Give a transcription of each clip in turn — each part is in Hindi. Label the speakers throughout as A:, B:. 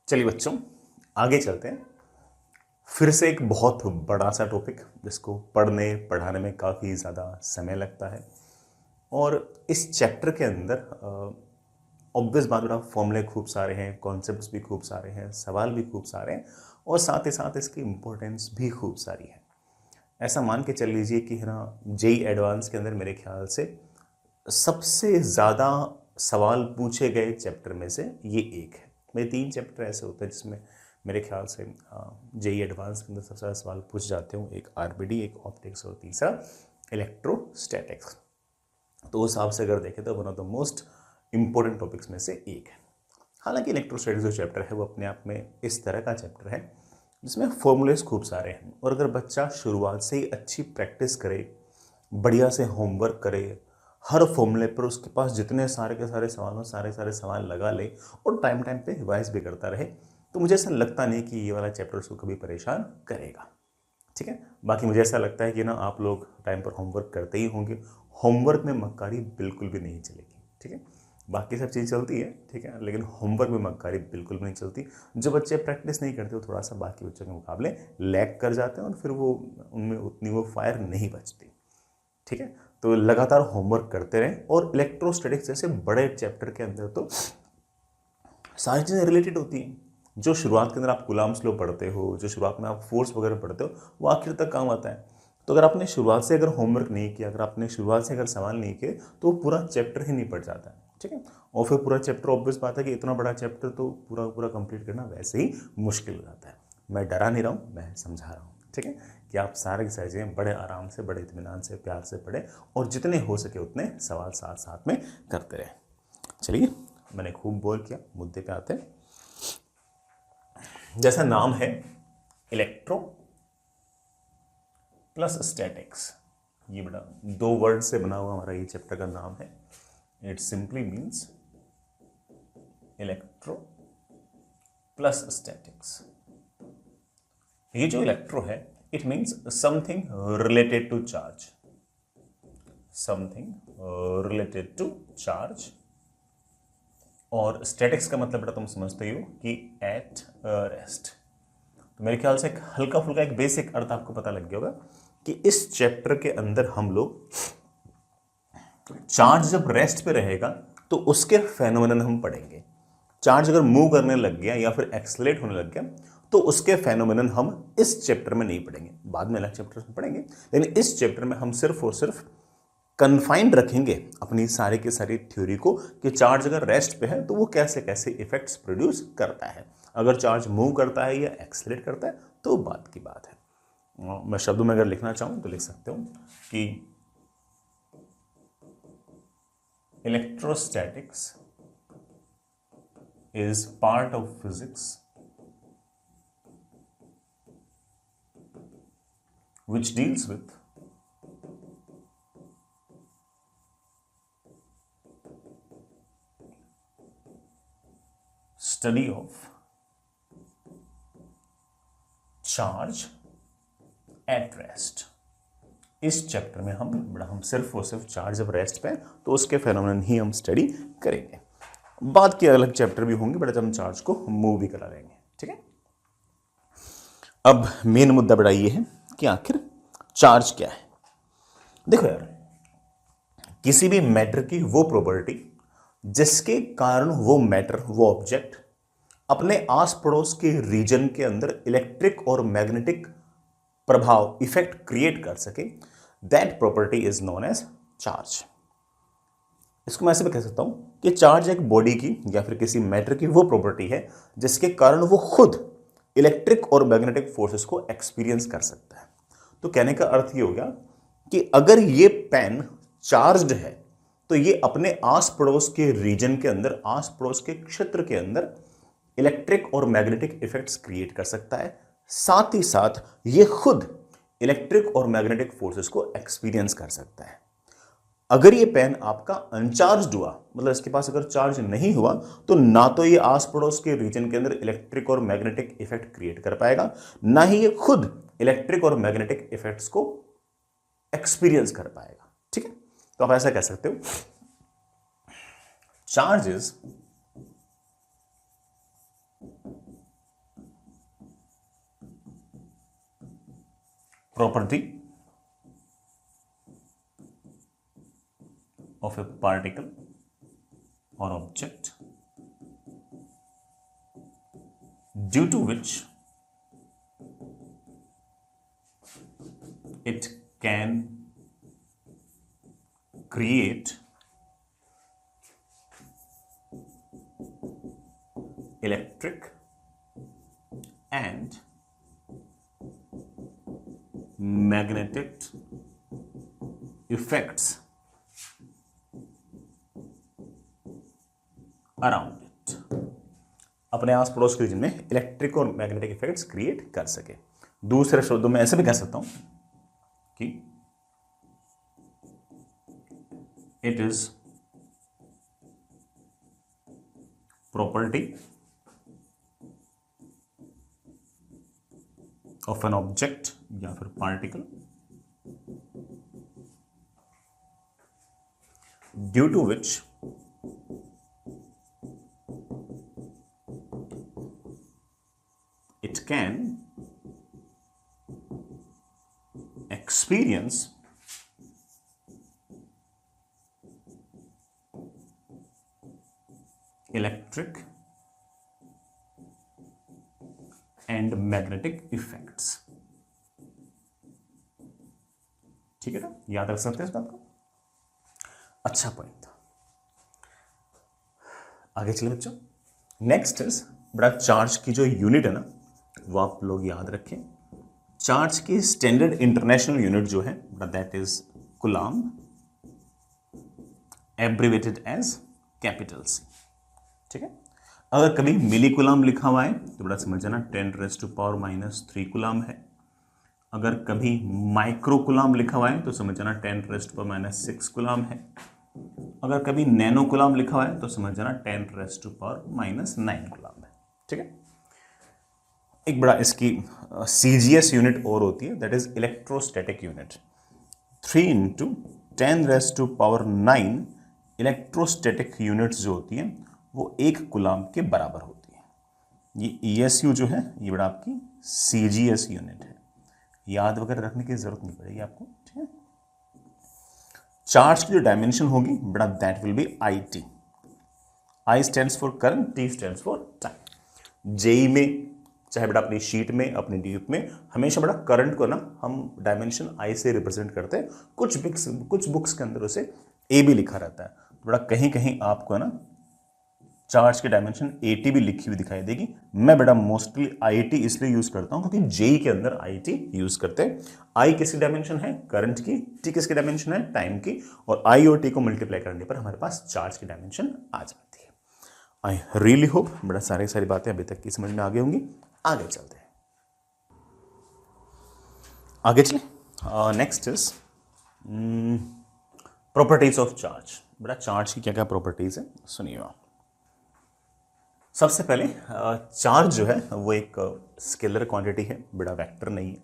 A: चलिए बच्चों, आगे चलते हैं। फिर से एक बहुत बड़ा सा टॉपिक जिसको पढ़ने पढ़ाने में काफ़ी ज़्यादा समय लगता है। और इस चैप्टर के अंदर ऑब्वियस बात बड़ा फॉर्मूले खूब सारे हैं, कॉन्सेप्ट्स भी खूब सारे हैं, सवाल भी खूब सारे हैं और साथ ही साथ इसकी इम्पोर्टेंस भी खूब सारी है। ऐसा मान के चल लीजिए कि है ना, जेई एडवांस के अंदर मेरे ख्याल से सबसे ज़्यादा सवाल पूछे गए चैप्टर में से ये एक है। मेरे 3 चैप्टर ऐसे होते हैं जिसमें मेरे ख्याल से जेई एडवांस के अंदर सबसे ज़्यादा सवाल पूछ जाते हैं। एक आरबीडी, एक ऑप्टिक्स और तीसरा इलेक्ट्रोस्टैटिक्स। तो उस हिसाब से अगर देखें तो one of the most important topics में से एक है। हालांकि इलेक्ट्रोस्टैटिक्स जो चैप्टर है वो अपने आप में इस तरह का चैप्टर है जिसमें फॉर्मूलेस खूब सारे हैं, और अगर बच्चा शुरुआत से ही अच्छी प्रैक्टिस करे, बढ़िया से होमवर्क करे, हर फॉर्मूले पर उसके पास जितने सारे के सारे सवाल हो सारे सवाल लगा ले और टाइम टाइम पे रिवाइज भी करता रहे, तो मुझे ऐसा लगता नहीं कि ये वाला चैप्टर उसको कभी परेशान करेगा। ठीक है। बाकी मुझे ऐसा लगता है कि ना आप लोग टाइम पर होमवर्क करते ही होंगे, होमवर्क में मक्कारी बिल्कुल भी नहीं चलेगी। ठीक है। बाकी सब चीज़ चलती है, ठीक है, लेकिन होमवर्क में मक्कारी बिल्कुल भी नहीं चलती। जो बच्चे प्रैक्टिस नहीं करते वो थोड़ा सा बाकी बच्चों के मुकाबले लैग कर जाते हैं और फिर वो उनमें उतनी वो फायर नहीं बचती। ठीक है। तो लगातार होमवर्क करते रहें। और इलेक्ट्रोस्टैटिक्स जैसे बड़े चैप्टर के अंदर तो सारी चीज़ें रिलेटेड होती हैं। जो शुरुआत के अंदर आप गुलाम्स लो पढ़ते हो, जो शुरुआत में आप फोर्स वगैरह पढ़ते हो, वो आखिर तक काम आता है। तो अगर आपने शुरुआत से अगर होमवर्क नहीं किया, अगर आपने शुरुआत से अगर सवाल नहीं किए, तो वो पूरा चैप्टर ही नहीं पढ़ जाता है। ठीक है। और फिर पूरा चैप्टर, ऑब्वियस बात है कि इतना बड़ा चैप्टर तो पूरा पूरा कंप्लीट करना वैसे ही मुश्किल हो जाता है। मैं डरा नहीं रहा हूँ, मैं समझा रहा हूँ। ठीक है। कि आप सारे की सारी चीज़ें बड़े आराम से, बड़े इत्मीनान से, प्यार से पढ़ें और जितने हो सके उतने सवाल साथ साथ में करते रहें। चलिए, मैंने खूब बोल किया, मुद्दे पे आते हैं। जैसा नाम है, इलेक्ट्रो प्लस स्टैटिक्स, ये बड़ा 2 वर्ड से बना हुआ हमारा ये चैप्टर का नाम है। It simply means electro plus statics. ये जो इलेक्ट्रो है, it means something related to charge, something related to charge. और स्टैटिक्स का मतलब बेटा तुम समझते हो कि एट रेस्ट। तो मेरे ख्याल से एक हल्का फुल्का एक बेसिक अर्थ आपको पता लग गया होगा कि इस चैप्टर के अंदर हम लोग चार्ज जब रेस्ट पे रहेगा तो उसके फेनोमेनन हम पढ़ेंगे। चार्ज अगर मूव करने लग गया या फिर एक्सलेट होने लग गया तो उसके फेनोमेनन हम इस चैप्टर में नहीं पढ़ेंगे, बाद में अलग चैप्टर में पढ़ेंगे। लेकिन इस चैप्टर में हम सिर्फ और सिर्फ कन्फाइंड रखेंगे अपनी सारी की सारी थ्योरी को कि चार्ज अगर रेस्ट पे है तो वो कैसे कैसे इफेक्ट्स प्रोड्यूस करता है। अगर चार्ज मूव करता है या एक्सलेट करता है तो बात की बात है। मैं शब्दों में अगर लिखना चाहूँ तो लिख सकते हूँ कि electrostatics is part of physics which deals with study of charge at rest। इस चैप्टर में हम सिर्फ और सिर्फ चार्ज जब रेस्ट पे तो उसके फेनोमेनन ही हम स्टडी करेंगे। बाद के अलग चैप्टर भी होंगे बट हम चार्ज को मूव भी करा लेंगे। ठीक है। अब मेन मुद्दा बड़ा ये है कि आखिर चार्ज क्या है। देखो यार, किसी भी मैटर की वो प्रॉपर्टी जिसके कारण वो मैटर, वो ऑब्जेक्ट अपने आस पड़ोस के रीजन के अंदर इलेक्ट्रिक और मैग्नेटिक प्रभाव, इफेक्ट क्रिएट कर सके, that property is known as charge. इसको मैं ऐसे भी कह सकता हूं कि चार्ज एक बॉडी की या फिर किसी मैटर की वो प्रॉपर्टी है जिसके कारण वो खुद इलेक्ट्रिक और मैग्नेटिक फोर्सेस को एक्सपीरियंस कर सकता है। तो कहने का अर्थ ये हो गया कि अगर ये पेन चार्ज्ड है तो ये अपने आस पड़ोस के रीजन के अंदर, आस पड़ोस के क्षेत्र के अंदर इलेक्ट्रिक और मैग्नेटिक इफेक्ट्स क्रिएट कर सकता है। साथ ही साथ ये खुद इलेक्ट्रिक और मैग्नेटिक फोर्सेस को एक्सपीरियंस कर सकता है। अगर ये पेन आपका अनचार्ज्ड हुआ, मतलब इसके पास अगर चार्ज नहीं हुआ, तो ना तो ये आस पड़ोस के रीजन के अंदर इलेक्ट्रिक और मैग्नेटिक इफेक्ट क्रिएट कर पाएगा, ना ही ये खुद इलेक्ट्रिक और मैग्नेटिक इफेक्ट्स को एक्सपीरियंस कर पाएगा। ठीक है। तो आप ऐसा कह सकते हो, charge is property of a particle or object due to which it can create electric and magnetic effects around it, अपने आस पड़ोस के रीजन में इलेक्ट्रिक और मैग्नेटिक इफेक्ट्स क्रिएट कर सके। दूसरे शब्दों में ऐसे भी कह सकता हूं कि it is property of an object या फिर particle due to which it can experience electric and magnetic effects। ठीक है ना, याद रख सकते हैं इस बात को। अच्छा पॉइंट था। आगे चले बच्चों, नेक्स्ट इज बड़ा चार्ज की जो यूनिट है ना वो आप लोग याद रखें। चार्ज की स्टैंडर्ड इंटरनेशनल यूनिट जो है that is coulomb, abbreviated as capital C. ठीक है, अगर कभी मिली कूलम्ब लिखा हुआ है तो बड़ा समझ जाना 10⁻³ कूलम्ब है। अगर कभी माइक्रो कूलम्ब लिखा हुआ है तो समझ जाना 10⁻6 कूलम्ब है। अगर कभी नैनो कूलम्ब लिखा हुआ है तो समझ जाना 10⁻9 कूलम्ब है। ठीक है, एक बड़ा इसकी CGS यूनिट और होती है, that is electrostatic unit. 3 × 10⁻9 electrostatic units जो होती हैं वो 1 कूलम्ब के बराबर होती है। ये ESU जो है ये बड़ा आपकी CGS यूनिट है, याद वगैरह रखने की जरूरत नहीं पड़ेगी आपको। ठीक है, चार्ज की जो डायमेंशन होगी बड़ा that will be IT। I stands for current, T stands for time. JEE में चाहे बड़ा अपनी शीट में अपनी ड्यूब में हमेशा बड़ा करंट को ना हम डायमेंशन I से रिप्रेजेंट करते हैं। कुछ बुक्स के अंदर उसे A भी लिखा रहता है, बड़ा कहीं कहीं आपको ना चार्ज की डायमेंशन AT भी लिखी हुई दिखाई देगी। मैं बड़ा मोस्टली IT इसलिए यूज करता हूं क्योंकि जेई के अंदर IT यूज करते हैं। I किसकी डायमेंशन है? करंट की। T किसकी डायमेंशन है? टाइम की। और I और T को मल्टीप्लाई करने पर हमारे पास चार्ज की डायमेंशन आ जाती है। आई रियली होप बड़ा सारी बातें अभी तक की समझ में आ गई होंगी। आगे चलते हैं, आगे चले। Next is properties of charge. बड़ा चार्ज की क्या क्या प्रॉपर्टीज है सुनिएगा। सबसे पहले चार्ज जो है वो एक स्केलर क्वांटिटी है, बड़ा वेक्टर नहीं है।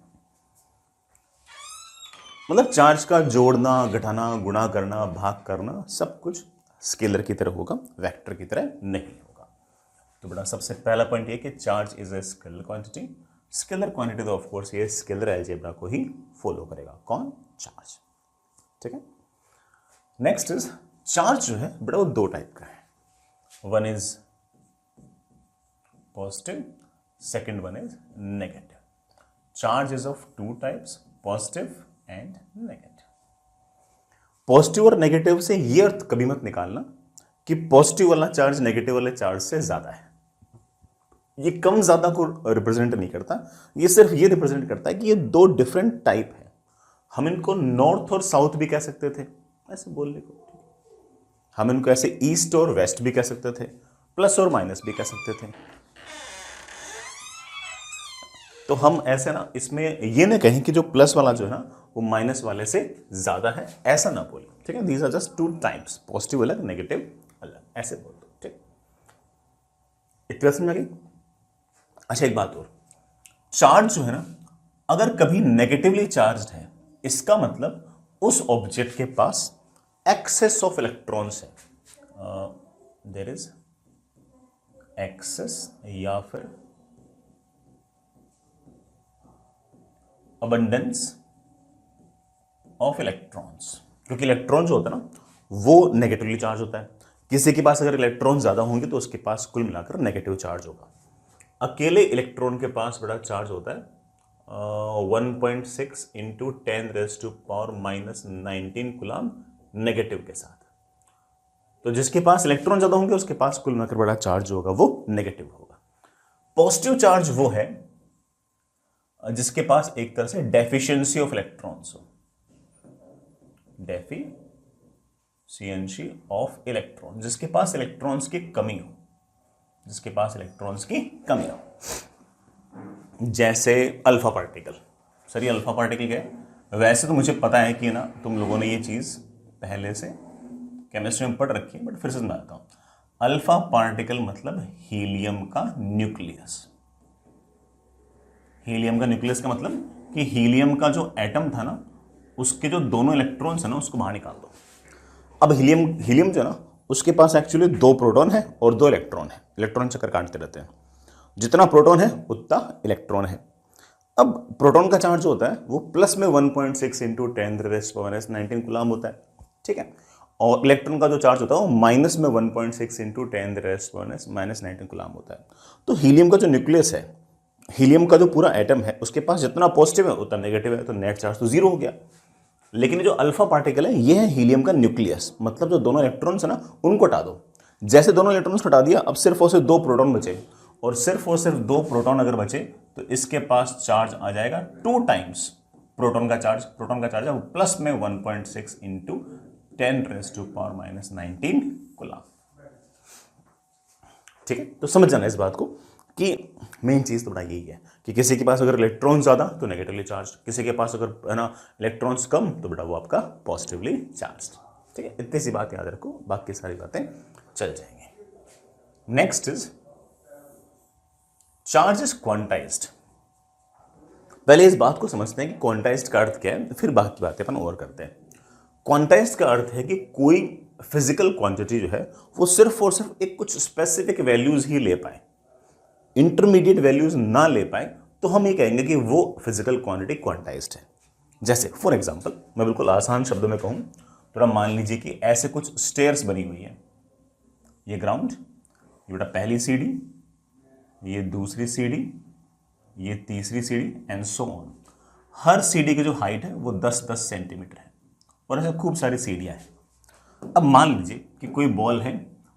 A: मतलब चार्ज का जोड़ना, घटाना, गुणा करना, भाग करना सब कुछ स्केलर की तरह होगा, वेक्टर की तरह नहीं होगा। तो बड़ा सबसे पहला पॉइंट ये कि charge is a scalar quantity. Scalar quantity तो ऑफ कोर्स ये स्केलर अलजेब्रा को ही फॉलो करेगा। कौन? चार्ज। ठीक है, नेक्स्ट इज चार्ज जो है बड़ा वो 2 टाइप का है। One is positive, second one is negative. Charge is of 2 types, positive and negative. Positive और नेगेटिव से ये अर्थ कभी मत निकालना कि पॉजिटिव वाला चार्ज नेगेटिव वाले चार्ज से ज्यादा है। ये कम ज्यादा को रिप्रेजेंट नहीं करता, ये सिर्फ ये रिप्रेजेंट करता है कि ये 2 डिफरेंट टाइप है। हम इनको नॉर्थ और साउथ भी कह सकते थे, ऐसे बोलने को। हम इनको ऐसे ईस्ट और वेस्ट भी कह सकते थे, प्लस और माइनस भी कह सकते थे। तो हम ऐसे ना इसमें ये ना कहें कि जो प्लस वाला जो है ना वो माइनस वाले से ज्यादा है, ऐसा ना बोले। ठीक है, these are just 2 types, positive अलग, नेगेटिव अलग, ऐसे बोल दो। ठीक, इतना समझ आ गई। अच्छा एक बात और, चार्ज जो है ना अगर कभी नेगेटिवली चार्ज्ड है इसका मतलब उस ऑब्जेक्ट के पास एक्सेस ऑफ इलेक्ट्रॉन्स है। देयर इज एक्सेस या फिर abundance ऑफ इलेक्ट्रॉन्स, क्योंकि इलेक्ट्रॉन जो होता है ना वो नेगेटिवली चार्ज होता है। किसी के पास अगर इलेक्ट्रॉन ज्यादा होंगे तो उसके पास कुल मिलाकर नेगेटिव चार्ज होगा। अकेले इलेक्ट्रॉन के पास बड़ा चार्ज होता है 1.6 इंटू 10⁻⁻19 कूलम नेगेटिव के साथ। तो जिसके पास इलेक्ट्रॉन ज्यादा होंगे उसके पास कुल मिलाकर बड़ा चार्ज होगा वो नेगेटिव होगा। पॉजिटिव चार्ज वो है जिसके पास एक तरह से डेफिशिएंसी ऑफ इलेक्ट्रॉन्स हो, डेफिशिएंसी ऑफ इलेक्ट्रॉन, जिसके पास इलेक्ट्रॉन्स की कमी हो, जिसके पास इलेक्ट्रॉन्स की कमी हो, जैसे अल्फा पार्टिकल। सर ये अल्फा पार्टिकल क्या है? वैसे तो मुझे पता है कि ना तुम लोगों ने ये चीज पहले से केमिस्ट्री में पढ़ रखी है, बट फिर से समझाता हूं। अल्फा पार्टिकल मतलब हीलियम का न्यूक्लियस। हीलियम का न्यूक्लियस का मतलब कि हीलियम का जो एटम था ना उसके जो दोनों इलेक्ट्रॉन्स है ना उसको बाहर निकाल दो। अब हीलियम जो है ना उसके पास एक्चुअली 2 प्रोटॉन है और 2 इलेक्ट्रॉन है। इलेक्ट्रॉन चक्कर काटते रहते हैं, जितना प्रोटॉन है उतना इलेक्ट्रॉन है। अब प्रोटॉन का चार्ज जो होता है वो प्लस में 1.6 इंटू 10⁻⁻19 कूलम होता है, ठीक है। और इलेक्ट्रॉन का जो चार्ज होता है वो माइनस में 1.6 इंटू 10⁻⁻19 कूलम होता है। तो हीलियम का जो न्यूक्लियस है, हीलियम का जो पूरा एटम है उसके पास जितना पॉजिटिव है उतना नेगेटिव है, तो नेट चार्ज तो 0 हो गया। लेकिन जो अल्फा पार्टिकल है ये है हीलियम का न्यूक्लियस, मतलब जो दोनों इलेक्ट्रॉन्स है ना उनको हटा दो। जैसे दोनों इलेक्ट्रॉन्स हटा दिया, अब सिर्फ और सिर्फ 2 प्रोटॉन बचे, और सिर्फ 2 प्रोटॉन अगर बचे तो इसके पास चार्ज आ जाएगा 2 टाइम्स प्रोटॉन का चार्ज। प्रोटॉन का चार्ज है प्लस में 1.6 इंटू 10⁻⁻19 कूलम, ठीक है। तो समझ जाना इस बात को कि मेन चीज तो बड़ा यही है कि किसी के पास अगर इलेक्ट्रॉन ज्यादा तो नेगेटिवली चार्ज, किसी के पास अगर है ना इलेक्ट्रॉन्स कम तो बेटा वो आपका पॉजिटिवली चार्ज, ठीक है। इतनी सी बात याद रखो, बाकी सारी बातें चल जाएंगी। Next is charge is quantized. पहले इस बात को समझते हैं कि क्वांटाइज्ड का अर्थ क्या है, फिर बाकी बातें अपन और करते हैं। क्वांटाइज्ड का अर्थ है कि कोई फिजिकल क्वांटिटी जो है वो सिर्फ और सिर्फ एक कुछ स्पेसिफिक वैल्यूज ही ले पाए, इंटरमीडिएट वैल्यूज ना ले पाए, तो हम ये कहेंगे कि वो फिजिकल क्वांटिटी क्वांटाइज्ड है। जैसे फॉर एग्जांपल मैं बिल्कुल आसान शब्दों में कहूं, थोड़ा मान लीजिए कि ऐसे कुछ स्टेयर्स बनी हुई है, ये ग्राउंड, ये बेटा पहली सीढ़ी, ये दूसरी सीढ़ी, ये तीसरी सीढ़ी एंड सो ऑन। हर सीढ़ी की जो हाइट है वो 10-10 सेंटीमीटर है, और ऐसे खूब सारी सीढ़ियां हैं। अब मान लीजिए कि कोई बॉल है,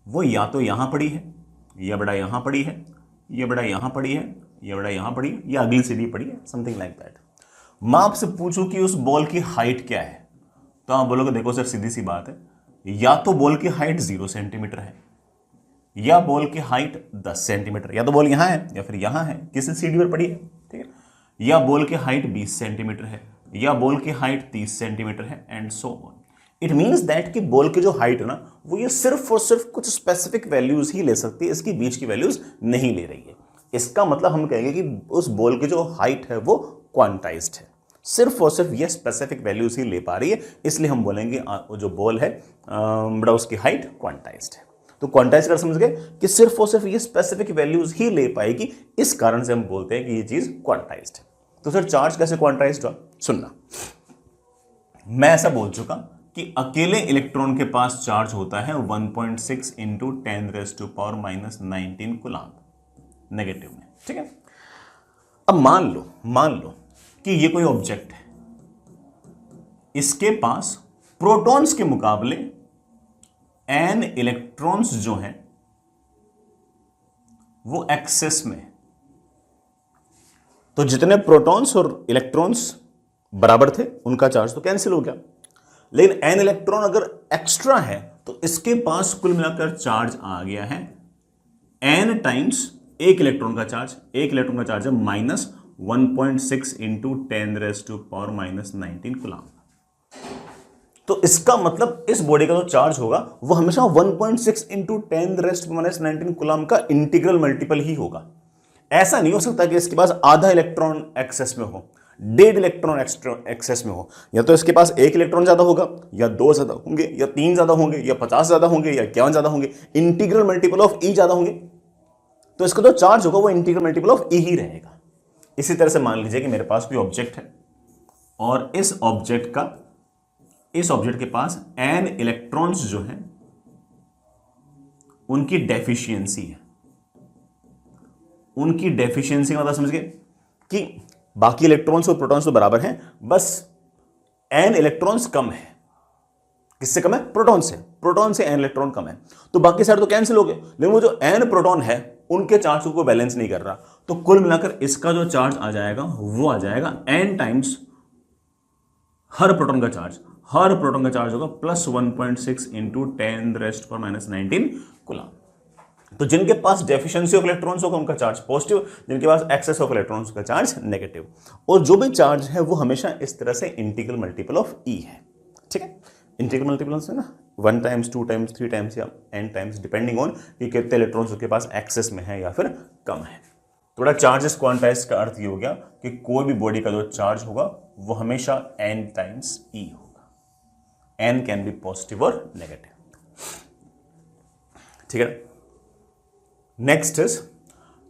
A: वो या तो यहां पड़ी है, या बड़ा यहां पड़ी है, ये बड़ा यहां पड़ी है, ये बड़ा यहां पड़ी है, या अगली सीढ़ी पड़ी है, समथिंग लाइक दैट। मैं आपसे पूछूं कि उस बॉल की हाइट क्या है, तो आप बोलोगे देखो सर सीधी सी बात है, या तो बॉल की हाइट 0 सेंटीमीटर है, या बॉल की हाइट 10 सेंटीमीटर, या तो बॉल यहां है या फिर यहां है, किसी सीढ़ी पर पड़ी है, ठीक है। या बॉल की हाइट 20 सेंटीमीटर है, या बॉल की हाइट 30 सेंटीमीटर है and so on. It means that कि बॉल की जो हाइट है ना वो ये सिर्फ और सिर्फ कुछ स्पेसिफिक वैल्यूज ही ले सकती है, इसकी बीच की वैल्यूज नहीं ले रही है। इसका मतलब हम कहेंगे कि उस बॉल की जो हाइट है वो क्वांटाइज्ड है, सिर्फ और सिर्फ ये स्पेसिफिक वैल्यूज ही ले पा रही है, इसलिए हम बोलेंगे जो बॉल है बड़ा उसकी हाइट क्वांटाइज्ड है। तो क्वांटाइज कर समझ गए कि सिर्फ और सिर्फ ये स्पेसिफिक वैल्यूज ही ले पाएगी, इस कारण से हम बोलते हैं कि ये चीज क्वांटाइज्ड है। तो सर चार्ज कैसे क्वांटाइज्ड हुआ? सुनना, मैं ऐसा बोल चुका कि अकेले इलेक्ट्रॉन के पास चार्ज होता है 1.6 इंटू 10⁻⁻19 कूलम नेगेटिव में, ठीक है। अब मान लो कि ये कोई ऑब्जेक्ट है, इसके पास प्रोटॉन्स के मुकाबले n इलेक्ट्रॉन्स जो हैं वो एक्सेस में, तो जितने प्रोटॉन्स और इलेक्ट्रॉन्स बराबर थे उनका चार्ज तो कैंसिल हो गया, लेकिन n इलेक्ट्रॉन अगर एक्स्ट्रा है तो इसके पास कुल मिलाकर चार्ज आ गया है n टाइम्स एक इलेक्ट्रॉन का चार्ज। एक इलेक्ट्रॉन का चार्ज है -1.6 इंटू 10⁻⁻19 कूलम। तो इसका मतलब इस बॉडी का जो चार्ज होगा वो हमेशा 1.6 इंटू 10⁻⁻19 कूलम का इंटीग्रल मल्टीपल ही होगा। ऐसा नहीं हो सकता कि इसके पास आधा इलेक्ट्रॉन एक्सेस में हो, 1.5 इलेक्ट्रॉन एक्सेस में हो। या तो इसके पास 1 इलेक्ट्रॉन ज्यादा होगा, या 2 ज्यादा होंगे, या 3 ज्यादा होंगे, या 50 ज्यादा होंगे, या 51 ज्यादा होंगे, इंटीग्रल मल्टीपल ऑफ ई ज्यादा होंगे। तो इसका जो चार्ज होगा वो इंटीग्रल मल्टीपल ऑफ ई ही रहेगा। इसी तरह से मान लीजिए कि मेरे पास कोई ऑब्जेक्ट है और इस ऑब्जेक्ट का इस ऑब्जेक्ट के पास n इलेक्ट्रॉन्स जो हैं उनकी डेफिशिएंसी है। उनकी डेफिशिएंसी का मतलब समझ गए कि बाकी इलेक्ट्रॉन्स और प्रोटॉन्स तो बराबर हैं, बस n इलेक्ट्रॉन्स कम है। किससे कम है? प्रोटॉन से। प्रोटॉन से n इलेक्ट्रॉन कम है, तो बाकी सारे तो कैंसिल हो गए, लेकिन वो जो n प्रोटॉन है उनके चार्ज को बैलेंस नहीं कर रहा, तो कुल मिलाकर इसका जो चार्ज आ जाएगा वो आ जाएगा n टाइम्स हर प्रोटॉन का चार्ज। हर प्रोटॉन का चार्ज होगा +1.6 इंटू 10⁻⁻19 कूलम। तो जिनके पास डेफिशिएंसी ऑफ इलेक्ट्रॉन्स होगा उनका चार्ज पॉजिटिव, जिनके पास एक्सेस ऑफ इलेक्ट्रॉन्स का चार्ज नेगेटिव। और जो भी चार्ज है वो हमेशा इस तरह से इंटीग्रल मल्टीपल ऑफ ई है। ठीक है, इंटीग्रल मल्टीपल से ना 1 टाइम्स 2 टाइम्स 3 टाइम्स या n टाइम्स, डिपेंडिंग ऑन कि कितने इलेक्ट्रॉन्स उसके पास एक्सेस में है या फिर कम है। थोड़ा चार्जेस क्वांटाइज का अर्थ ये हो गया कि कोई भी बॉडी का जो चार्ज होगा वो हमेशा n टाइम्स e होगा। n कैन बी पॉजिटिव और नेगेटिव। ठीक है, next is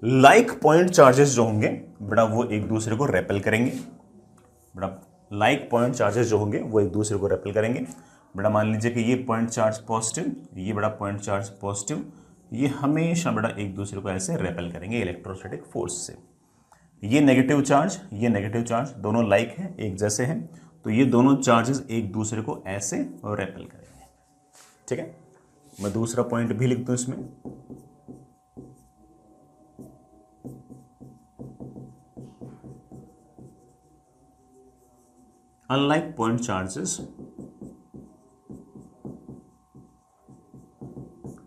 A: like point charges जो होंगे बड़ा वो एक दूसरे को रेपेल करेंगे। बड़ा लाइक पॉइंट चार्जेस जो होंगे वो एक दूसरे को रेपेल करेंगे। बड़ा मान लीजिए कि ये पॉइंट चार्ज पॉजिटिव, ये बड़ा पॉइंट चार्ज पॉजिटिव, ये हमेशा बड़ा एक दूसरे को ऐसे रेपेल करेंगे इलेक्ट्रोस्टैटिक फोर्स से। ये नेगेटिव चार्ज दोनों लाइक हैं, एक जैसे हैं, तो ये दोनों चार्जेस एक दूसरे को ऐसे रेपेल करेंगे। ठीक है, मैं दूसरा पॉइंट भी लिख दूं इसमें। Unlike point charges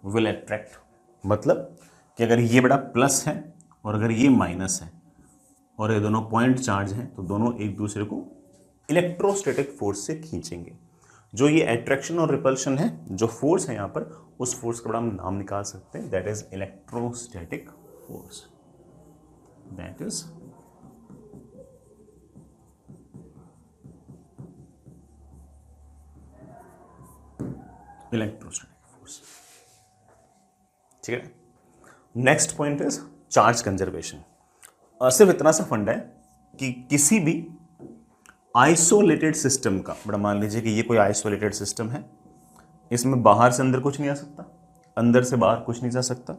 A: will attract, मतलब कि अगर ये बड़ा प्लस है और अगर ये माइनस है और ये दोनों पॉइंट चार्ज हैं तो दोनों एक दूसरे को इलेक्ट्रोस्टैटिक फोर्स से खींचेंगे। जो ये अट्रैक्शन और रिपल्शन है, जो फोर्स है यहां पर, उस फोर्स का बड़ा हम नाम निकाल सकते हैं, that is electrostatic force. That is electrostatic force. ठीक है, next point is charge conservation. सिर्फ इतना सा फंड है कि किसी भी आइसोलेटेड सिस्टम का, बड़ा मान लीजिए कि ये कोई आइसोलेटेड सिस्टम है, इसमें बाहर से अंदर कुछ नहीं आ सकता, अंदर से बाहर कुछ नहीं जा सकता,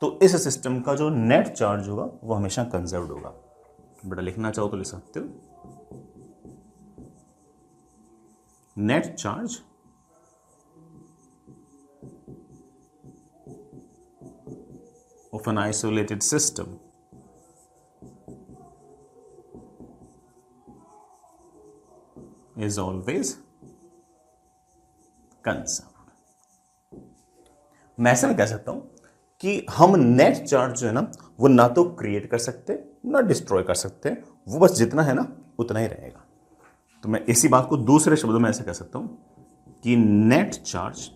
A: तो इस सिस्टम का जो नेट चार्ज होगा वो हमेशा कंजर्व्ड होगा। बड़ा लिखना चाहो तो लिख सकते हो, net charge of an isolated system is always conserved। मैं ऐसा कह सकता हूं कि हम नेट चार्ज जो है ना वो ना तो क्रिएट कर सकते ना डिस्ट्रॉय कर सकते, वो बस जितना है ना उतना ही रहेगा। तो मैं इसी बात को दूसरे शब्दों में ऐसे कह सकता हूं कि net charge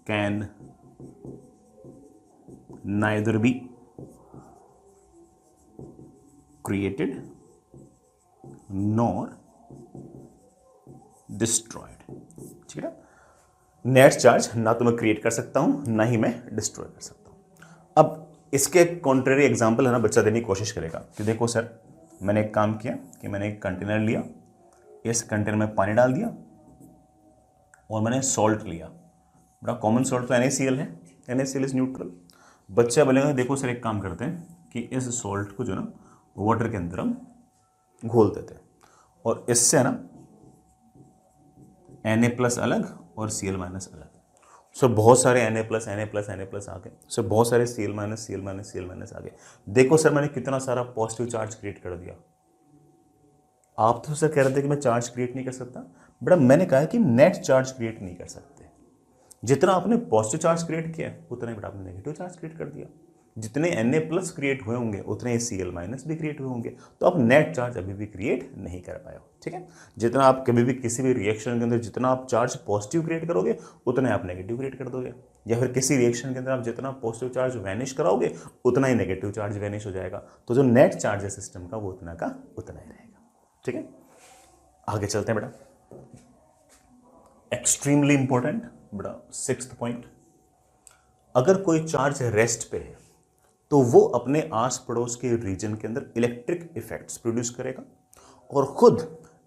A: can neither be created nor destroyed। ठीक है ना, नेट चार्ज ना तो मैं क्रिएट कर सकता हूं ना ही मैं डिस्ट्रॉय कर सकता हूं। अब इसके कॉन्ट्रेरी एग्जांपल है ना बच्चा देने की कोशिश करेगा कि देखो सर, मैंने एक काम किया कि मैंने एक कंटेनर लिया, इस कंटेनर में पानी डाल दिया और मैंने सॉल्ट लिया। बड़ा कॉमन सॉल्ट तो NaCl है, NaCl इज न्यूट्रल। बच्चा बोलेगा देखो सर एक काम करते हैं कि इस सॉल्ट को जो ना वाटर के अंदर हम घोल देते हैं और इससे ना Na+ अलग और Cl- अलग। सो बहुत सारे Na+ आ गए, सो बहुत सारे Cl- आ गए। देखो सर मैंने कितना सारा पॉजिटिव चार्ज क्रिएट कर दिया। आप तो सर कह रहे थे कि मैं चार्ज क्रिएट नहीं कर सकता, बड़ा मैंने कहा कि नेट चार्ज क्रिएट नहीं कर सकते। जितना आपने पॉजिटिव चार्ज क्रिएट किया उतना ही बड़ा आपने नेगेटिव चार्ज क्रिएट कर दिया। जितने Na+ क्रिएट हुए होंगे उतने ही Cl- भी क्रिएट हुए होंगे, तो आप नेट चार्ज अभी भी क्रिएट नहीं कर पाए हो। ठीक है, जितना आप कभी भी किसी भी रिएक्शन के अंदर जितना आप चार्ज पॉजिटिव क्रिएट करोगे उतना आप नेगेटिव क्रिएट कर दोगे, या फिर किसी रिएक्शन के अंदर आप जितना पॉजिटिव चार्ज वैनिश कराओगे उतना ही नेगेटिव चार्ज वैनिश हो जाएगा। तो जो नेट चार्ज है सिस्टम का वो उतना का उतना ही रहेगा। ठीक है, आगे चलते हैं बेटा। एक्सट्रीमली इंपॉर्टेंट बड़ा 6th पॉइंट, अगर कोई चार्ज रेस्ट पे है तो वो अपने आस पड़ोस के रीजन के अंदर इलेक्ट्रिक इफेक्ट्स प्रोड्यूस करेगा और खुद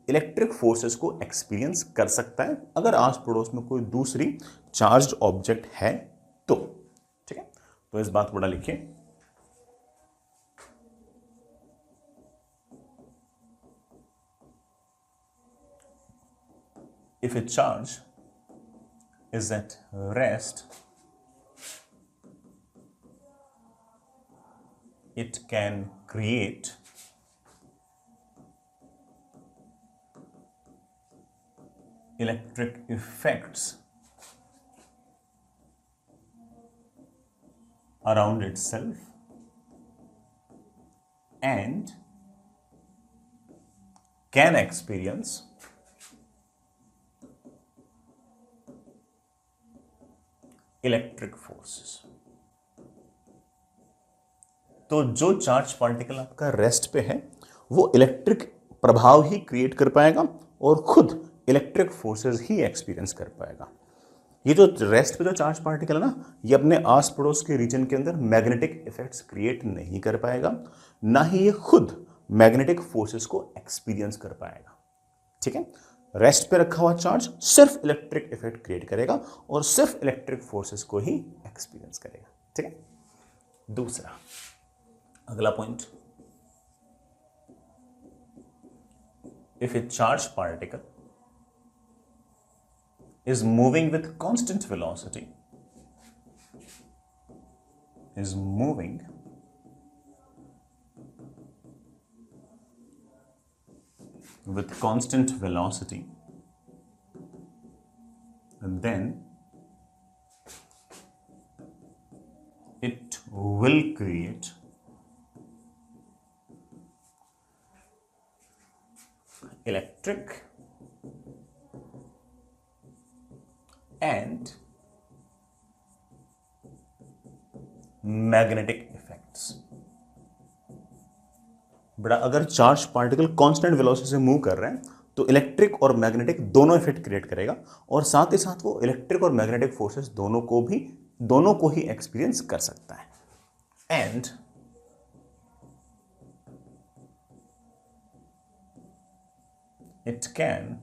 A: इलेक्ट्रिक फोर्सेस को एक्सपीरियंस कर सकता है अगर आस पड़ोस में कोई दूसरी चार्ज्ड ऑब्जेक्ट है तो। ठीक है, तो इस बात को बड़ा लिखिए। If a charge is at rest, it can create electric effects around itself and can experience electric forces. तो जो चार्ज पार्टिकल आपका रेस्ट पे है वो इलेक्ट्रिक प्रभाव ही क्रिएट कर पाएगा और खुद इलेक्ट्रिक फोर्सेस ही एक्सपीरियंस कर पाएगा। ये जो रेस्ट पे जो चार्ज पार्टिकल है ना, ये अपने आस पड़ोस के रीजन के अंदर मैग्नेटिक इफेक्ट्स क्रिएट नहीं कर पाएगा, ना ही ये खुद मैग्नेटिक फोर्सेस को एक्सपीरियंस कर पाएगा। ठीक है, रेस्ट पे रखा हुआ चार्ज सिर्फ इलेक्ट्रिक इफेक्ट क्रिएट करेगा और सिर्फ इलेक्ट्रिक फोर्सेस को ही एक्सपीरियंस करेगा। ठीक है, दूसरा अगला point, if A charge particle is moving with constant velocity, is moving with constant velocity, and then it will create electric and magnetic effects. बड़ा अगर चार्ज पार्टिकल कांस्टेंट वेलोसिटी से मूव कर रहे हैं तो इलेक्ट्रिक और मैग्नेटिक दोनों इफेक्ट क्रिएट करेगा और साथ ही साथ वो इलेक्ट्रिक और मैग्नेटिक फोर्सेस दोनों को ही एक्सपीरियंस कर सकता है। And it can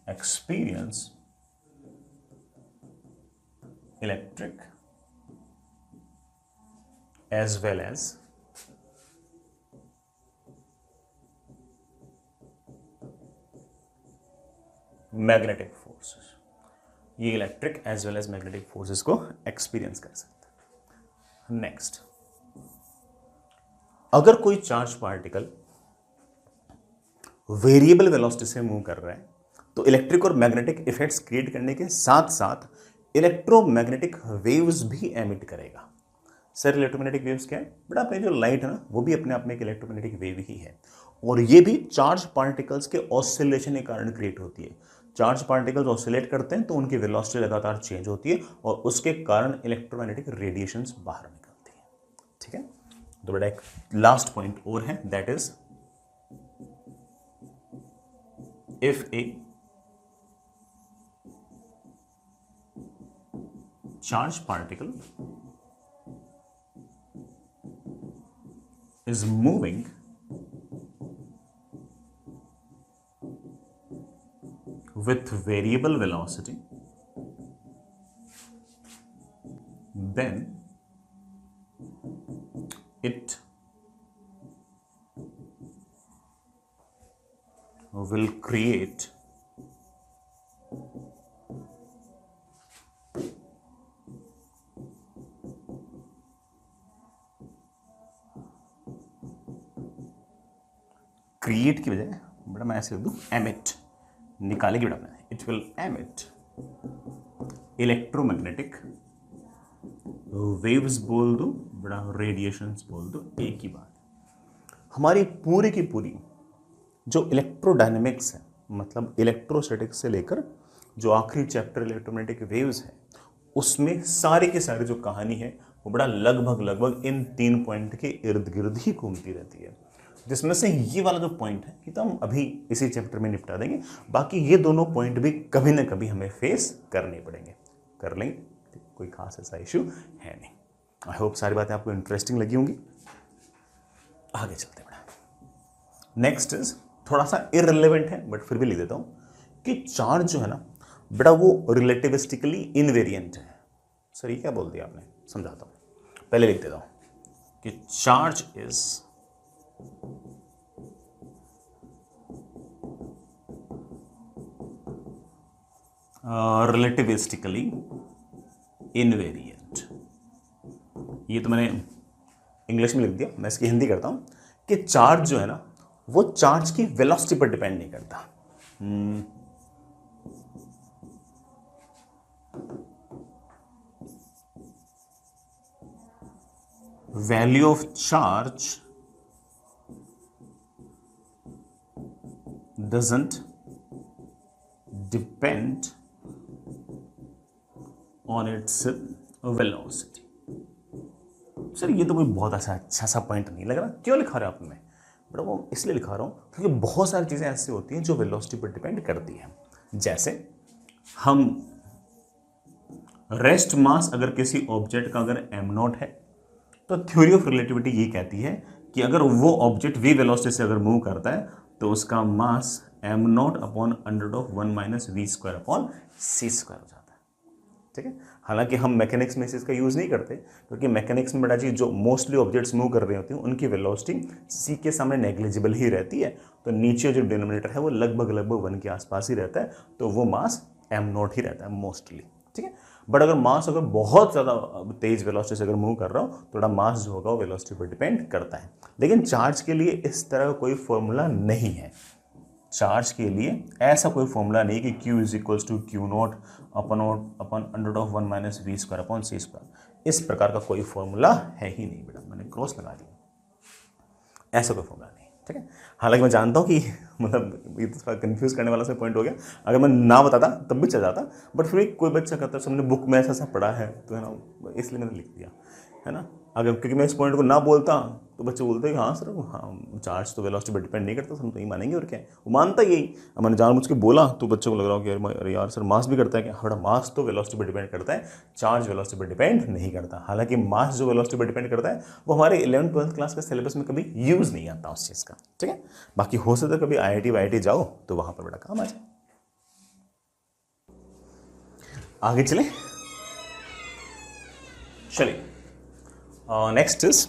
A: experience electric as well as magnetic forces. ये electric as well as magnetic forces को एक्सपीरियंस कर सकता है। नेक्स्ट, अगर कोई चार्ज पार्टिकल वेरिएबल वेलोसिटी से मूव कर रहा है तो इलेक्ट्रिक और मैग्नेटिक इफेक्ट्स क्रिएट करने के साथ साथ इलेक्ट्रोमैग्नेटिक वेव्स भी एमिट करेगा। सर इलेक्ट्रोमैग्नेटिक वेव्स क्या है? बड़ा अपने जो लाइट है ना वो भी अपने आप में एक इलेक्ट्रोमैग्नेटिक वेव ही है और ये भी चार्ज पार्टिकल्स के ऑसिलेशन के कारण क्रिएट होती है। चार्ज पार्टिकल्स ऑसिलेट करते हैं तो उनकी वेलोसिटी लगातार चेंज होती है और उसके कारण इलेक्ट्रोमैग्नेटिक रेडिएशंस बाहर निकलती है। ठीक है, तो बड़ा एक लास्ट पॉइंट और है, that is if A charge particle is moving with variable velocity, then it will create create की बजाय बड़ा मैं ऐसे लिख दूं एमिट, निकालेगी बड़ा अपने, it will emit electromagnetic waves बोल दो, बड़ा रेडिएशंस बोल दो, एक ही बात। हमारी पूरी की पूरी जो इलेक्ट्रोडायनेमिक्स है, मतलब इलेक्ट्रोस्टैटिक्स से लेकर जो आखिरी चैप्टर इलेक्ट्रोमैग्नेटिक वेव्स है, उसमें सारी की सारी जो कहानी है वो बड़ा लगभग इन 3 पॉइंट के इर्द गिर्द ही घूमती रहती है, जिसमें से ये वाला जो पॉइंट है कि तो हम अभी इसी चैप्टर में निपटा देंगे, बाकी ये दोनों पॉइंट भी कभी ना कभी हमें फेस करने पड़ेंगे, कर लेंगे, कोई खास ऐसा इशू है नहीं। आई होप सारी बातें आपको इंटरेस्टिंग लगी होंगी। आगे चलते हैं। नेक्स्ट इज थोड़ा सा इररिलेवेंट है बट फिर भी लिख देता हूं कि चार्ज जो है ना बेटा वो रिलेटिविस्टिकली इनवेरिएंट है। सर ये क्या बोल दिया आपने, समझाता हूं, पहले लिख देता हूं कि चार्ज इज रिलेटिविस्टिकली इनवेरिएंट। ये तो मैंने इंग्लिश में लिख दिया, मैं इसकी हिंदी करता हूं कि चार्ज जो है ना वो चार्ज की वेलोसिटी पर डिपेंड नहीं करता। Value of charge doesn't depend on its velocity। Sir ये तो कोई बहुत अच्छा सा पॉइंट नहीं लग रहा, क्यों लिखा रहा आपने? बट वो इसलिए लिखा रहा हूँ क्योंकि बहुत सारी चीज़ें ऐसी होती हैं जो वेलोसिटी पर डिपेंड करती हैं। जैसे हम रेस्ट मास अगर किसी ऑब्जेक्ट का अगर m नॉट है तो थ्योरी ऑफ रिलेटिविटी ये कहती है कि अगर वो ऑब्जेक्ट v वेलोसिटी से अगर मूव करता है तो उसका mass m not upon under of 1 minus v square upon c square हो जाता है। ठीक है, हालांकि हम मैकेनिक्स में इसका यूज़ नहीं करते क्योंकि मैकेनिक्स में बेटा जी जो मोस्टली ऑब्जेक्ट्स मूव कर रहे होते हैं उनकी वेलोसिटी सी के सामने नेग्लिजिबल ही रहती है, तो नीचे जो डिनोमिनेटर है वो लगभग 1 के आसपास ही रहता है, तो वो मास m नॉट ही रहता है मोस्टली। ठीक है, बट अगर मास अगर बहुत ज़्यादा तेज वेलोसिटी से अगर मूव कर रहा हो तो थोड़ा मास जो होगा वो वेलोसिटी पर डिपेंड करता है। लेकिन चार्ज के लिए इस तरह का कोई फॉर्मूला नहीं है। चार्ज के लिए ऐसा कोई फॉर्मूला नहीं कि Q is equals to Q not upon under of 1 minus v square upon c square. इस प्रकार का कोई फॉर्मूला है ही नहीं बेटा, मैंने क्रॉस लगा दिया, ऐसा कोई फॉर्मूला नहीं। ठीक है, हालांकि मैं जानता हूँ कि मतलब ये तो थोड़ा कन्फ्यूज करने वाला सा पॉइंट हो गया, अगर मैं ना बताता तब भी चल जाता, बट फिर कोई बच्चा कहता है सबने बुक में ऐसा पढ़ा है तो है ना, इसलिए मैंने लिख दिया है ना। अगर क्योंकि मैं इस पॉइंट को ना बोलता तो बच्चे बोलते हैं कि हाँ सर हाँ चार्ज तो वेलोसिटी पर डिपेंड नहीं करता, हम तो यही मानेंगे और क्या है, वो मानता यही। अब मैंने जानबूझ के बोला तो बच्चों को लग रहा हो कि अरे यार सर मास भी करता है क्या? बड़ा मास तो वेलोसिटी पर डिपेंड करता है, चार्ज वेलोसिटी पर डिपेंड नहीं करता। हालांकि मास जो वेलोसिटी पर डिपेंड करता है वो हमारे 11th-12th क्लास के सिलेबस में कभी यूज़ नहीं आता उस चीज़ का। ठीक है, बाकी हो सकता है कभी IIT जाओ तो वहाँ पर बड़ा काम आ जाए। आगे चले, चलिए नेक्स्ट इज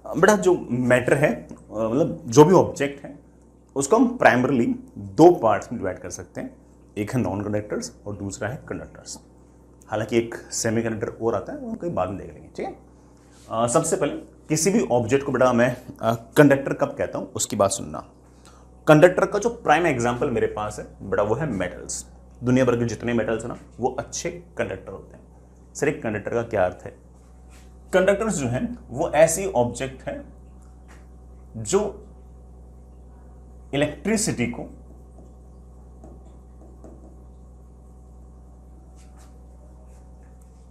A: बेटा जो मैटर है मतलब जो भी ऑब्जेक्ट है उसको हम प्राइमरली 2 पार्ट्स में डिवाइड कर सकते हैं, एक है नॉन कंडक्टर्स और दूसरा है कंडक्टर्स। हालांकि एक सेमी कंडक्टर और आता है वो कहीं बाद में देख लेंगे। ठीक है, सबसे पहले किसी भी ऑब्जेक्ट को बेटा मैं कंडक्टर कब कहता हूँ उसकी बात सुनना। कंडक्टर का जो प्राइम एग्जाम्पल मेरे पास है बेटा वो है मेटल्स। दुनिया भर के जितने मेटल्स हैं ना वो अच्छे कंडक्टर होते हैं। सर एक कंडक्टर का क्या अर्थ है? कंडक्टर्स जो हैं वो ऐसी ऑब्जेक्ट है जो इलेक्ट्रिसिटी को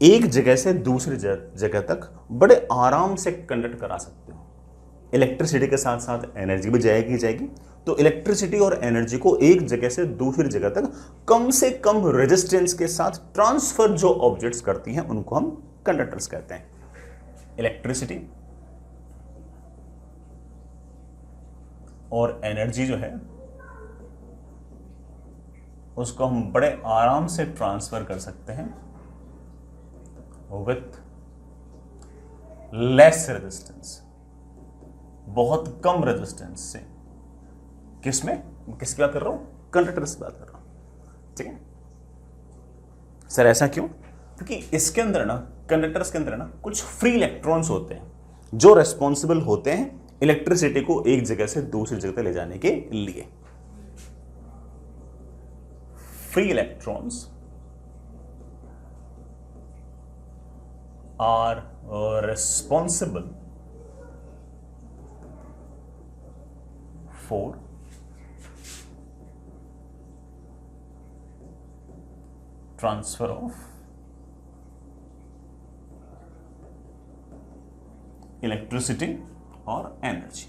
A: एक जगह से दूसरी जगह तक बड़े आराम से कंडक्ट करा सकते हो। इलेक्ट्रिसिटी के साथ साथ एनर्जी भी जाएगी, तो इलेक्ट्रिसिटी और एनर्जी को एक जगह से दूसरी जगह तक कम से कम रेजिस्टेंस के साथ ट्रांसफर जो ऑब्जेक्ट्स करती हैं उनको हम कंडक्टर्स कहते हैं। इलेक्ट्रिसिटी और एनर्जी जो है उसको हम बड़े आराम से ट्रांसफर कर सकते हैं विथ लेस रेजिस्टेंस, बहुत कम रेजिस्टेंस से। किसमें, किसकी बात कर रहा हूं? कंडक्टर्स की बात कर रहा हूं। ठीक है सर, ऐसा क्यों? क्योंकि इसके अंदर ना, कंडक्टर्स के अंदर ना कुछ फ्री इलेक्ट्रॉन्स होते हैं जो रेस्पॉन्सिबल होते हैं इलेक्ट्रिसिटी को एक जगह से दूसरी जगह तक ले जाने के लिए। Free electrons are responsible for transfer of electricity और एनर्जी।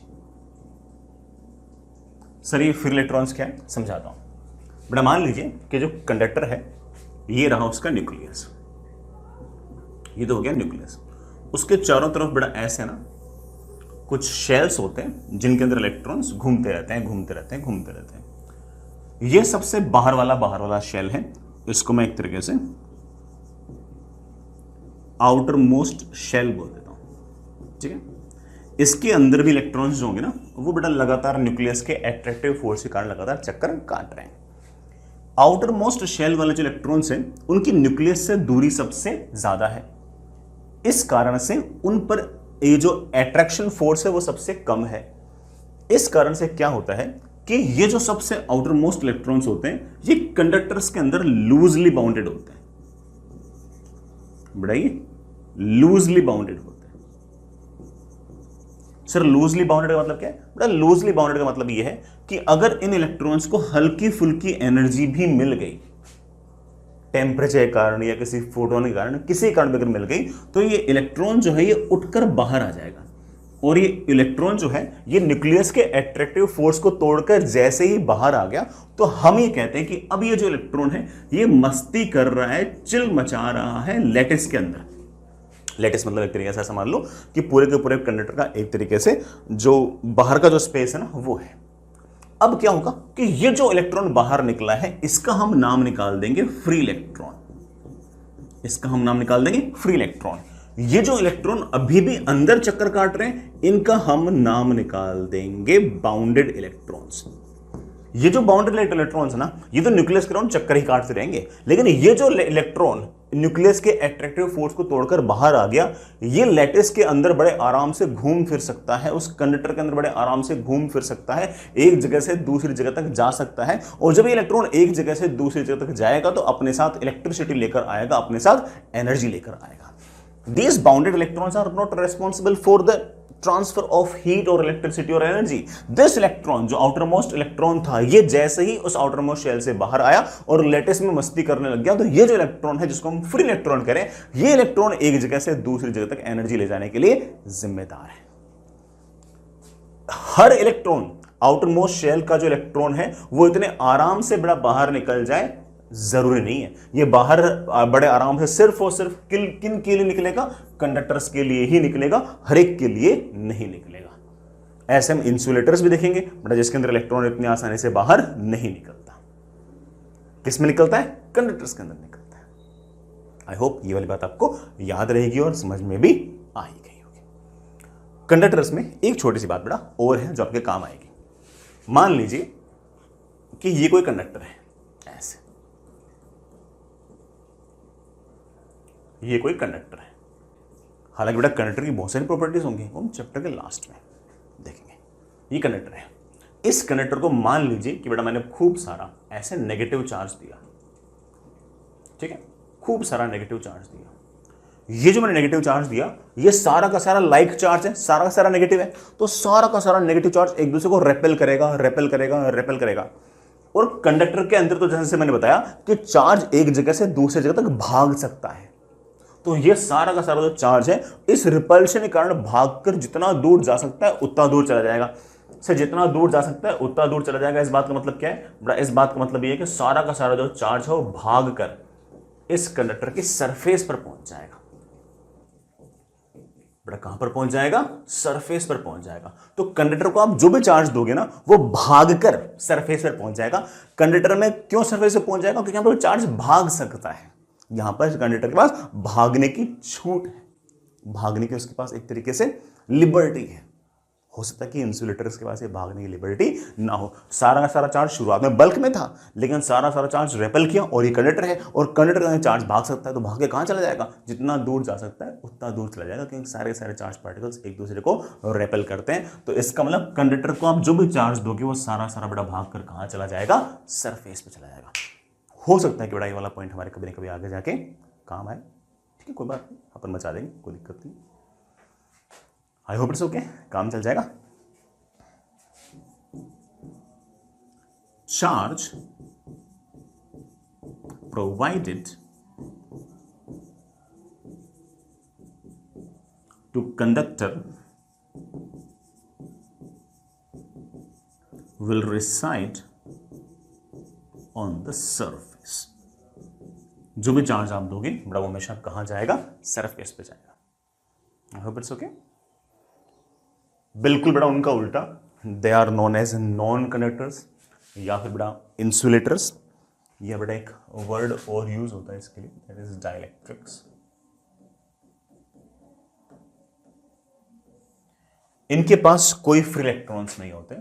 A: सर ये फ्री इलेक्ट्रॉन्स क्या है समझाता हूं। बेटा मान लीजिए कि जो कंडक्टर है ये रहा उसका न्यूक्लियस, ये तो हो गया न्यूक्लियस। उसके चारों तरफ बेटा ऐसे ना कुछ शेल्स होते हैं जिनके अंदर इलेक्ट्रॉन्स घूमते रहते हैं, घूमते रहते हैं, घूमते रहते हैं। ये सबसे बाहर वाला शेल है, इसको मैं एक तरीके से आउटर मोस्ट शेल बोल देता हूं, ठीक है। इसके अंदर भी इलेक्ट्रॉन्स जो होंगे ना, वो बेटा लगातार न्यूक्लियस के एट्रैक्टिव फोर्स के कारण लगातार चक्कर काट रहे हैं। आउटर मोस्ट शेल वाले जो इलेक्ट्रॉन्स हैं उनकी न्यूक्लियस से दूरी सबसे ज्यादा है, इस कारण से उन पर ये जो एट्रैक्शन फोर्स है वो सबसे कम है। इस कारण से क्या होता है कि ये जो सबसे आउटर मोस्ट इलेक्ट्रॉन्स होते हैं ये कंडक्टर्स के अंदर लूजली बाउंडेड होते हैं, बढ़ाइए, लूजली बाउंडेड होते हैं। सर लूजली बाउंडेड का मतलब क्या है बेटा? लूजली बाउंडेड का मतलब यह है कि अगर इन इलेक्ट्रॉन्स को हल्की फुल्की एनर्जी भी मिल गई, टेम्परेचर के कारण या किसी फोटोन के कारण, किसी कारण अगर मिल गई, तो ये इलेक्ट्रॉन जो है ये उठकर बाहर आ जाएगा। और ये इलेक्ट्रॉन जो है ये न्यूक्लियस के एट्रैक्टिव फोर्स को तोड़कर जैसे ही बाहर आ गया, तो हम ये कहते हैं कि अब ये जो इलेक्ट्रॉन है ये मस्ती कर रहा है, चिल मचा रहा है लैटिस के अंदर। लैटिस मतलब एक तरीके से समझ लो कि पूरे के पूरे कंडक्टर का एक तरीके से जो बाहर का जो स्पेस है ना वो है। अब क्या होगा कि ये जो इलेक्ट्रॉन बाहर निकला है इसका हम नाम निकाल देंगे फ्री इलेक्ट्रॉन, इसका हम नाम निकाल देंगे फ्री इलेक्ट्रॉन। ये जो इलेक्ट्रॉन अभी भी अंदर चक्कर काट रहे हैं इनका हम नाम निकाल देंगे बाउंडेड इलेक्ट्रॉन्स। ये जो बाउंडेड इलेक्ट्रॉन्स है ना, ये तो न्यूक्लियस के अराउंड चक्कर ही काटते रहेंगे, लेकिन ये जो इलेक्ट्रॉन न्यूक्लियस के एट्रैक्टिव फोर्स को तोड़कर बाहर आ गया, ये लैटिस के अंदर बड़े आराम से घूम फिर सकता है, उस कंडक्टर के अंदर बड़े आराम से घूम फिर सकता है, एक जगह से दूसरी जगह तक जा सकता है। और जब ये इलेक्ट्रॉन एक जगह से दूसरी जगह तक जाएगा तो अपने साथ इलेक्ट्रिसिटी लेकर आएगा, अपने साथ एनर्जी लेकर आएगा। These bounded electrons are not responsible for the transfer of heat or electricity or energy. This electron जो outermost electron था, ये जैसे ही उस outermost shell से बाहर आया और लैटिस में मस्ती करने लग गया, तो ये जो इलेक्ट्रॉन है जिसको हम फ्री इलेक्ट्रॉन करें, ये इलेक्ट्रॉन एक जगह से दूसरी जगह तक एनर्जी ले जाने के लिए जिम्मेदार है। हर इलेक्ट्रॉन आउटरमोस्ट शेल का जो इलेक्ट्रॉन है वो इतने आराम से बड़ा बाहर निकल जाए जरूरी नहीं है। ये बाहर बड़े आराम से सिर्फ और सिर्फ किन के लिए निकलेगा? कंडक्टर्स के लिए ही निकलेगा, हर एक के लिए नहीं निकलेगा। ऐसे हम इंसुलेटर्स भी देखेंगे बड़ा, जिसके अंदर इलेक्ट्रॉन इतनी आसानी से बाहर नहीं निकलता। किस में निकलता है? कंडक्टर्स के अंदर निकलता है। आई होप ये वाली बात आपको याद रहेगी और समझ में भी आ ही गई होगी। कंडक्टर्स में एक छोटी सी बात बड़ा और है जो आपके काम आएगी। मान लीजिए कि ये कोई कंडक्टर है, ऐसे ये कोई कंडक्टर है। हालांकि बेटा कंडक्टर की बहुत सारी प्रॉपर्टीज होंगी, वो हम चैप्टर के लास्ट में देखेंगे। ये कंडक्टर है, इस कंडक्टर को मान लीजिए कि बेटा मैंने खूब सारा ऐसे नेगेटिव चार्ज दिया, ठीक है, खूब सारा नेगेटिव चार्ज दिया। ये जो मैंने नेगेटिव चार्ज दिया ये सारा का सारा लाइक चार्ज है, सारा का सारा नेगेटिव है, तो सारा का सारा नेगेटिव चार्ज एक दूसरे को रेपेल करेगा, रेपेल करेगा, रेपेल करेगा। और कंडक्टर के अंदर तो जैसे मैंने बताया कि चार्ज एक जगह से दूसरी जगह तक भाग सकता है, तो ये सारा का सारा जो चार्ज है इस रिपल्शन के कारण भागकर जितना दूर जा सकता है उतना दूर चला जाएगा। से जितना दूर जा सकता है उतना दूर चला जाएगा। इस बात का मतलब क्या है बड़ा? इस बात का मतलब ये है कि सारा का सारा जो चार्ज है वो भागकर इस कंडक्टर की सरफेस पर पहुंच जाएगा। बड़ा कहां पर पहुंच जाएगा? सरफेस पर पहुंच जाएगा। तो कंडक्टर को आप जो भी चार्ज दोगे ना वो भागकर सरफेस पर पहुंच जाएगा। कंडक्टर में क्यों सरफेस पर पहुंच जाएगा? क्योंकि यहां पर चार्ज भाग सकता है, यहां पर कंडक्टर के पास भागने की छूट है, भागने की उसके पास एक तरीके से लिबर्टी है। हो सकता है कि इंसुलेटर्स के पास ये भागने की लिबर्टी ना हो। सारा का सारा चार्ज शुरुआत में बल्क में था, लेकिन सारा सारा चार्ज रेपेल किया और ये कंडक्टर है, और कंडक्टर का चार्ज भाग सकता है, तो भाग के कहां चला जाएगा? जितना दूर जा सकता है उतना दूर चला जाएगा, क्योंकि सारे सारे चार्ज पार्टिकल्स एक दूसरे को रेपेल करते हैं। तो इसका मतलब कंडक्टर को आप जो भी चार्ज दोगे वो सारा सारा बड़ा भाग कर कहां चला जाएगा? सरफेस पे चला जाएगा। हो सकता है कि बड़ा ये वाला पॉइंट हमारे कभी ना कभी आगे जाके काम आए, ठीक है, कोई बात नहीं, अपन बचा देंगे, कोई दिक्कत नहीं। आई होप इट्स ओके, काम चल जाएगा। Charge provided to conductor will reside on the surface. जो भी चार्ज आप दोगे बड़ा वो हमेशा कहां जाएगा? सरफेस पे जाएगा। I hope it's okay. बिल्कुल बेटा उनका उल्टा, they are known as non conductors या फिर बेटा इंसुलेटर्स। यह बेटा एक वर्ड और यूज होता है इसके लिए, दैट इज डाइलेक्ट्रिक्स। इनके पास कोई फ्री इलेक्ट्रॉन्स नहीं होते,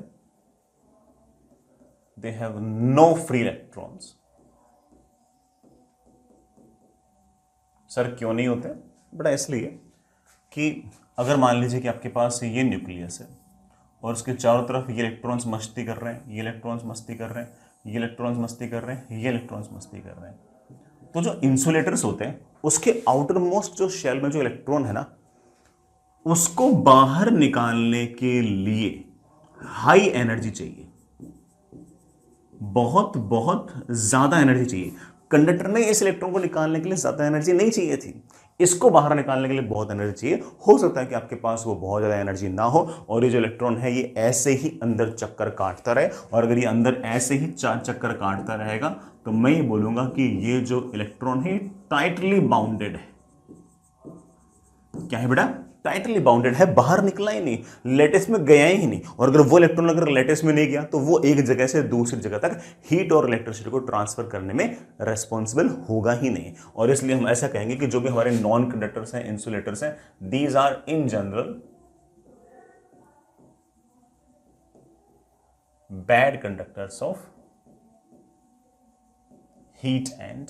A: they have no free electrons. Sir क्यों नहीं होते बेटा? इसलिए कि अगर मान लीजिए कि आपके पास ये न्यूक्लियस है और उसके चारों तरफ ये इलेक्ट्रॉन्स मस्ती कर रहे हैं, ये इलेक्ट्रॉन्स मस्ती कर रहे हैं, ये इलेक्ट्रॉन्स मस्ती कर रहे हैं, ये इलेक्ट्रॉन्स मस्ती कर रहे हैं, तो जो इंसुलेटर्स होते हैं उसके आउटर मोस्ट जो शेल में जो इलेक्ट्रॉन है ना, उसको बाहर निकालने के लिए हाई एनर्जी चाहिए, बहुत बहुत ज्यादा एनर्जी चाहिए। कंडक्टर ने इस इलेक्ट्रॉन को निकालने के लिए ज्यादा एनर्जी नहीं चाहिए थी, इसको बाहर निकालने के लिए बहुत एनर्जी चाहिए। हो सकता है कि आपके पास वो बहुत ज्यादा एनर्जी ना हो और ये जो इलेक्ट्रॉन है ये ऐसे ही अंदर चक्कर काटता रहे, और अगर ये अंदर ऐसे ही चार चक्कर काटता रहेगा तो मैं ये बोलूंगा कि ये जो इलेक्ट्रॉन है टाइटली बाउंडेड है। क्या है बेटा? टाइटली बाउंडेड है, बाहर निकला ही नहीं, लेटेस में गया ही नहीं। और अगर वो इलेक्ट्रॉन अगर लेटेस में नहीं गया तो वो एक जगह से दूसरी जगह तक हीट और इलेक्ट्रिसिटी को ट्रांसफर करने में रेस्पॉन्सिबल होगा ही नहीं। और इसलिए हम ऐसा कहेंगे कि जो भी हमारे नॉन कंडक्टर्स हैं, इंसुलेटर्स हैं, these are in general bad conductors of heat and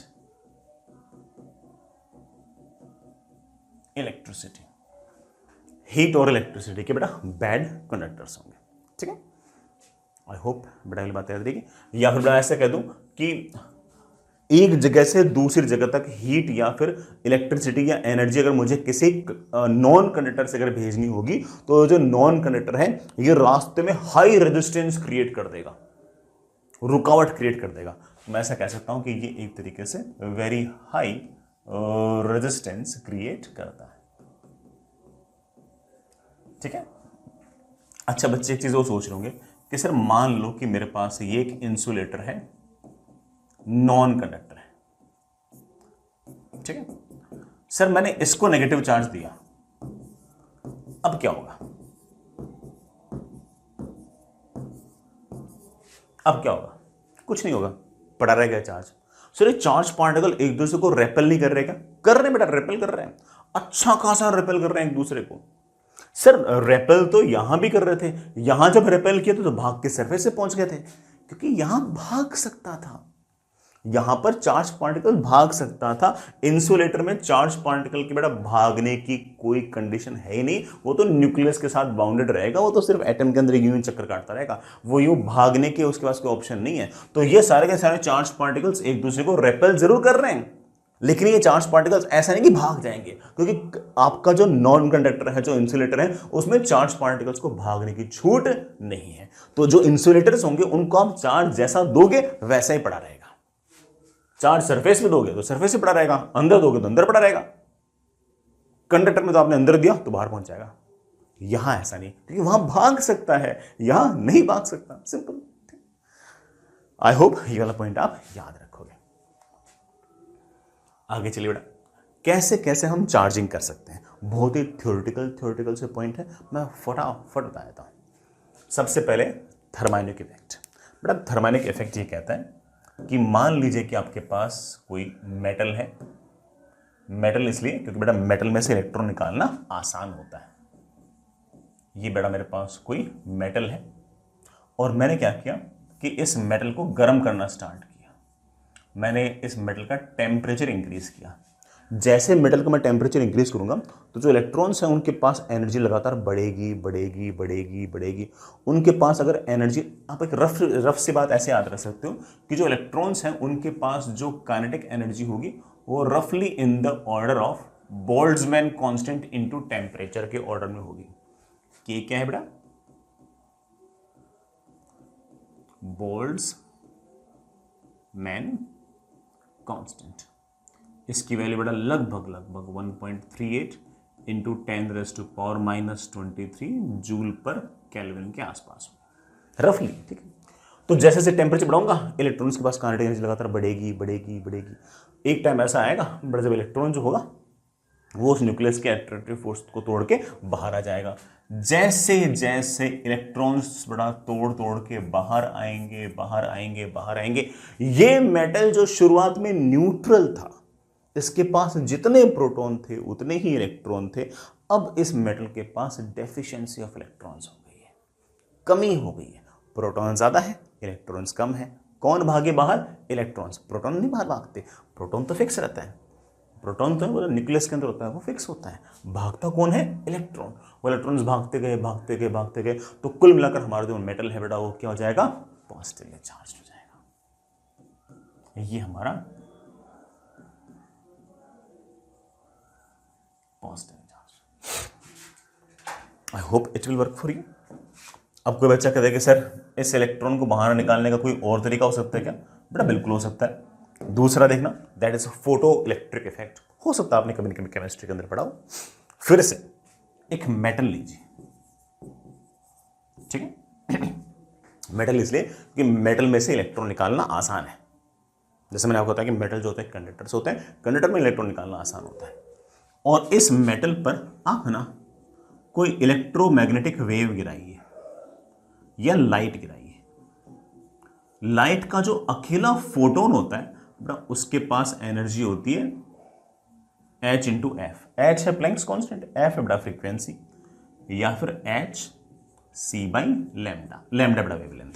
A: electricity. Heat और इलेक्ट्रिसिटी के बेटा बैड कंडक्टर्स होंगे, ठीक है। आई होप बेटा ये बात याद रहेगी। या फिर बेटा ऐसे कह दूं कि एक जगह से दूसरी जगह तक हीट या फिर इलेक्ट्रिसिटी या एनर्जी अगर मुझे किसी नॉन कंडक्टर से अगर भेजनी होगी तो जो नॉन कंडक्टर है ये रास्ते में हाई रेजिस्टेंस क्रिएट कर देगा, रुकावट क्रिएट कर देगा। मैं ऐसा कह सकता हूं कि ये एक तरीके से वेरी हाई रेजिस्टेंस क्रिएट करता है, ठीक है। अच्छा बच्चे एक चीज वो सोच रहे होंगे कि सर मान लो कि मेरे पास ये एक इंसुलेटर है, नॉन कंडक्टर है, ठीक है। सर मैंने इसको नेगेटिव चार्ज दिया, अब क्या होगा? अब क्या होगा? कुछ नहीं होगा, पड़ा रहेगा चार्ज। सर ये चार्ज पार्टिकल एक दूसरे को रेपेल नहीं कर रहे क्या? कर रहे हैं बेटा, रेपेल कर रहे हैं, अच्छा खासा रेपेल कर रहे हैं एक दूसरे को। सर रेपेल तो यहां भी कर रहे थे, यहां जब रेपेल किया तो भाग के सरफेस से पहुंच गए थे, क्योंकि यहां भाग सकता था, यहां पर चार्ज पार्टिकल भाग सकता था। इंसुलेटर में चार्ज पार्टिकल की बेटा भागने की कोई कंडीशन है ही नहीं, वो तो न्यूक्लियस के साथ बाउंडेड रहेगा, वो तो सिर्फ एटम के अंदर यूं चक्कर काटता रहेगा, वो यूं भागने के उसके पास कोई ऑप्शन नहीं है। तो ये सारे के सारे चार्ज पार्टिकल्स एक दूसरे को रेपेल जरूर कर रहे हैं, लेकिन ये चार्ज पार्टिकल्स ऐसा नहीं कि भाग जाएंगे, क्योंकि आपका जो नॉन कंडक्टर है, जो इंसुलेटर है, उसमें चार्ज पार्टिकल्स को भागने की छूट नहीं है। तो जो इंसुलेटर्स होंगे उनको आप चार्ज जैसा दोगे वैसा ही पड़ा रहेगा। चार्ज सरफेस में दोगे तो सरफेस से पड़ा रहेगा, अंदर दोगे तो अंदर पड़ा रहेगा। कंडक्टर में तो आपने अंदर दिया तो बाहर पहुंच जाएगा, यहां ऐसा नहीं, क्योंकि वहां भाग सकता है, यहां नहीं भाग सकता, सिंपल। आई होप ये वाला पॉइंट आप याद रखोगे। आगे चलिए बेटा, कैसे कैसे हम चार्जिंग कर सकते हैं, बहुत ही थ्योरेटिकल से पॉइंट है, मैं फटाफट बता देता हूं। सबसे पहले थर्मोडायनेमिक इफेक्ट। बेटा थर्मोडायनेमिक इफेक्ट ये कहता है कि मान लीजिए कि आपके पास कोई मेटल है, मेटल इसलिए क्योंकि बेटा मेटल में से इलेक्ट्रॉन निकालना आसान होता है। ये बेटा मेरे पास कोई मेटल है और मैंने क्या किया कि इस मेटल को गर्म करना स्टार्ट किया, मैंने इस मेटल का टेम्परेचर इंक्रीज किया। जैसे मेटल का मैं टेम्परेचर इंक्रीज करूंगा तो जो इलेक्ट्रॉन्स हैं उनके पास एनर्जी लगातार बढ़ेगी बढ़ेगी बढ़ेगी बढ़ेगी। उनके पास अगर एनर्जी, आप एक रफ सी बात ऐसे याद रख सकते हो कि जो इलेक्ट्रॉन्स हैं उनके पास जो काइनेटिक एनर्जी होगी वो रफली in the order of Boltzmann constant into temperature के ऑर्डर में होगी। कि क्या है बेटा? Boltzmann constant. इसकी वैल्यू बेटा लगभग 1.38 इंटू 10⁻⁻23 जूल पर केल्विन के आसपास में रफली, ठीक है। तो जैसे जैसे टेम्परेचर बढ़ाऊंगा इलेक्ट्रॉन्स के पास काइनेटिक एनर्जी लगातार बढ़ेगी बढ़ेगी बढ़ेगी। एक टाइम ऐसा आएगा बड़ा जब इलेक्ट्रॉन जो होगा वो उस न्यूक्लियस के अट्रैक्टिव फोर्स को तोड़ के बाहर आ जाएगा। जैसे जैसे इलेक्ट्रॉन्स बड़ा तोड़ तोड़ के बाहर आएंगे बाहर आएंगे बाहर आएंगे, ये मेटल जो शुरुआत में न्यूट्रल था, इसके पास जितने प्रोटॉन थे उतने ही इलेक्ट्रॉन थे, अब इस मेटल के पास डेफिशिएंसी ऑफ इलेक्ट्रॉन्स हो गई है, कमी हो गई है। प्रोटॉन ज्यादा है, इलेक्ट्रॉन्स कम है। कौन भागे बाहर? इलेक्ट्रॉन्स। प्रोटॉन नहीं बाहर भागते, प्रोटॉन तो फिक्स रहता है। प्रोटॉन तो वो न्यूक्लियस के अंदर होता है, वो फिक्स होता है। भागता कौन है? इलेक्ट्रॉन। वो इलेक्ट्रॉन्स भागते गए भागते गए भागते गए, तो कुल मिलाकर हमारा जो मेटल है बेटा वो क्या हो जाएगा? पॉजिटिवली चार्ज हो जाएगा। ये हमारा positive charge. I hope it will work for you. अब कोई बच्चा कहता है कि सर इस इलेक्ट्रॉन को बाहर निकालने का कोई और तरीका हो सकता है क्या? बेटा बिल्कुल हो सकता है। दूसरा देखना, that is photo electric effect. हो सकता है आपने कभी न कभी केमिस्ट्री के अंदर पढ़ा हो। फिर से एक मेटल लीजिए, ठीक है। मेटल इसलिए कि मेटल में से इलेक्ट्रॉन निकालना आसान है। जैसे मैंने आपको बताया कि मेटल जो होते हैं कंडक्टर्स होते हैं, कंडक्टर में इलेक्ट्रॉन निकालना आसान होता है। और इस मेटल पर आप ना कोई इलेक्ट्रोमैग्नेटिक वेव गिराइए या लाइट गिराइए। लाइट का जो अकेला फोटोन होता है बेटा, उसके पास एनर्जी होती है h इंटू एफ। एच है प्लैंक्स कांस्टेंट, एफ है बेटा फ्रीक्वेंसी, या फिर h c by lambda. Lambda बेटा वेवलेंथ।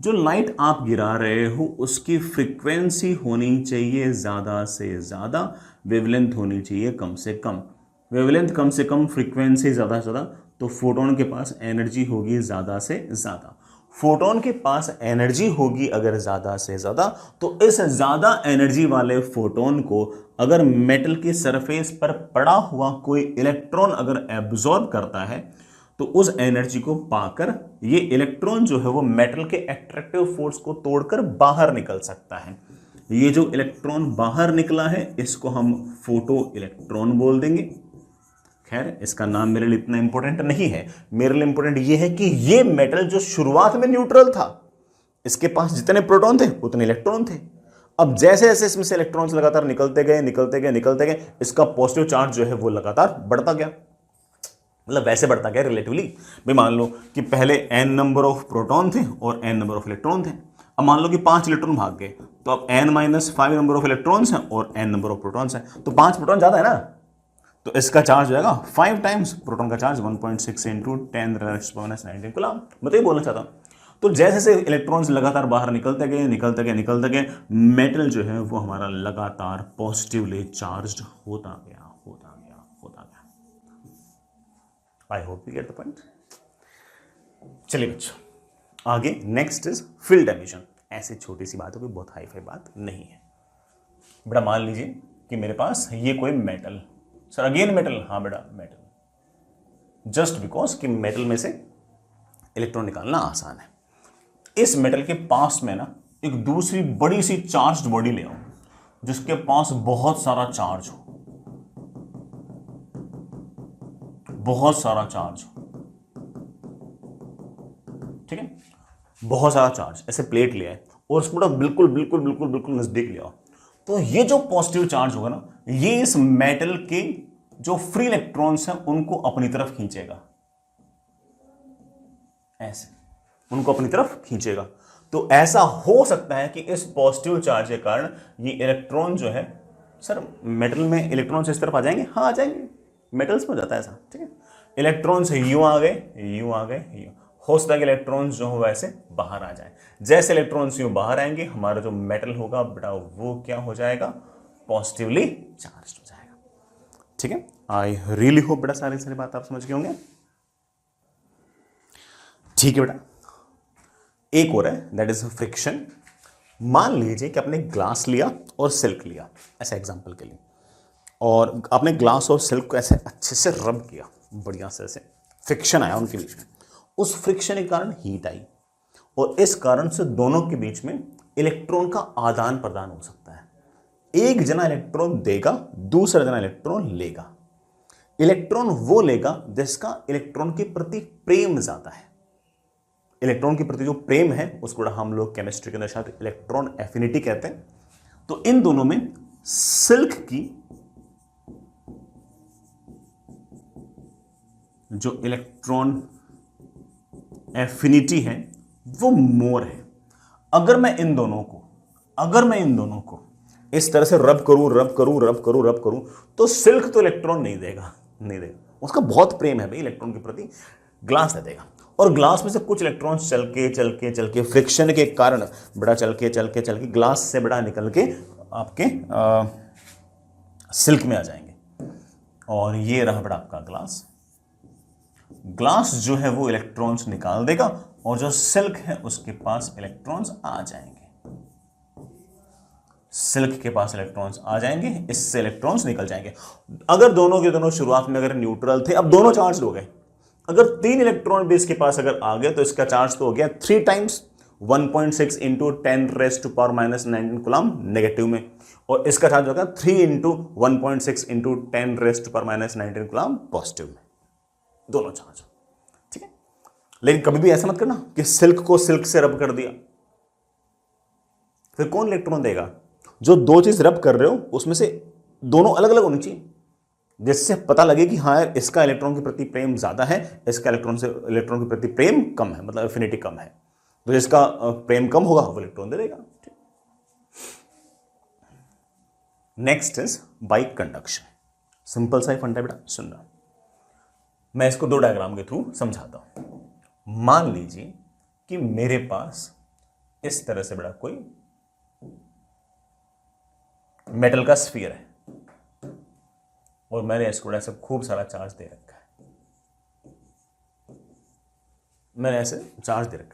A: जो लाइट आप गिरा रहे हो उसकी फ्रीक्वेंसी होनी चाहिए ज्यादा से ज्यादा, वेवलेंथ होनी चाहिए कम से कम। वेवलेंथ कम से कम, फ्रीक्वेंसी ज्यादा से ज्यादा, तो फोटोन के पास एनर्जी होगी ज्यादा से ज्यादा। फोटोन के पास एनर्जी होगी अगर ज्यादा से ज्यादा, तो इस ज्यादा एनर्जी वाले फोटोन को अगर मेटल की सरफेस पर पड़ा हुआ कोई इलेक्ट्रॉन अगर एब्जॉर्ब करता है, तो उस एनर्जी को पाकर ये इलेक्ट्रॉन जो है वो मेटल के एट्रैक्टिव फोर्स को तोड़कर बाहर निकल सकता है। ये जो इलेक्ट्रॉन बाहर निकला है इसको हम फोटो इलेक्ट्रॉन बोल देंगे। खैर इसका नाम मेरे लिए इतना इंपॉर्टेंट नहीं है, मेरे लिए इंपॉर्टेंट ये है कि ये मेटल जो शुरुआत में न्यूट्रल था, इसके पास जितने प्रोटॉन थे उतने इलेक्ट्रॉन थे। अब जैसे जैसे इसमें से इलेक्ट्रॉन्स लगातार निकलते गए निकलते गए निकलते गए, इसका पॉजिटिव चार्ज जो है वो लगातार बढ़ता गया। मतलब वैसे बढ़ता गया रिलेटिवली। भाई मान लो कि पहले n नंबर ऑफ प्रोटॉन थे और n नंबर ऑफ इलेक्ट्रॉन थे। अब मान लो कि 5 इलेक्ट्रॉन भाग गए, तो अब n-5 नंबर ऑफ इलेक्ट्रॉन्स हैं और n नंबर ऑफ प्रोटॉन्स हैं, तो 5 प्रोटॉन ज्यादा है ना, तो इसका चार्ज हो जाएगा 5 टाइम्स प्रोटॉन का चार्ज 1.6 इंटू 10⁻⁻⁹ कूलम। मैं तो ये बोलना चाहता हूँ। तो जैसे जैसे इलेक्ट्रॉन्स लगातार बाहर निकलते गए निकलते गए निकलते गए, मेटल जो है वो हमारा लगातार पॉजिटिवली चार्ज होता गया होता गया होता गया। I hope you get the point. चलिए बच्चों आगे नेक्स्ट इज फील्ड एमिशन। ऐसी छोटी सी बात है, कोई बहुत हाई फाई बात नहीं है। बेटा मान लीजिए कि मेरे पास ये कोई मेटल, सर अगेन मेटल, हाँ बेटा मेटल, जस्ट बिकॉज कि मेटल में से इलेक्ट्रॉन निकालना आसान है। इस मेटल के पास में ना एक दूसरी बड़ी सी चार्ज बॉडी ले आओ जिसके पास बहुत सारा चार्ज हो, बहुत सारा चार्ज हो, ठीक है, बहुत सारा चार्ज। ऐसे प्लेट ले आए और उसको बिल्कुल बिल्कुल बिल्कुल बिल्कुल नजदीक ले आओ, तो ये जो पॉजिटिव चार्ज होगा ना, ये इस मेटल के जो फ्री इलेक्ट्रॉन्स हैं उनको अपनी तरफ खींचेगा, ऐसे उनको अपनी तरफ खींचेगा। तो ऐसा हो सकता है कि इस पॉजिटिव चार्ज के कारण ये इलेक्ट्रॉन जो है, सर मेटल में इलेक्ट्रॉन्स इस तरफ आ जाएंगे, हाँ आ जाएंगे, मेटल्स में हो जाता है ऐसा, ठीक है। इलेक्ट्रॉन्स यूं आ गए यूं आ गए यूं, हो सकता है कि इलेक्ट्रॉन्स जो हो वैसे बाहर आ जाए। जैसे इलेक्ट्रॉन्स यूं बाहर आएंगे, हमारा जो मेटल होगा बेटा वो क्या हो जाएगा? पॉजिटिवली चार्ज हो जाएगा, ठीक है। आई रियली होप बेटा सारी बात आप समझ गए होंगे। ठीक है बेटा, एक और है दैट इज फ्रिक्शन। मान लीजिए कि आपने ग्लास लिया और सिल्क लिया, ऐसे एग्जांपल के लिए, और आपने ग्लास और सिल्क को ऐसे अच्छे से रब किया, बढ़िया से, ऐसे फ्रिक्शन आया उनके बीच में। उस फ्रिक्शन के कारण हीट आई और इस कारण से दोनों के बीच में इलेक्ट्रॉन का आदान प्रदान हो सकता है। एक जना इलेक्ट्रॉन देगा, दूसरा जना इलेक्ट्रॉन लेगा। इलेक्ट्रॉन वो लेगा जिसका इलेक्ट्रॉन के प्रति प्रेम ज्यादा है। इलेक्ट्रॉन के प्रति जो प्रेम है उसको हम लोग केमिस्ट्री के अंदर शायद इलेक्ट्रॉन एफिनिटी कहते हैं। तो इन दोनों में सिल्क की जो इलेक्ट्रॉन एफिनिटी है वो मोर है। अगर मैं इन दोनों को इस तरह से रब करूं तो सिल्क तो इलेक्ट्रॉन नहीं देगा, उसका बहुत प्रेम है भाई इलेक्ट्रॉन के प्रति, ग्लास दे देगा। और ग्लास में से कुछ इलेक्ट्रॉन्स चल के फ्रिक्शन के कारण बड़ा चल के ग्लास से बड़ा निकल के आपके सिल्क में आ जाएंगे, और ये रहा बड़ा आपका ग्लास जो है वो इलेक्ट्रॉन्स निकाल देगा, और जो सिल्क है उसके पास इलेक्ट्रॉन्स आ जाएंगे, इससे इलेक्ट्रॉन्स निकल जाएंगे। अगर दोनों के दोनों शुरुआत में अगर न्यूट्रल थे, अब दोनों चार्ज हो गए, अगर 3 इलेक्ट्रॉन भी इसके पास अगर आ गए तो इसका चार्ज तो हो गया 3 टाइम्स 1.6 इंटू 10⁻⁻⁹ कूलम नेगेटिव में, और इसका चार्ज होगा 3 इंटू 1.6 इंटू 10⁻⁻⁹ कूलम पॉजिटिव में, दोनों चार्ज। ठीक है, लेकिन कभी भी ऐसा मत करना कि सिल्क को सिल्क से रब कर दिया, फिर कौन इलेक्ट्रॉन देगा? जो दो चीज रब कर रहे हो उसमें से दोनों अलग अलग होनी चाहिए, जिससे पता लगे कि हाँ यार इसका इलेक्ट्रॉन के प्रति प्रेम ज्यादा है, इसका इलेक्ट्रॉन के प्रति प्रेम कम है, मतलब एफिनिटी कम है, तो जिसका प्रेम कम होगा वो इलेक्ट्रॉन दे देगा। Next is bike conduction. Simple सा ही फंडा बेटा, सुनना, मैं इसको 2 डायग्राम के थ्रू समझाता हूं। मान लीजिए कि मेरे पास इस तरह से बड़ा कोई मेटल का स्फीयर है, और मैंने इसको ऐसे खूब सारा चार्ज दे रखा है,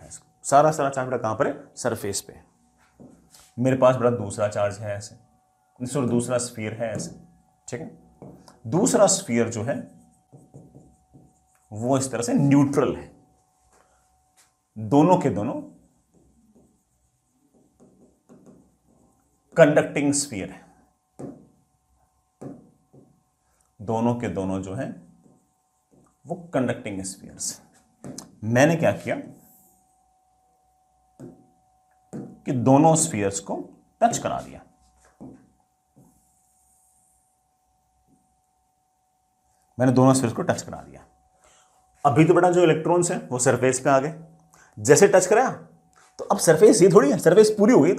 A: इसको सारा चार्ज बड़ा कहां पर है? सरफेस पे। मेरे पास बड़ा दूसरा चार्ज है ऐसे, दूसरा स्फीयर है ऐसे। ठीक है, दूसरा स्फीयर जो है वो इस तरह से न्यूट्रल है, दोनों के दोनों कंडक्टिंग स्फीयर है, दोनों के दोनों जो है वो कंडक्टिंग स्फीयर्स। मैंने क्या किया कि दोनों स्फीयर्स को टच करा दिया। अभी तो बेटा जो इलेक्ट्रॉन्स हैं वो सरफेस पे आ गए, जैसे टच कराया तो अब सरफेस ये थोड़ी है, सरफेस पूरी हो गई,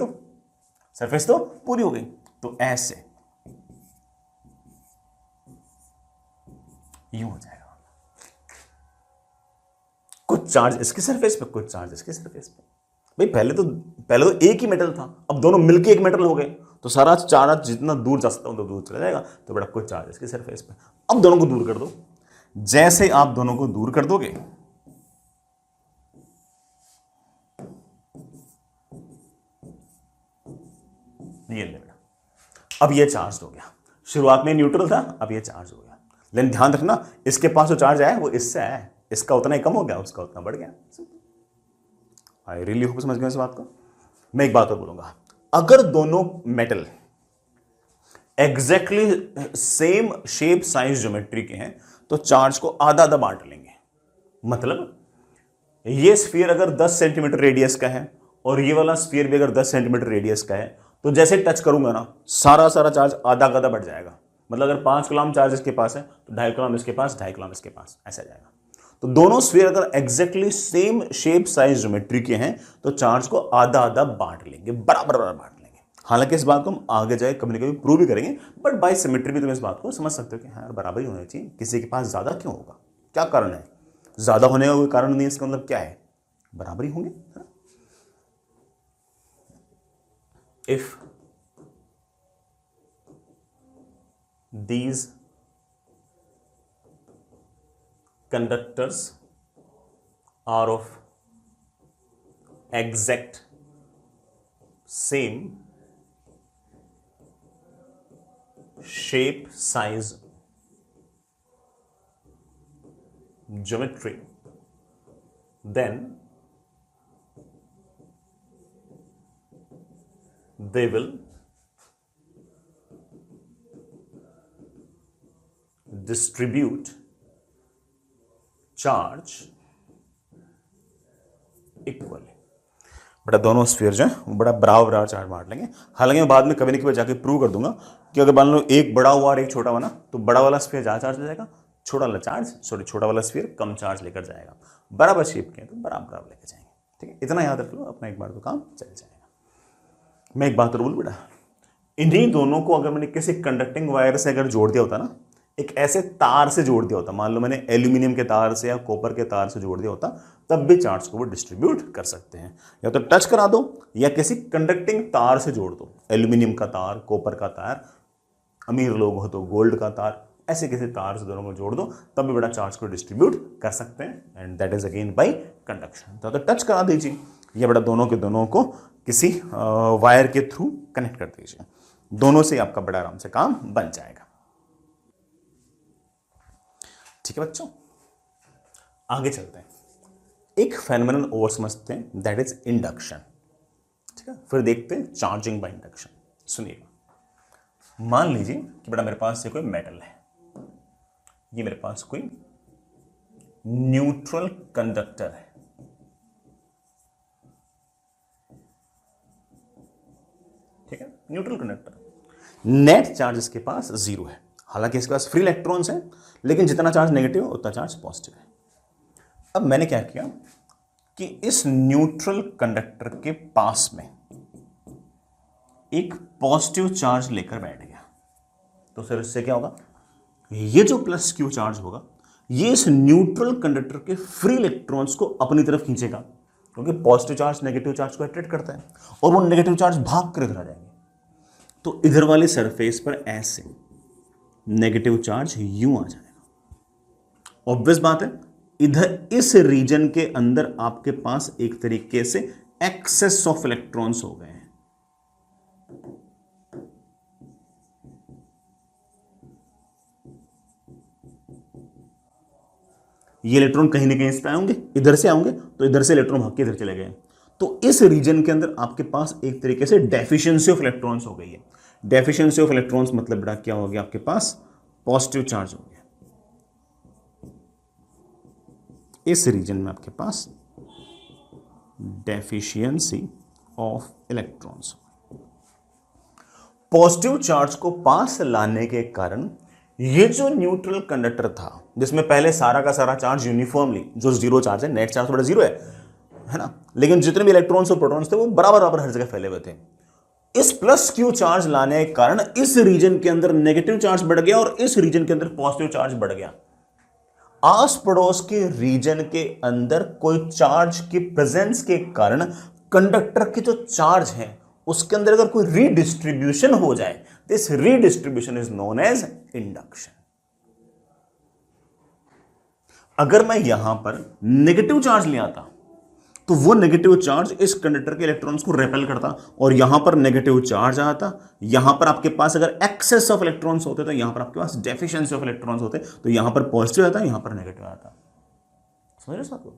A: तो ऐसे यूं हो जाएगा, कुछ चार्ज इसके सरफेस पे, कुछ चार्ज इसके सरफेस पे। भाई पहले तो एक ही मेटल था, अब दोनों मिलके एक मेटल हो गए, तो सारा चार्ज जितना दूर जा सकता हूं तो दूर चला जाएगा, तो बड़ा कुछ चार्ज इसके सरफेस पे। अब दोनों को दूर कर दो, जैसे आप दोनों को दूर कर दोगे ये ले बेटा, अब ये चार्ज हो गया, शुरुआत में न्यूट्रल था, अब ये चार्ज हो गया। लेकिन ध्यान रखना, इसके पास जो चार्ज आया वो इससे आया है, इसका उतना ही कम हो गया, उसका उतना बढ़ गया। आई रियली होप समझ गए इस बात को। मैं एक बात और बोलूंगा, अगर दोनों metal exactly same shape size geometry के हैं तो चार्ज को आधा आधा बांट लेंगे। मतलब ये स्फीयर अगर 10 सेंटीमीटर रेडियस का है और ये वाला स्फीयर भी अगर 10 सेंटीमीटर रेडियस का है, तो जैसे टच करूंगा ना सारा चार्ज आधा आधा बढ़ जाएगा। मतलब अगर 5 कूलम चार्ज इसके पास है तो 2.5 कूलम इसके पास, 2.5 कूलम इसके पास, ऐसा जाएगा। तो दोनों स्फीयर अगर exactly same shape size geometry के हैं तो चार्ज को आधा आधा बांट लेंगे, बराबर बांट लेंगे। हालांकि इस बात को हम आगे जाए कभी ना कभी प्रूव भी करेंगे, बट बाय सिमेट्री भी तुम इस बात को समझ सकते हो कि हाँ बराबर ही होना चाहिए। किसी के पास ज्यादा क्यों होगा, क्या कारण है? ज्यादा होने का कोई कारण नहीं, इसका मतलब क्या है? बराबर ही होंगे। If these conductors are of exact same shape, size, geometry, then they will distribute charge equally। बड़ा दोनों स्फीयर जो है वो बड़ा बराबर चार्ज बांट लेंगे। हालांकि मैं बाद में कभी न कभी जाके प्रूव कर दूंगा कि अगर मान लो एक बड़ा हुआ और एक छोटा हुआ ना, तो बड़ा वाला स्फीयर ज्यादा चार्ज ले जाएगा, छोटा वाला चार्ज छोटा वाला स्फीयर कम चार्ज लेकर जाएगा, बराबर शेप के हैं तो बराबर लेकर जाएंगे। ठीक है, इतना याद रख लो, अपना एक बार तो काम चल जाएगा। मैं एक बात और बोलूं बेटा, इन्हीं दोनों को अगर मैंने किसी कंडक्टिंग वायर से अगर जोड़ दिया होता ना, एक ऐसे तार से जोड़ दिया होता, मान लो मैंने एल्यूमिनियम के तार से या कॉपर के तार से जोड़ दिया होता, तब भी चार्ज को वो डिस्ट्रीब्यूट कर सकते हैं। या तो टच करा दो या किसी कंडक्टिंग तार से जोड़ दो, एल्यूमिनियम का तार, कॉपर का तार, अमीर लोग हो तो गोल्ड का तार, ऐसे किसी तार से दोनों को जोड़ दो तब भी बड़ा चार्ज को डिस्ट्रीब्यूट कर सकते हैं, and that is again bye conduction. तो टच करा दीजिए, ये बड़ा दोनों के दोनों को किसी वायर के थ्रू कनेक्ट कर दीजिए, दोनों से आपका बड़ा आराम से काम बन जाएगा। ठीक है बच्चों, आगे चलते हैं, एक फेनोमेनन और समझते हैं, दैट इज इंडक्शन। ठीक है, फिर देखते हैं चार्जिंग बाय इंडक्शन। सुनिएगा, मान लीजिए कि बेटा मेरे पास ये कोई मेटल है, ये मेरे पास कोई न्यूट्रल कंडक्टर है। ठीक है, न्यूट्रल कंडक्टर, नेट चार्ज इसके पास 0 है, हालांकि इसके पास फ्री इलेक्ट्रॉन्स हैं, लेकिन जितना चार्ज नेगेटिव है उतना चार्ज पॉजिटिव है। अब मैंने क्या किया कि इस न्यूट्रल कंडक्टर के पास में एक पॉजिटिव चार्ज लेकर बैठ गया, तो फिर इससे क्या होगा, ये जो प्लस क्यू चार्ज होगा ये इस न्यूट्रल कंडक्टर के फ्री इलेक्ट्रॉन्स को अपनी तरफ खींचेगा, क्योंकि पॉजिटिव चार्ज नेगेटिव चार्ज को अट्रैक्ट करता है, और वो नेगेटिव चार्ज भाग कर इधर आ जाएंगे। तो इधर वाले सरफेस पर ऐसे नेगेटिव चार्ज यूं आ जाएगा। ऑब्वियस बात है, इधर इस रीजन के अंदर आपके पास एक तरीके से एक्सेस ऑफ इलेक्ट्रॉन्स हो गए हैं। ये इलेक्ट्रॉन कहीं ना कहीं से आएंगे, इधर से आएंगे, तो इधर से इलेक्ट्रॉन भाग के इधर चले गए, तो इस रीजन के अंदर आपके पास एक तरीके से डेफिशिएंसी ऑफ इलेक्ट्रॉन्स हो गई है। डेफिशिएंसी ऑफ इलेक्ट्रॉन्स मतलब बेटा क्या हो गया, आपके पास पॉजिटिव चार्ज हो गया, इस रीजन में आपके पास deficiency of electrons. Positive charge को पास लाने के कारण ये जो न्यूट्रल कंडक्टर था, जिसमें पहले सारा का सारा चार्ज यूनिफॉर्मली, जो 0 चार्ज है, नेट चार्ज थोड़ा 0 है ना, लेकिन जितने भी इलेक्ट्रॉन्स और प्रोटॉन्स थे वो बराबर बराबर हर जगह फैले हुए थे। इस प्लस क्यू चार्ज लाने के कारण इस रीजन के अंदर नेगेटिव चार्ज बढ़ गया और इस रीजन के अंदर पॉजिटिव चार्ज बढ़ गया। आस पड़ोस के रीजन के अंदर कोई चार्ज की प्रेजेंस के कारण कंडक्टर के जो चार्ज है उसके अंदर अगर कोई रीडिस्ट्रीब्यूशन हो जाए, this redistribution is known as induction. अगर मैं यहां पर नेगेटिव चार्ज ले आता तो वो नेगेटिव चार्ज इस कंडक्टर के इलेक्ट्रॉन्स को रेपेल करता, और यहां पर नेगेटिव चार्ज आता, यहां पर आपके पास अगर एक्सेस ऑफ इलेक्ट्रॉन्स होते तो यहां पर आपके पास डेफिशिएंसी ऑफ इलेक्ट्रॉन्स होते, तो यहां पर पॉजिटिव आता, यहां पर नेगेटिव आता। समझ रहे इस बात को?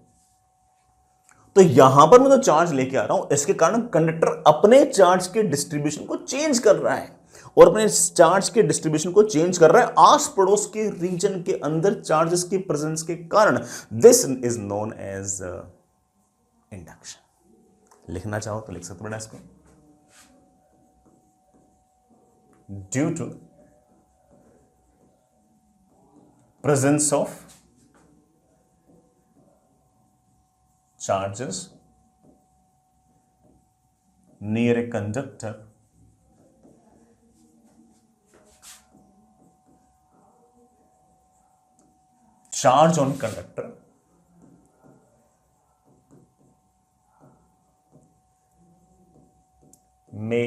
A: तो यहां पर मैं जो चार्ज लेके आ रहा हूं, इसके कारण कंडक्टर अपने चार्ज के डिस्ट्रीब्यूशन को चेंज कर रहा है, और अपने चार्ज के डिस्ट्रीब्यूशन को चेंज कर रहा है आस पड़ोस के रीजन के अंदर चार्जेस की प्रेजेंस के कारण। This is known as induction. लिखना चाहो तो लिख सकते बेटा इसको, due to presence of charges near a conductor, charge on conductor may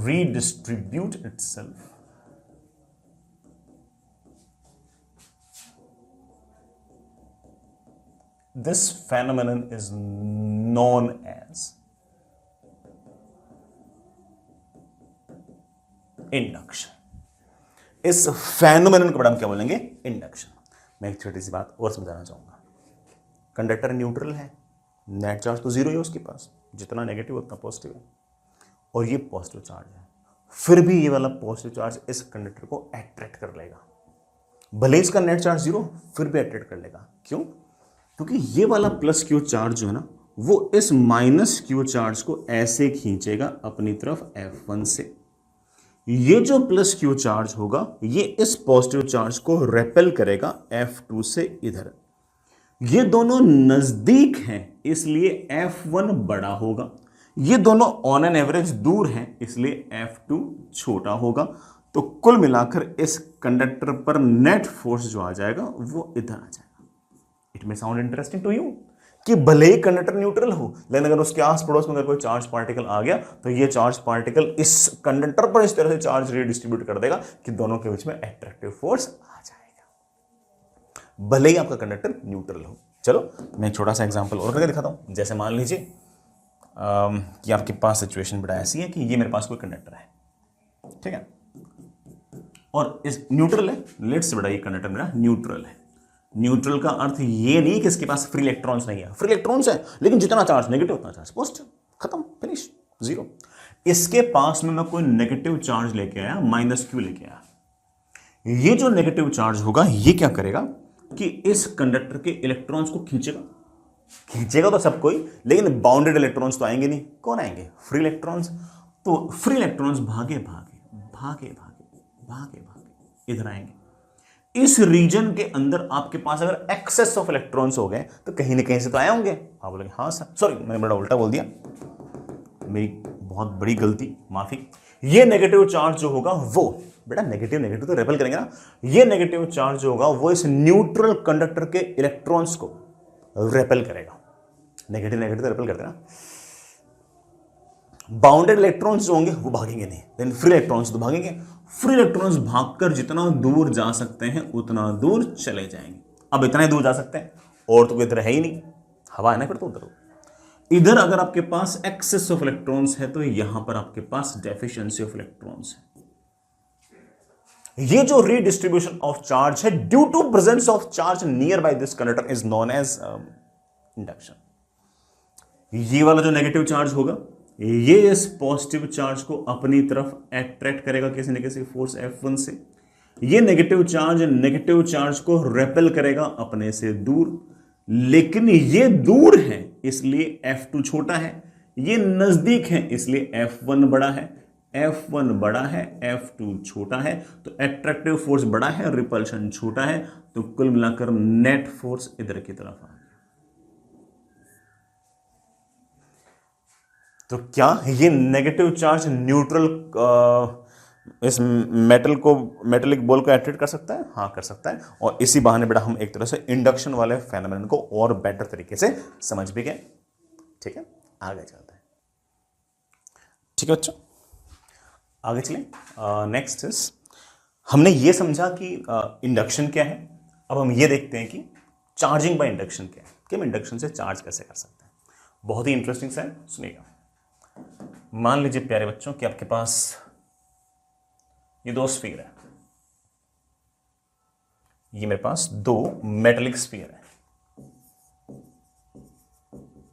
A: redistribute itself this phenomenon is known as induction. इस फेनोमेनन को हम क्या बोलेंगे, इंडक्शन। मैं एक छोटी सी बात और समझाना चाहूंगा। कंडक्टर न्यूट्रल है, नेट चार्ज तो 0 है उसके पास, जितना नेगेटिव उतना पॉजिटिव है, और ये पॉजिटिव चार्ज है, फिर भी ये वाला पॉजिटिव चार्ज इस कंडक्टर को अट्रैक्ट कर लेगा, भले इसका नेट चार्ज 0 फिर भी अट्रैक्ट कर लेगा। क्यों? क्योंकि ये वाला प्लस क्यू चार्ज जो है ना, वो इस माइनस क्यू चार्ज को ऐसे खींचेगा अपनी तरफ F1 से। ये जो प्लस क्यू चार्ज होगा ये इस पॉजिटिव चार्ज को रेपेल करेगा F2 से इधर। ये दोनों नजदीक हैं इसलिए F1 बड़ा होगा, ये दोनों ऑन एन एवरेज दूर हैं इसलिए F2 छोटा होगा। तो कुल मिलाकर इस कंडक्टर पर नेट फोर्स जो आ जाएगा वो इधर आ जाएगा। It may sound interesting to you कि भले ही कंडक्टर न्यूट्रल हो, लेकिन अगर उसके आस पड़ोस में अगर कोई चार्ज पार्टिकल आ गया तो ये चार्ज पार्टिकल इस कंडक्टर पर इस तरह से चार्ज रीडिस्ट्रीब्यूट कर देगा कि दोनों के बीच में अट्रैक्टिव फोर्स आ जाएगा, भले ही आपका कंडक्टर न्यूट्रल हो। चलो मैं एक छोटा सा एग्जांपल और करके दिखाता हूं। जैसे मान लीजिए कि आपके पास सिचुएशन बड़ा ऐसी है कि ये मेरे पास कोई कंडक्टर है, ठीक है, और इस न्यूट्रल है, लेट्स से बड़ा ये कंडक्टर मेरा न्यूट्रल है। न्यूट्रल का अर्थ ये नहीं कि इसके पास फ्री इलेक्ट्रॉन्स नहीं है, फ्री इलेक्ट्रॉन्स है लेकिन जितना चार्ज नेगेटिव उतना चार्ज पॉजिटिव, खत्म, फिनिश, जीरो। इसके पास में मैं कोई नेगेटिव चार्ज लेके आया, माइनस क्यू लेके आया। ये जो नेगेटिव चार्ज होगा ये क्या करेगा कि इस कंडक्टर के इलेक्ट्रॉन्स को खींचेगा, खींचेगा तो सब कोई, लेकिन बाउंडेड इलेक्ट्रॉन्स तो आएंगे नहीं। कौन आएंगे? Free electrons. तो फ्री इलेक्ट्रॉन्स भागे भागे भागे भागे भागे भागे इधर आएंगे। इस रीजन के अंदर आपके पास अगर एक्सेस ऑफ इलेक्ट्रॉन्स हो गए तो कहीं ना कहीं से तो आए होंगे। आप बोलेंगे हाँ सर, सॉरी मैंने बड़ा उल्टा बोल दिया, मेरी बहुत बड़ी गलती, माफी। ये नेगेटिव चार्ज जो होगा वो, बेटा नेगेटिव नेगेटिव तो रेपेल करेंगे ना, ये नेगेटिव चार्ज जो होगा वो इस न्यूट्रल कंडक्टर के इलेक्ट्रॉन्स को रेपेल करेगा। नेगेटिव नेगेटिव तो रेपेल करते ना। बाउंडेड इलेक्ट्रॉन्स जो होंगे वो भागेंगे नहीं, लेकिन फ्री इलेक्ट्रॉन्स तो भागेंगे। फ्री इलेक्ट्रॉन्स भागकर जितना दूर जा सकते हैं उतना दूर चले जाएंगे। अब इतना ही दूर जा सकते हैं और तो कोई इधर है ही नहीं, हवा है ना, फिर तो उधर। इधर अगर आपके पास एक्सेस ऑफ इलेक्ट्रॉन्स है तो यहां पर आपके पास डेफिशिएंसी ऑफ इलेक्ट्रॉन्स है। ये जो रीडिस्ट्रीब्यूशन ऑफ चार्ज है due to presence of charge nearby this conductor is known as induction. ये वाला जो नेगेटिव चार्ज होगा ये इस पॉजिटिव चार्ज को अपनी तरफ अट्रैक्ट करेगा किसी न किसी फोर्स F1 से। ये नेगेटिव चार्ज को रेपेल करेगा अपने से दूर, लेकिन ये दूर है इसलिए F2 छोटा है, ये नजदीक है इसलिए F1 बड़ा है। F1 बड़ा है, F2 छोटा है, तो अट्रैक्टिव फोर्स बड़ा है, रिपल्शन छोटा है, तो कुल मिलाकर नेट फोर्स इधर की तरफ आ। तो क्या ये नेगेटिव चार्ज न्यूट्रल इस मेटेलिक बॉल को अट्रैक्ट कर सकता है? हाँ कर सकता है। और इसी बहाने बेटा हम एक तरह से इंडक्शन वाले फेनोमेनन को और बेटर तरीके से समझ भी गए। ठीक है, आगे चलते हैं। ठीक है बच्चों, आगे चलें। नेक्स्ट इज, हमने ये समझा कि इंडक्शन क्या है। अब हम ये देखते हैं कि चार्जिंग बाय इंडक्शन क्या है, कि हम इंडक्शन से चार्ज कैसे कर सकते हैं। बहुत ही इंटरेस्टिंग सा है, सुनिएगा। मान लीजिए प्यारे बच्चों कि आपके पास ये दो स्फीयर है, ये मेरे पास दो मेटेलिक स्फीयर है,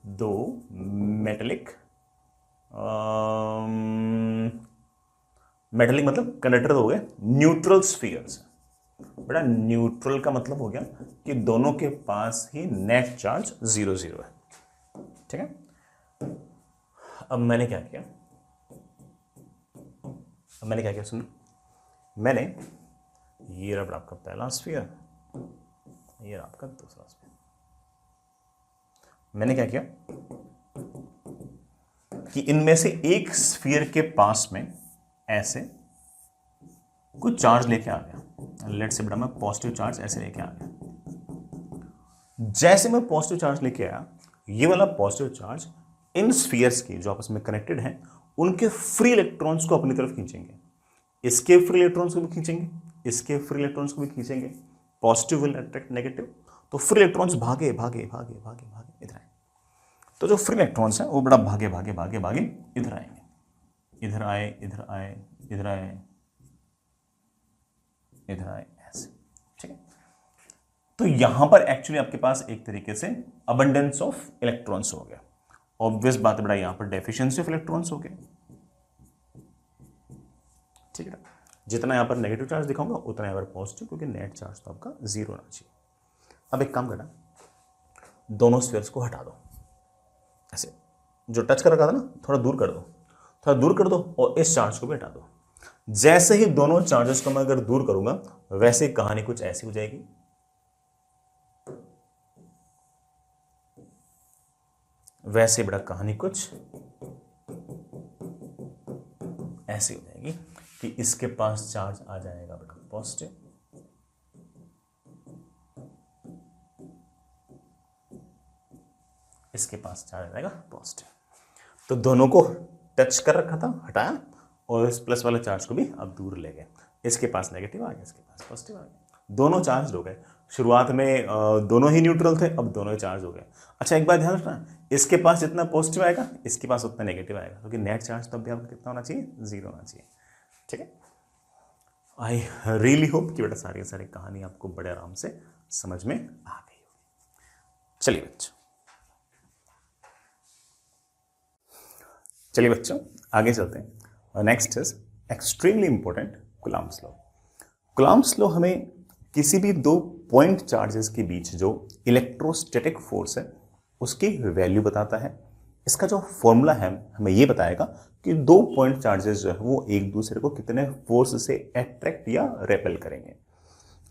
A: दो मेटेलिक मेटेलिक मतलब कंडक्टर हो गए, न्यूट्रल स्फीयर्स। बेटा न्यूट्रल का मतलब हो गया कि दोनों के पास ही नेट चार्ज 0 0 है। ठीक है, अब मैंने क्या किया, सुनो, मैंने ये रहा आपका पहला स्फीयर, ये रहा आपका दूसरा स्फीयर। मैंने क्या किया कि इनमें से एक स्फीयर के पास में ऐसे कुछ चार्ज लेके आ गया। लेट से बेटा मैं पॉजिटिव चार्ज ऐसे लेके आ गया। जैसे मैं पॉजिटिव चार्ज लेके आया, ये वाला पॉजिटिव चार्ज इन स्फीयर्स की जो आपस में कनेक्टेड हैं उनके फ्री इलेक्ट्रॉन्स को अपनी तरफ खींचेंगे। इसके फ्री इलेक्ट्रॉन्स को भी खींचेंगे, इसके फ्री इलेक्ट्रॉन्स को भी खींचेंगे। पॉजिटिव विल अट्रैक्ट नेगेटिव, तो फ्री इलेक्ट्रॉन्स भागे भागे भागे भागे भागे इधर आए। तो जो फ्री इलेक्ट्रॉन्स हैं वो बड़ा भागे भागे भागे भागे इधर आएंगे, इधर आए, इधर आए, इधर आए, इधर आए, ऐसे। ठीक है, तो यहां पर एक्चुअली आपके पास एक तरीके से अबंडेंस ऑफ इलेक्ट्रॉन्स हो गया। ऑब्वियस बात है बेटा, यहां पर डेफिशिएंसी ऑफ इलेक्ट्रॉन्स हो गए। ठीक है, जितना यहां पर नेगेटिव चार्ज दिखाऊंगा उतना यहां पर पॉजिटिव, क्योंकि नेट चार्ज तो आपका 0 होना चाहिए। अब एक काम करना, दोनों स्फीयर्स को हटा दो, ऐसे जो टच कर रखा था ना थोड़ा दूर कर दो, थोड़ा दूर कर दो, और इस चार्ज को भी हटा दो। जैसे ही दोनों चार्जेस को मैं अगर दूर करूंगा, वैसे कहानी कुछ ऐसी हो जाएगी। वैसे बड़ा कहानी कुछ ऐसी हो जाएगी कि इसके पास चार्ज आ जाएगा बेटा पॉजिटिव, इसके पास चार्ज आ जाएगा पॉजिटिव। तो दोनों को टच कर रखा था, हटाया, और इस प्लस वाले चार्ज को भी अब दूर ले गए। इसके पास नेगेटिव आ गया, इसके पास पॉजिटिव आ गया, दोनों चार्ज हो गए। शुरुआत में दोनों ही न्यूट्रल थे, अब दोनों ही चार्ज हो गए। अच्छा, एक बात ध्यान रखना, इसके पास जितना पॉजिटिव आएगा इसके पास उतना नेगेटिव आएगा, क्योंकि नेट चार्ज तब भी आपका कितना होना चाहिए, 0 होना चाहिए। ठीक है, आई रियली होप कि बेटा सारी सारी कहानी आपको बड़े आराम से समझ में आ गई होगी। चलिए बच्चों आगे चलते हैं। Next is extremely important Coulomb's law. Coulomb's law हमें किसी भी दो पॉइंट चार्जेस के बीच जो इलेक्ट्रोस्टैटिक फोर्स है उसकी वैल्यू बताता है। इसका जो फॉर्मूला है हमें ये बताएगा कि दो पॉइंट चार्जेस जो है वो एक दूसरे को कितने फोर्स से अट्रैक्ट या रेपेल करेंगे।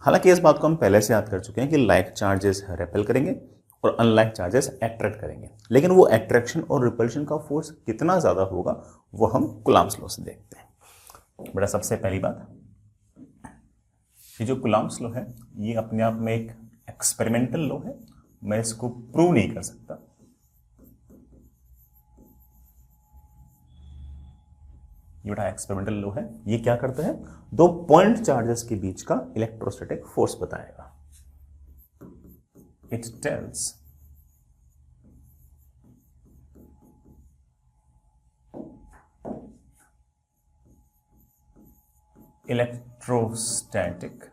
A: हालांकि इस बात को हम पहले से याद कर चुके हैं कि लाइक चार्जेस रेपेल करेंगे और अनलाइक चार्जेस अट्रैक्ट करेंगे, लेकिन वो अट्रैक्शन और रिपल्शन का फोर्स कितना ज़्यादा होगा वो हम कूलम्ब्स लॉ से देखते हैं। बेटा सबसे पहली बात, ये जो कूलम्ब्स लॉ है ये अपने आप में एक एक्सपेरिमेंटल लॉ है, मैं इसको प्रूव नहीं कर सकता। ये बेटा एक्सपेरिमेंटल लॉ है, ये क्या करता है, दो पॉइंट चार्जेस के बीच का इलेक्ट्रोस्टैटिक फोर्स बताएगा। It tells electrostatic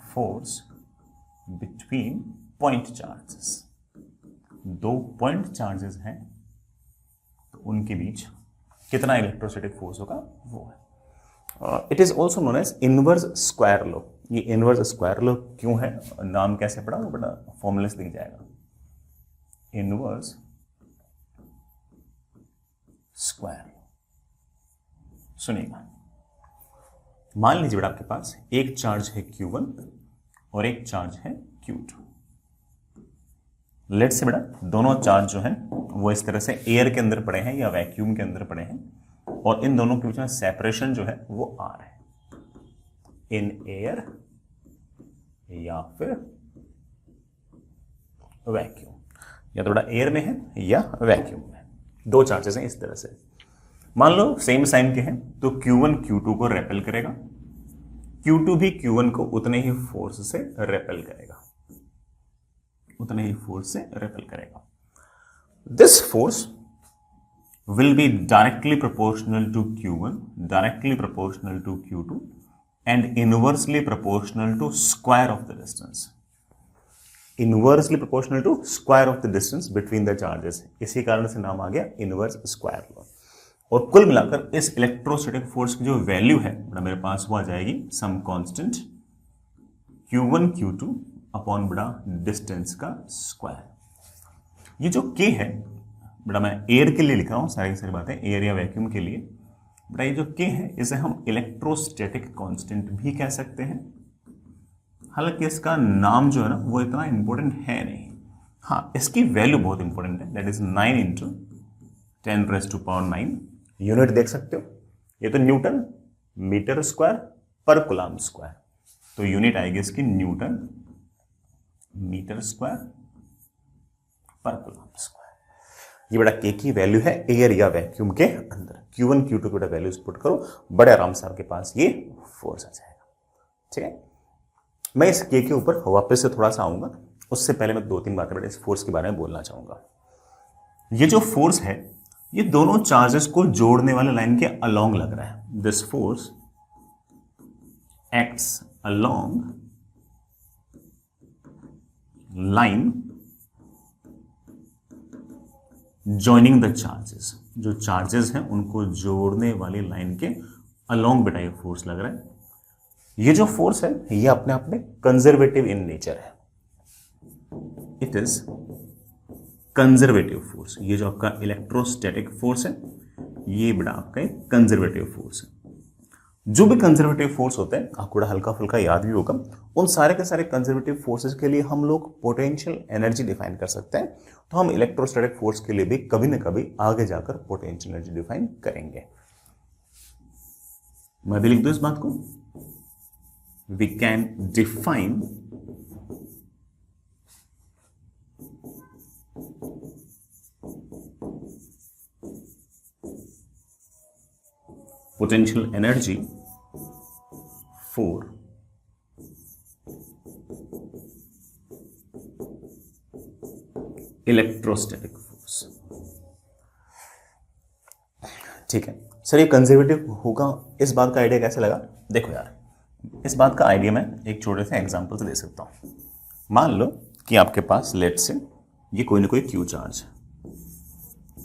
A: force between point charges। दो पॉइंट चार्जेस हैं तो उनके बीच कितना इलेक्ट्रोस्टैटिक फोर्स होगा वो है। It is also known as inverse square law. ये इनवर्स स्क्वायर लॉ क्यों है, नाम कैसे पड़ा वो बड़ा फॉर्मूला से दिख जाएगा। इनवर्स स्क्वायर, सुनिएगा, मान लीजिए बेटा आपके पास एक चार्ज है Q1 और एक चार्ज है Q2। लेट्स से बेटा दोनों चार्ज जो हैं वो इस तरह से एयर के अंदर पड़े हैं या वैक्यूम के अंदर पड़े हैं और इन दोनों के बीच में सेपरेशन जो है वो R है, इन एयर या फिर वैक्यूम, या तो बेटा एयर में है या वैक्यूम में, दो चार्जेस हैं इस तरह से। मान लो सेम साइन के हैं तो Q1 Q2 को रेपेल करेगा, Q2 भी Q1 को उतने ही फोर्स से रेपेल करेगा, उतने ही फोर्स से रेपेल करेगा। This force will be directly proportional to Q1, directly proportional to Q2 and inversely proportional to square of the distance। Inversely proportional to square of the distance between the charges, इसी कारण से नाम आ गया इनवर्स स्क्वायर लॉ। और कुल मिलाकर इस इलेक्ट्रोस्टैटिक फोर्स की जो वैल्यू है बड़ा मेरे पास वो आ जाएगी some constant Q1 Q2 upon बड़ा डिस्टेंस का स्क्वायर। ये जो K है बेटा मैं एयर के लिए लिख रहा हूं, सारी सारी बातें एयर या वैक्यूम के लिए। बेटा ये जो K है इसे हम इलेक्ट्रोस्टैटिक कांस्टेंट भी कह सकते हैं, हालांकि इसका नाम जो है ना वो इतना इंपॉर्टेंट है नहीं। हाँ, इसकी वैल्यू बहुत इंपॉर्टेंट है, दैट इज 9 × 10⁻⁹ यूनिट देख सकते हो, ये तो न्यूटन मीटर स्क्वायर पर कूलम्ब स्क्वायर, तो यूनिट आएगी इसकी न्यूटन मीटर स्क्वायर पर कूलम्ब स्क्वायर। ये बड़ा K की वैल्यू है एयर या वैक्यूम के अंदर। Q1 Q2 की बड़ा वैल्यूज पुट करो, बड़े आराम से आपके पास ये फोर्स आ जाएगा। ठीक है, मैं इस K के ऊपर वापस से थोड़ा सा आऊंगा, उससे पहले मैं दो तीन बातें बेटा इस फोर्स के बारे में बोलना चाहूंगा। ये जो फोर्स है ये दोनों चार्जेस को जोड़ने वाले लाइन के अलोंग लग रहा है। This force acts along line joining the charges, जो चार्जेस हैं उनको जोड़ने वाली लाइन के अलोंग बेटा ये फोर्स लग रहा है। ये जो फोर्स है ये अपने आप में कंजर्वेटिव इन नेचर है, इट इज कंजर्वेटिव फोर्स। ये जो आपका इलेक्ट्रोस्टैटिक फोर्स है ये बड़ा आपका एक कंजर्वेटिव फोर्स है। जो भी कंजर्वेटिव फोर्स होते हैं आपको बड़ा हल्का फुल्का याद भी होगा, उन सारे के सारे कंजर्वेटिव फोर्सेस के लिए हम लोग पोटेंशियल एनर्जी डिफाइन कर सकते हैं। तो हम इलेक्ट्रोस्टैटिक फोर्स के लिए भी कभी ना कभी आगे जाकर पोटेंशियल एनर्जी डिफाइन करेंगे। मैं भी लिख दूं इस बात को, we can define potential energy for electrostatic force. ठीक है सर, ये कंजर्वेटिव होगा, इस बात का आइडिया कैसे लगा? देखो यार, इस बात का आइडिया मैं एक छोटे से एग्जांपल से दे सकता हूं। मान लो कि आपके पास लेट से ये कोई ना कोई क्यू चार्ज है।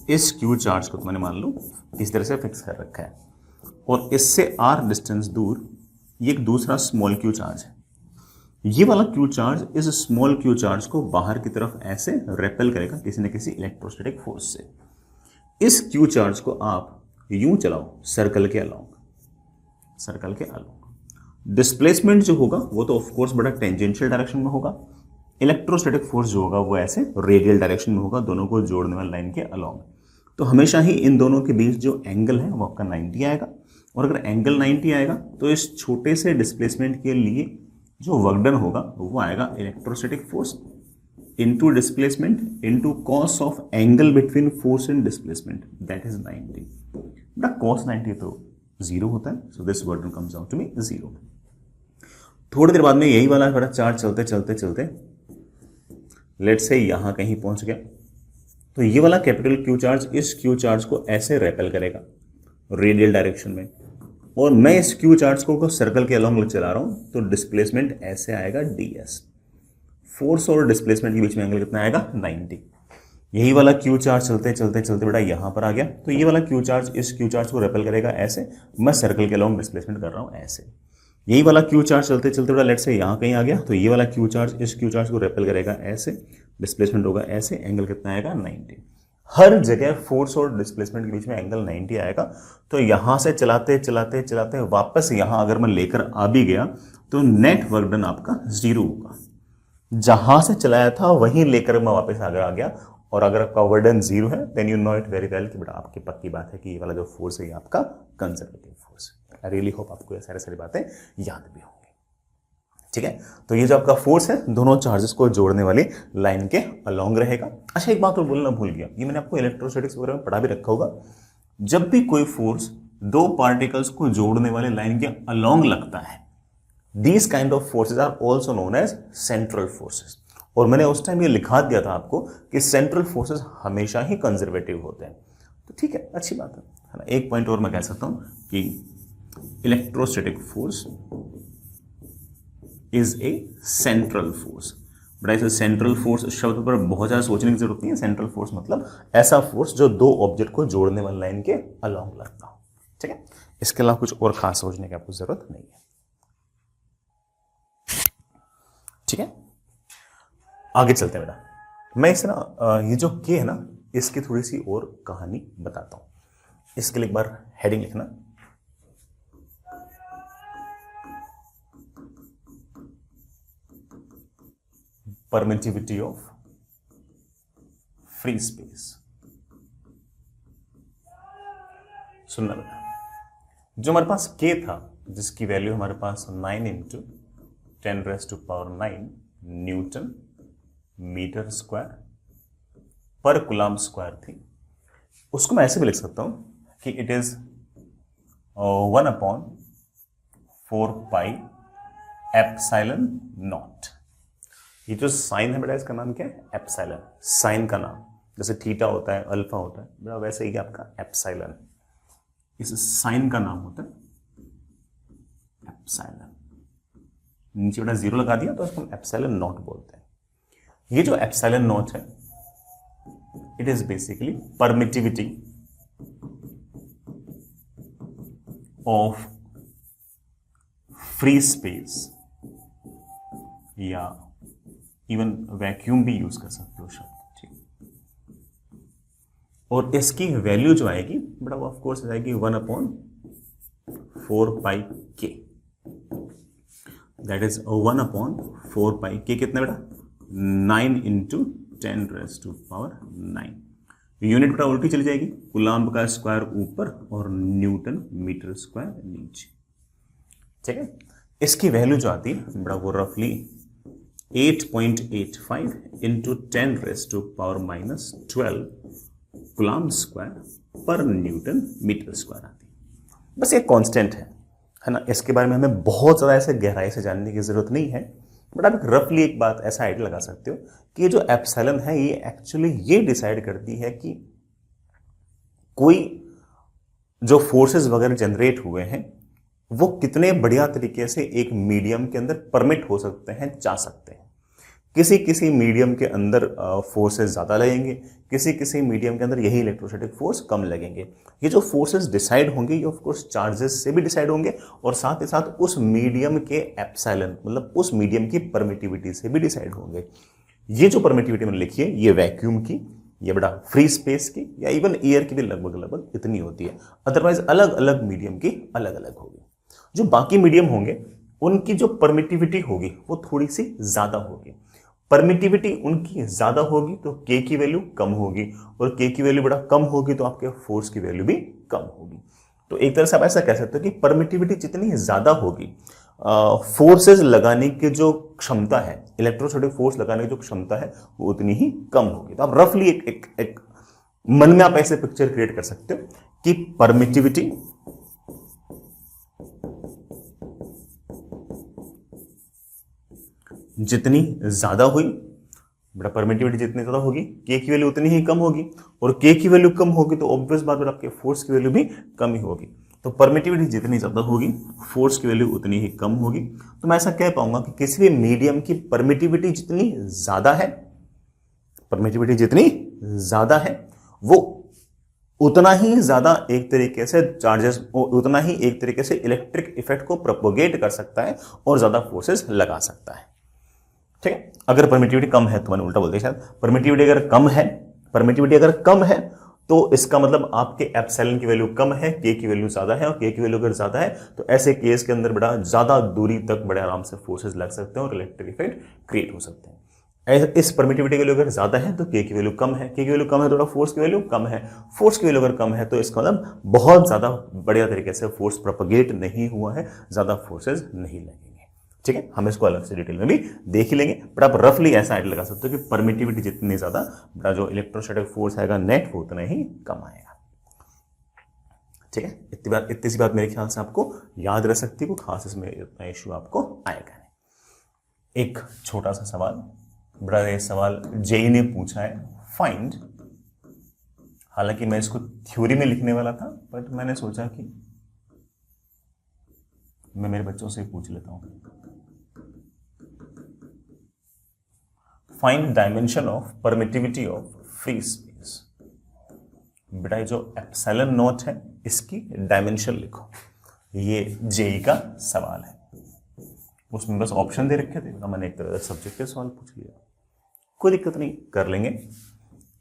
A: इस क्यू चार्ज को मैंने मान लो इस तरह से फिक्स कर रखा है और इससे आर डिस्टेंस दूर ये एक दूसरा स्मॉल क्यू चार्ज है। ये वाला क्यू चार्ज इस स्मॉल क्यू चार्ज को बाहर की तरफ ऐसे रेपेल करेगा किसी न किसी इलेक्ट्रोस्टैटिक फोर्स से। इस क्यू चार्ज को आप यूं चलाओ सर्कल के अलोंग। डिस्प्लेसमेंट जो होगा वो तो ऑफ कोर्स बड़ा टेंजेंशियल डायरेक्शन में होगा। इलेक्ट्रोस्टैटिक फोर्स जो होगा वो ऐसे रेडियल डायरेक्शन में होगा, दोनों को जोड़ने वाली लाइन के अलोंग। तो हमेशा ही इन दोनों के बीच जो एंगल है वो आपका 90 आएगा। और अगर एंगल 90 आएगा तो इस छोटे से डिस्प्लेसमेंट के लिए जो वर्क डन होगा वो आएगा electrostatic force into displacement into cos of angle between force and displacement, that is 90। But cos 90 तो 0 होता है, so this work done comes out to be 0। थोड़ी देर बाद में यही वाला बड़ा चार्ज चलते चलते चलते लेट से यहां कहीं पहुंच गया, तो ये वाला कैपिटल क्यू चार्ज इस क्यू चार्ज को ऐसे रेपेल करेगा रेडियल डायरेक्शन में, और मैं इस क्यू चार्ज को सर्कल के अलोंग चला रहा हूं, तो डिस्प्लेसमेंट ऐसे आएगा ds। फोर्स और डिस्प्लेसमेंट के बीच में एंगल कितना आएगा 90। यही वाला क्यू चार्ज चलते चलते चलते बेटा यहां पर आ गया, तो ये वाला क्यू चार्ज इस क्यू चार्ज को रेपेल करेगा ऐसे, मैं सर्कल के अलोंग डिस्प्लेसमेंट कर रहा हूं ऐसे। यही वाला क्यू चार्ज चलते चलते बेटा लेट से यहां कहीं आ गया, तो ये वाला क्यू चार्ज इस क्यू चार्ज को रेपेल करेगा ऐसे, डिस्प्लेसमेंट होगा ऐसे, एंगल कितना आएगा 90। हर जगह फोर्स और डिस्प्लेसमेंट के बीच में एंगल 90 आएगा। तो यहां से चलाते चलाते चलाते वापस यहां अगर मैं लेकर आ भी गया तो नेट वर्क डन आपका 0 होगा। जहां से चलाया था वहीं लेकर मैं वापस आगे आ गया, और अगर आपका वर्क डन 0 है then you know it very well कि बेटा आपकी पक्की बात है कि ये वाला जो फोर्स है ये आपका कंजर्वेटिव फोर्स है। आई रियली होप आपको ये सारी बातें याद भी होंगी। ठीक है, तो ये जो आपका फोर्स है दोनों चार्जेस को जोड़ने वाली लाइन के अलोंग रहेगा। अच्छा, एक बात और बोलना भूल गया, ये मैंने आपको इलेक्ट्रोस्टैटिक्स वगैरह में पढ़ा भी रखा होगा। जब भी कोई फोर्स दो पार्टिकल्स को जोड़ने वाले लाइन के अलोंग लगता है, these kind of forces are also known as central forces. और मैंने उस टाइम ये लिखा दिया था आपको कि सेंट्रल फोर्सेज हमेशा ही कंजर्वेटिव होते हैं। तो ठीक है, अच्छी बात है ना। एक पॉइंट और मैं कह सकता हूं कि electrostatic force is a central force. But ऐसे सेंट्रल फोर्स शब्द पर बहुत ज़्यादा सोचने की जरूरत नहीं है। सेंट्रल फोर्स मतलब ऐसा फोर्स जो दो ऑब्जेक्ट को जोड़ने वाली लाइन के अलोंग लगता हो। ठीक है, इसके अलावा कुछ और खास सोचने की आपको जरूरत नहीं है। ठीक है, आगे चलते हैं बेटा। मैं इस ना ये जो के है ना इसकी थोड़ी सी और कहानी बताता हूं। इसके लिए एक बार हेडिंग लिखना, परमिटिविटी ऑफ फ्री स्पेस। सुनना बेटा, जो हमारे पास के था जिसकी वैल्यू हमारे पास 9 × 10⁻⁹ न्यूटन मीटर स्क्वायर पर कूलम्ब स्क्वायर थी, उसको मैं ऐसे भी लिख सकता हूं कि इट इज 1/4πε0। ये जो साइन है बेटा इसका नाम क्या है? एप्सिलॉन। साइन का नाम जैसे थीटा होता है, अल्फा होता है बेटा, वैसे ही आपका एप्सिलॉन, इस साइन का नाम होता है एप्सिलॉन। नीचे बेटा 0 लगा दिया तो उसको हम एप्सिलॉन नॉट बोलते हैं। ये जो एप्सिलॉन नॉट है it is basically permittivity of free space, या इवन वैक्यूम भी यूज कर सकते हो शब्द। ठीक, और इसकी वैल्यू जो आएगी बेटा वो ऑफकोर्स आएगी 1/4πk, दैट इज 1/4πk कितना बेटा 9 × 10⁻⁹। यूनिट बेटा उल्टी चली जाएगी, कूलम्ब का स्क्वायर ऊपर और न्यूटन मीटर स्क्वायर नीचे। ठीक है, इसकी वैल्यू जो आती है बेटा वो रफली 8.85 × 10⁻⁻12 कूलम्ब स्क्वायर पर न्यूटन मीटर स्क्वायर आती है। बस एक कांस्टेंट है ना, इसके बारे में हमें बहुत ज़्यादा ऐसे गहराई से जानने की ज़रूरत नहीं है, बट आप रफली एक बात ऐसा आइडिया लगा सकते हो कि ये जो एप्सिलॉन है ये एक्चुअली ये डिसाइड करती है कि कोई जो फोर्सेस वगैरह जनरेट हुए हैं वो कितने बढ़िया तरीके से एक मीडियम के अंदर परमिट हो सकते हैं, जा सकते हैं। किसी किसी मीडियम के अंदर फोर्सेस ज़्यादा लगेंगे, किसी किसी मीडियम के अंदर यही इलेक्ट्रोस्टैटिक फोर्स कम लगेंगे। ये जो फोर्सेस डिसाइड होंगे ये ऑफकोर्स चार्जेस से भी डिसाइड होंगे और साथ ही साथ उस मीडियम के एप्सिलॉन मतलब उस मीडियम की परमिटिविटी से भी डिसाइड होंगे। ये जो परमिटिविटी मैंने लिखी है ये वैक्यूम की, ये बड़ा फ्री स्पेस की या इवन एयर की भी लगभग इतनी होती है। अदरवाइज अलग अलग मीडियम की अलग अलग होगी। जो बाकी मीडियम होंगे उनकी जो परमिटिविटी होगी वो थोड़ी सी ज़्यादा होगी। परमिटिविटी उनकी ज़्यादा होगी तो के की वैल्यू कम होगी, और के की वैल्यू बड़ा कम होगी तो आपके फोर्स की वैल्यू भी कम होगी। तो एक तरह से आप ऐसा कह सकते हो कि परमिटिविटी जितनी ज़्यादा होगी, फोर्सेस लगाने की जो क्षमता है, इलेक्ट्रोस्टैटिक फोर्स लगाने की जो क्षमता है वो उतनी ही कम होगी। तो आप रफली एक मन में आप ऐसे पिक्चर क्रिएट कर सकते हो कि परमिटिविटी जितनी ज्यादा हुई बेटा, परमिटिविटी जितनी ज्यादा होगी के की वैल्यू उतनी ही कम होगी, और के की वैल्यू कम होगी तो ऑब्वियस बात बेटा आपके फोर्स की वैल्यू भी कम ही होगी। तो परमिटिविटी जितनी ज्यादा होगी फोर्स की वैल्यू उतनी ही कम होगी। तो मैं ऐसा कह पाऊंगा कि किसी भी मीडियम की परमिटिविटी जितनी ज्यादा है, परमिटिविटी जितनी ज्यादा है वो उतना ही ज्यादा एक तरीके से चार्जेस, उतना ही एक तरीके से इलेक्ट्रिक इफेक्ट को प्रोपोगेट कर सकता है और ज्यादा फोर्सेस लगा सकता है। ठीक है, अगर परमिटिविटी कम है तो मैंने उल्टा बोल दिया शायद, परमिटिविटी अगर कम है तो इसका मतलब आपके एप्सिलॉन की वैल्यू कम है, के की वैल्यू ज्यादा है, और के की वैल्यू अगर ज्यादा है तो ऐसे केस के अंदर बड़ा ज्यादा दूरी तक बड़े आराम से फोर्सेस लग सकते हैं और इलेक्ट्रिक इफेक्ट क्रिएट हो सकते हैं। इस परमिटिविटी की वैल्यू अगर ज्यादा है तो के की वैल्यू कम है, के की वैल्यू कम है तो फोर्स की वैल्यू कम है, फोर्स की वैल्यू अगर कम है तो इसका मतलब बहुत ज्यादा बढ़िया तरीके से फोर्स प्रोपोगेट नहीं हुआ है, ज्यादा फोर्सेस नहीं लगेंगे। ठीक है, हम इसको अलग से डिटेल में भी देख ही लेंगे, बट आप रफली ऐसा आइडिया लगा सकते हो कि परमिटिविटी जितनी ज्यादा बड़ा जो इलेक्ट्रोस्टैटिक फोर्स आएगा नेट वो उतना ही कम आएगा। ठीक है, इतनी सी बात मेरे ख्याल से आपको याद रह सकती है, कोई खास इसमें इतना इश्यू आपको आएगा नहीं। एक छोटा सा सवाल, बड़ा ये सवाल जेई ने पूछा है, फाइंड, हालांकि मैं इसको थ्योरी में लिखने वाला था बट मैंने सोचा कि मैं मेरे बच्चों से पूछ लेता हूं। Find dimension of permittivity of free space. बेटा जो एप्सिलॉन नॉट है इसकी डायमेंशन लिखो, ये जेई का सवाल है। उसमें बस ऑप्शन दे रखे थे, मैंने एक तरह से सब्जेक्टिव सवाल पूछ लिया, कोई दिक्कत नहीं, कर लेंगे।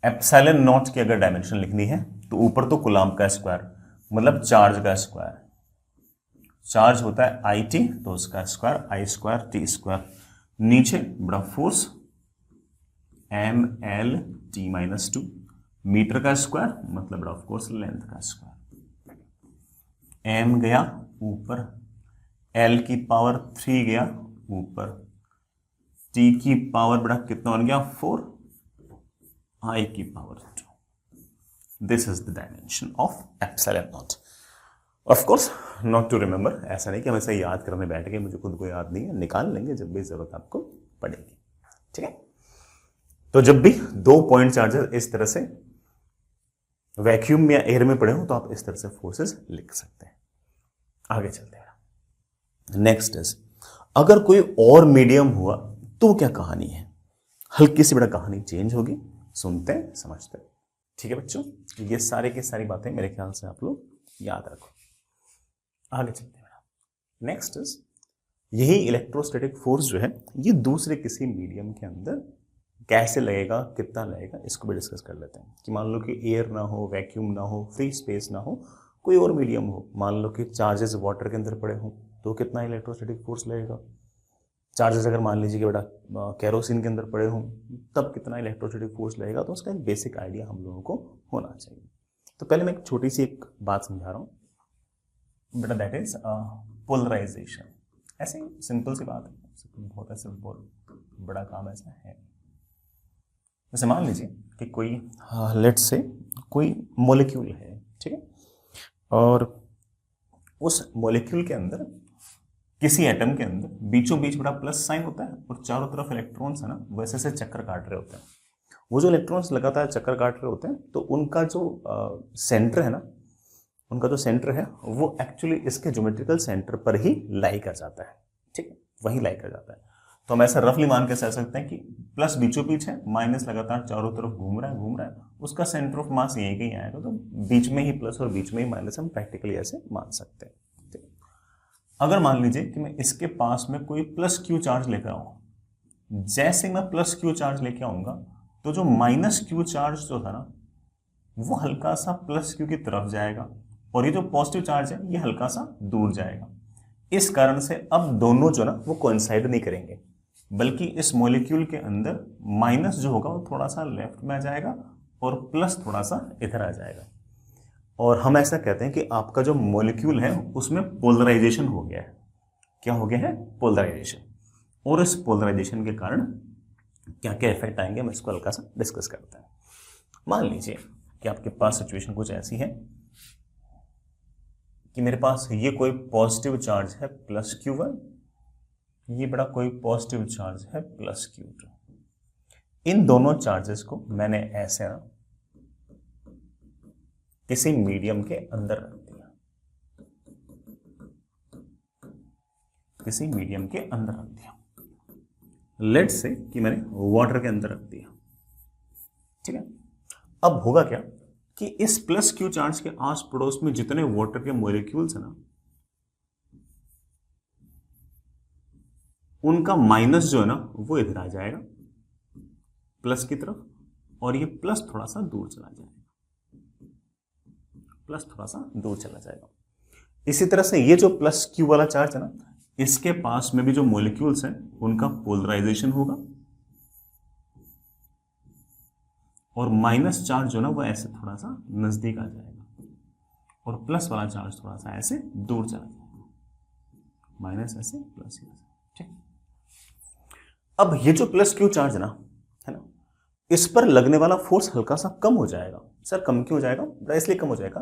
A: एप्सिलॉन नॉट की अगर डायमेंशन लिखनी है तो ऊपर तो कूलम्ब का स्क्वायर मतलब चार्ज का स्क्वायर, चार्ज होता है आई टी तो उसका square I square T square, नीचे बड़ा force M L T minus 2, meter का स्क्वायर मतलब ऑफ कोर्स लेंथ का स्क्वायर, एम गया ऊपर, एल की पावर 3 गया ऊपर, टी की पावर बड़ा कितना बन गया 4, आई की power 2। This is the dimension of epsilon not. Of course not to remember, ऐसा नहीं कि हम ऐसे याद करने बैठ गए, मुझे खुद को याद नहीं है, निकाल लेंगे जब भी जरूरत आपको पड़ेगी। ठीक है, तो जब भी 2 पॉइंट चार्जर इस तरह से वैक्यूम में या एयर में पड़े हो तो आप इस तरह से फोर्सेस लिख सकते हैं। आगे चलते हैं। नेक्स्ट इज, अगर कोई और मीडियम हुआ तो क्या कहानी है? हल्की सी बड़ा कहानी चेंज होगी, सुनते हैं समझते हैं। ठीक है बच्चों, ये सारे की सारी बातें मेरे ख्याल से आप लोग याद रखो। आगे चलते हैं। नेक्स्ट इज, यही इलेक्ट्रोस्टैटिक फोर्स जो है ये दूसरे किसी मीडियम के अंदर कैसे लगेगा, कितना लगेगा, इसको भी डिस्कस कर लेते हैं। कि मान लो कि एयर ना हो, वैक्यूम ना हो, फ्री स्पेस ना हो, कोई और मीडियम हो, मान लो कि चार्जेस वाटर के अंदर पड़े हों, तो कितना इलेक्ट्रोस्टैटिक फोर्स लगेगा। चार्जेस अगर मान लीजिए कि बेटा कैरोसिन के अंदर पड़े हों, तब कितना इलेक्ट्रोस्टैटिक फोर्स लगेगा। तो उसका एक बेसिक आइडिया हम लोगों को होना चाहिए। तो पहले मैं एक छोटी सी एक बात समझा रहा हूँ बेटा, दैट इज पोलराइजेशन। ऐसे सिंपल सी बात है, बहुत सिंपल, बड़ा काम ऐसा है। जैसे मान लीजिए कि कोई लेट्स से कोई मॉलिक्यूल है, ठीक है, और उस मॉलिक्यूल के अंदर, किसी एटम के अंदर बीचों बीच बड़ा प्लस साइन होता है और चारों तरफ इलेक्ट्रॉन्स है ना वैसे से चक्कर काट रहे होते हैं। वो जो इलेक्ट्रॉन्स लगातार चक्कर काट रहे होते हैं, तो उनका जो सेंटर है ना, उनका जो सेंटर है वो एक्चुअली इसके ज्योमेट्रिकल सेंटर पर ही लाई कर जाता है, ठीक है, वही लाई कर जाता है। तो हम ऐसा रफली मान के कह सकते हैं कि प्लस बीचों बीच है, माइनस लगातार चारों तरफ घूम रहा है, उसका सेंटर ऑफ मास यहीं कहीं आएगा, तो बीच में ही प्लस और बीच में ही माइनस हम प्रैक्टिकली ऐसे मान सकते हैं। अगर मान लीजिए कि मैं इसके पास में कोई प्लस क्यू चार्ज लेकर आऊं, जैसे मैं प्लस क्यू चार्ज लेके आऊंगा तो जो माइनस क्यू चार्ज जो था ना वो हल्का सा प्लस क्यू की तरफ जाएगा, और ये जो पॉजिटिव चार्ज है ये हल्का सा दूर जाएगा। इस कारण से अब दोनों जो ना वो कोइंसाइड नहीं करेंगे, बल्कि इस मॉलिक्यूल के अंदर माइनस जो होगा वो थोड़ा सा लेफ्ट में आ जाएगा और प्लस थोड़ा सा इधर आ जाएगा। और हम ऐसा कहते हैं कि आपका जो मॉलिक्यूल है उसमें पोलराइजेशन हो गया है। क्या हो गया है? पोलराइजेशन। और इस पोलराइजेशन के कारण क्या क्या इफेक्ट आएंगे, हम इसको हल्का सा डिस्कस करते हैं। मान लीजिए कि आपके पास सिचुएशन कुछ ऐसी है कि मेरे पास ये कोई पॉजिटिव चार्ज है प्लस Q1, ये बड़ा कोई पॉजिटिव चार्ज है प्लस Q2। इन दोनों चार्जेस को मैंने ऐसे ना किसी मीडियम के अंदर रख दिया, किसी मीडियम के अंदर रख दिया। लेट्स से कि मैंने वाटर के अंदर रख दिया, ठीक है। अब होगा क्या कि इस प्लस क्यू चार्ज के आस पड़ोस में जितने वाटर के मॉलिक्यूल्स है ना, उनका माइनस जो है ना वो इधर आ जाएगा प्लस की तरफ, और ये प्लस थोड़ा सा दूर चला जाएगा, प्लस थोड़ा सा दूर चला जाएगा। इसी तरह से ये जो प्लस क्यू वाला चार्ज है ना, इसके पास में भी जो मॉलिक्यूल्स हैं उनका पोलराइजेशन होगा, और माइनस चार्ज जो ना वो ऐसे थोड़ा सा नजदीक आ जाएगा, और प्लस वाला चार्ज थोड़ा सा ऐसे दूर चला जाएगा, माइनस ऐसे प्लस ऐसे, ठीक। अब ये जो प्लस क्यू चार्ज है ना, इस पर लगने वाला फोर्स हल्का सा कम हो जाएगा। सर कम क्यों हो जाएगा? इसलिए कम हो जाएगा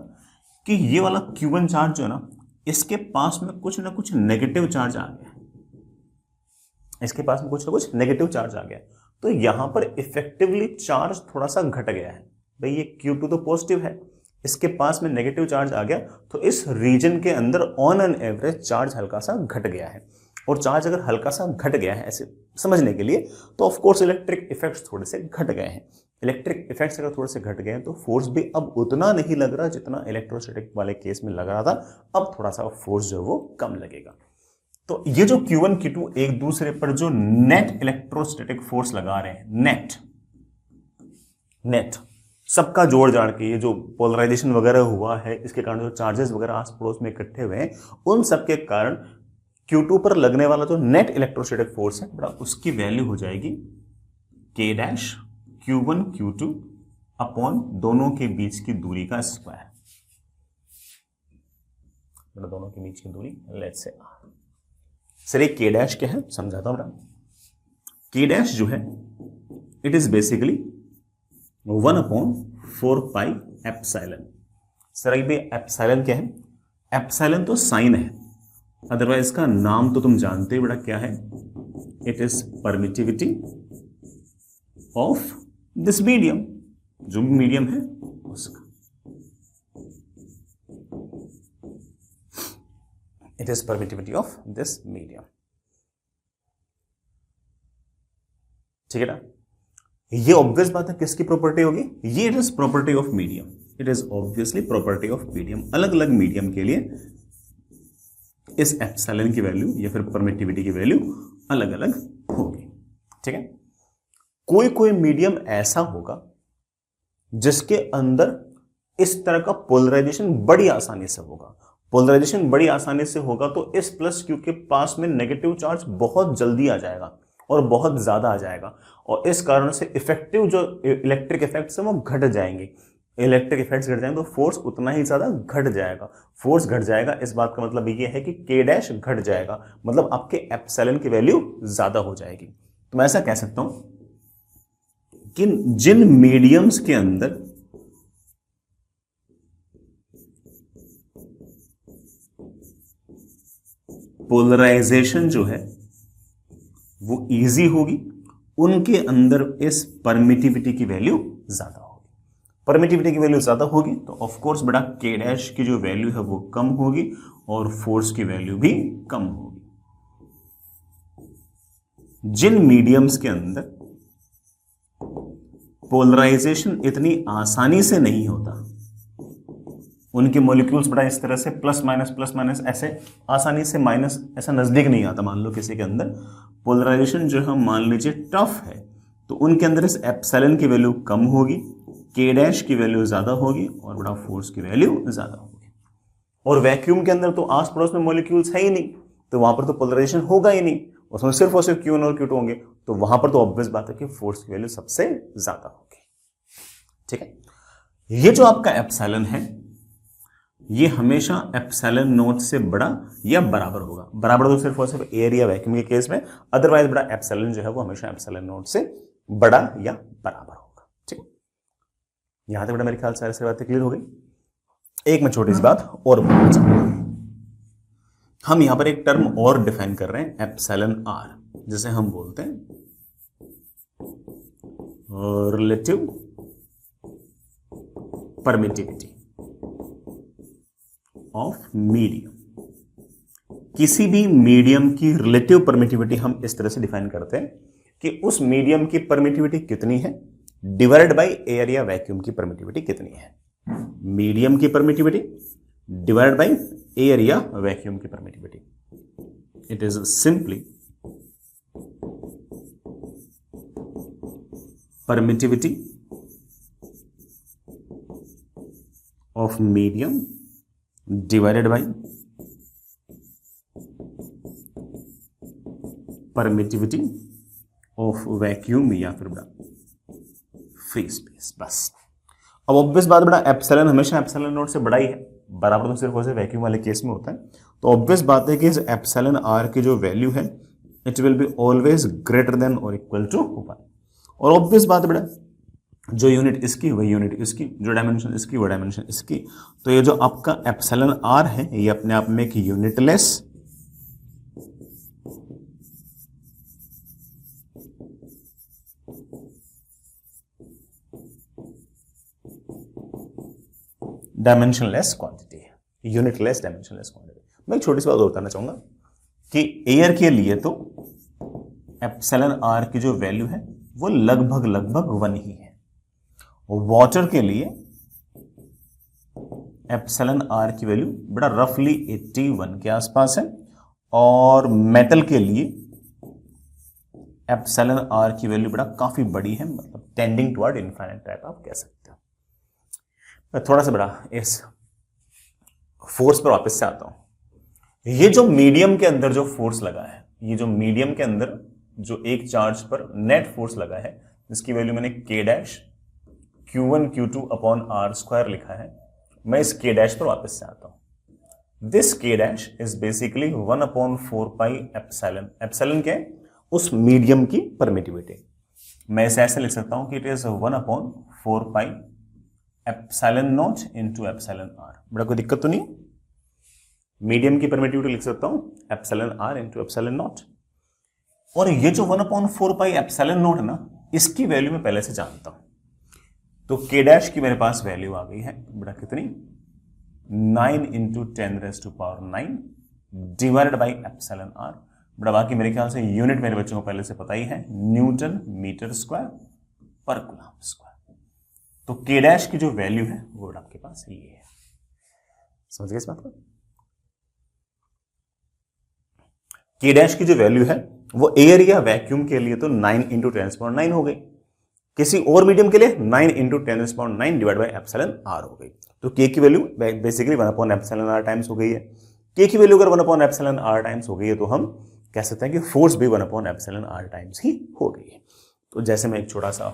A: कि ये वाला Q1 चार्ज जो है ना, इसके पास में कुछ ना कुछ नेगेटिव चार्ज आ गया, इसके पास में कुछ ना कुछ नेगेटिव चार्ज आ गया, तो यहां पर इफेक्टिवली चार्ज थोड़ा सा घट गया है। भाई ये Q2 तो पॉजिटिव है, इसके पास में नेगेटिव चार्ज आ गया, तो इस रीजन के अंदर ऑन एन एवरेज चार्ज हल्का सा घट गया है। और चार्ज अगर हल्का सा घट गया है ऐसे समझने के लिए, तो ऑफ कोर्स इलेक्ट्रिक इफेक्ट्स थोड़े से घट गए हैं। इलेक्ट्रिक इफेक्ट्स अगर थोड़े से घट गए हैं तो फोर्स भी अब उतना नहीं लग रहा जितना इलेक्ट्रोस्टैटिक वाले केस में लग रहा था। अब थोड़ा सा फोर्स जो वो कम लगेगा। तो ये जो Q1 Q2 एक दूसरे पर जो नेट इलेक्ट्रोस्टैटिक फोर्स लगा रहे हैं, नेट सबका जोड़ जाड़ के ये जो पोलराइजेशन वगैरह हुआ है, इसके कारण जो चार्जेस वगैरह आस पड़ोस में इकट्ठे हुए हैं, उन सबके कारण Q2 पर लगने वाला जो नेट इलेक्ट्रोस्टैटिक फोर्स है बड़ा, उसकी वैल्यू हो जाएगी K dash Q1 Q2 upon दोनों के बीच की दूरी का स्क्वायर। दोनों के बीच की दूरी लेट्स से R। सर ये K डैश क्या है समझाता हूं। K डैश जो है it is basically 1/4 pi epsilon. Sir ये एप्सिलॉन क्या है? एप्सिलॉन तो साइन है, अदरवाइज इसका नाम तो तुम जानते हो बेटा क्या है? It is permittivity of this medium, जो मीडियम है उसका। It is permittivity of this medium, ठीक है ना। ये ऑब्वियस बात है किसकी प्रॉपर्टी होगी? ये it is property of medium, it is obviously property of medium. अलग अलग मीडियम के लिए इस एप्सिलॉन की वैल्यू या फिर परमिटिविटी की वैल्यू अलग अलग होगी, ठीक है। कोई कोई मीडियम ऐसा होगा जिसके अंदर इस तरह का पोलराइजेशन बड़ी आसानी से होगा। पोलराइजेशन बड़ी आसानी से होगा तो इस प्लस क्यू के पास में नेगेटिव चार्ज बहुत जल्दी आ जाएगा और बहुत ज्यादा आ जाएगा, और इस कारण से इफेक्टिव जो इलेक्ट्रिक इफेक्ट्स है वो घट जाएंगे। इलेक्ट्रिक इफेक्ट्स घट जाएंगे तो फोर्स उतना ही ज्यादा घट जाएगा। फोर्स घट जाएगा, इस बात का मतलब ये है कि के डैश घट जाएगा, मतलब आपके एप्सिलॉन की वैल्यू ज्यादा हो जाएगी। तो मैं ऐसा कह सकता हूं कि जिन मीडियम्स के अंदर पोलराइजेशन जो है वो इजी होगी, उनके अंदर इस परमिटिविटी की वैल्यू ज्यादा होगी। परमिटिविटी की वैल्यू ज्यादा होगी तो ऑफ कोर्स बेटा के डैश की जो वैल्यू है वो कम होगी और फोर्स की वैल्यू भी कम होगी। जिन मीडियम्स के अंदर पोलराइजेशन इतनी आसानी से नहीं होता, उनके मॉलिक्यूल्स बड़ा इस तरह से प्लस माइनस ऐसे आसानी से माइनस ऐसा नजदीक नहीं आता। मान लो किसी के अंदर पोलराइजेशन जो है मान लीजिए टफ है, तो उनके अंदर इस एप्सिलॉन की वैल्यू कम होगी, के डैश की वैल्यू ज्यादा होगी और बड़ा फोर्स की वैल्यू ज्यादा होगी। और वैक्यूम के अंदर तो आस पड़ोस में मॉलिक्यूल्स है ही नहीं, तो वहां पर तो पोलराइजेशन होगा ही नहीं, उसमें सिर्फ और सिर्फ Q1 और Q2 होंगे, तो वहां पर तो ऑब्वियस बात है कि फोर्स की वैल्यू सबसे ज्यादा होगी। ठीक है, ये जो आपका एप्सिलॉन है ये हमेशा एप्सिलॉन नॉट से बड़ा या बराबर होगा। बराबर तो सिर्फ और सिर्फ एयर या वैक्यूम के केस में, अदरवाइज बड़ा एप्सिलॉन जो है वो हमेशा एप्सिलॉन नॉट से बड़ा या बराबर होगा। ठीक है, यहां तक बड़ा मेरे ख्याल से सारी बातें क्लियर हो गई। एक मैं छोटी सी बात और बोलना चाहूंगा, हम यहां पर एक टर्म और डिफाइन कर रहे हैं एप्सिलॉन आर, जिसे हम बोलते हैं रिलेटिव परमिटिविटी ऑफ मीडियम। किसी भी मीडियम की रिलेटिव परमिटिविटी हम इस तरह से डिफाइन करते हैं कि उस मीडियम की परमिटिविटी कितनी है डिवाइडेड बाय एयर या वैक्यूम की परमिटिविटी कितनी है। मीडियम की परमिटिविटी डिवाइडेड बाय एयर या वैक्यूम की permittivity, it is simply permittivity of medium divided by permittivity of vacuum या फिर बड़ा फ्री स्पेस। बस अब ऑब्वियस बात बड़ा एप्सिलॉन हमेशा एप्सिलॉन नॉट से बड़ा ही है, बराबर तो सिर्फ वैसे वैक्यूम वाले केस में होता है। तो ऑब्वियस बात है कि इस एप्सिलॉन आर की जो वैल्यू है it will be always greater than और इक्वल टू 1। और ऑब्वियस बात है बड़ा जो यूनिट इसकी वही यूनिट इसकी, जो डायमेंशन इसकी वो डायमेंशन इसकी, तो ये जो आपका एप्सिलॉन आर है ये अपने आप में एक यूनिटलेस डायमेंशनलेस क्वांटिटी है, यूनिटलेस डायमेंशनलेस क्वांटिटी। मैं एक छोटी सी बात और बताना चाहूंगा कि एयर के लिए तो एप्सिलॉन आर की जो वैल्यू है वो लगभग 1 ही है, वाटर के लिए एप्सिलॉन आर की वैल्यू बड़ा रफली 81 के आसपास है, और मेटल के लिए एप्सिलॉन आर की वैल्यू बड़ा काफी बड़ी है, मतलब टेंडिंग टुवर्ड इनफाइनाइट टाइप आप कह सकते हो। मैं थोड़ा सा बड़ा इस फोर्स पर वापस से आता हूं। ये जो मीडियम के अंदर जो फोर्स लगा है, ये जो मीडियम के अंदर जो एक चार्ज पर नेट फोर्स लगा है जिसकी वैल्यू मैंने के dash Q1 Q2 upon are square लिखा है, मैं इस के डैश पर वापस से आता हूं। दिस के dash is basically 1/4 pi epsilon. Epsilon क्या है? उस मीडियम की परमिटिविटी। मैं इसे ऐसे लिख सकता हूं कि it is 1/4 pi epsilon not into epsilon r. बड़ा कोई दिक्कत तो नहीं? मीडियम की परमिटिविटी लिख सकता हूं epsilon r into epsilon not, और ये जो 1/4 पाई एप्सिलॉन नॉट है ना, इसकी वैल्यू मैं पहले से जानता हूं। तो के डैश की मेरे पास वैल्यू आ गई है बड़ा कितनी, 9 into 10⁻⁹ divided by epsilon r. बड़ा बाकी मेरे ख्याल से यूनिट मेरे बच्चों को पहले से पता ही है, न्यूटन मीटर स्क्वायर पर कूलम स्क्वायर। तो के डैश की जो वैल्यू है वो आपके पास ये है। समझ गए इस बात को? के डैश की जो वैल्यू है वो एयर या वैक्यूम के लिए तो 9 इंटू 10⁻⁹ हो गई, किसी और मीडियम के लिए 9 into 10⁹ divide by epsilon r हो गई। तो के की वैल्यू बेसिकली 1/एप्सिलॉन आर टाइम्स हो गई है। के की वैल्यू अगर 1/एप्सिलॉन आर टाइम्स हो गई है तो हम कह सकते हैं कि फोर्स भी 1/एप्सिलॉन आर टाइम्स ही हो गई है। तो जैसे मैं एक छोटा सा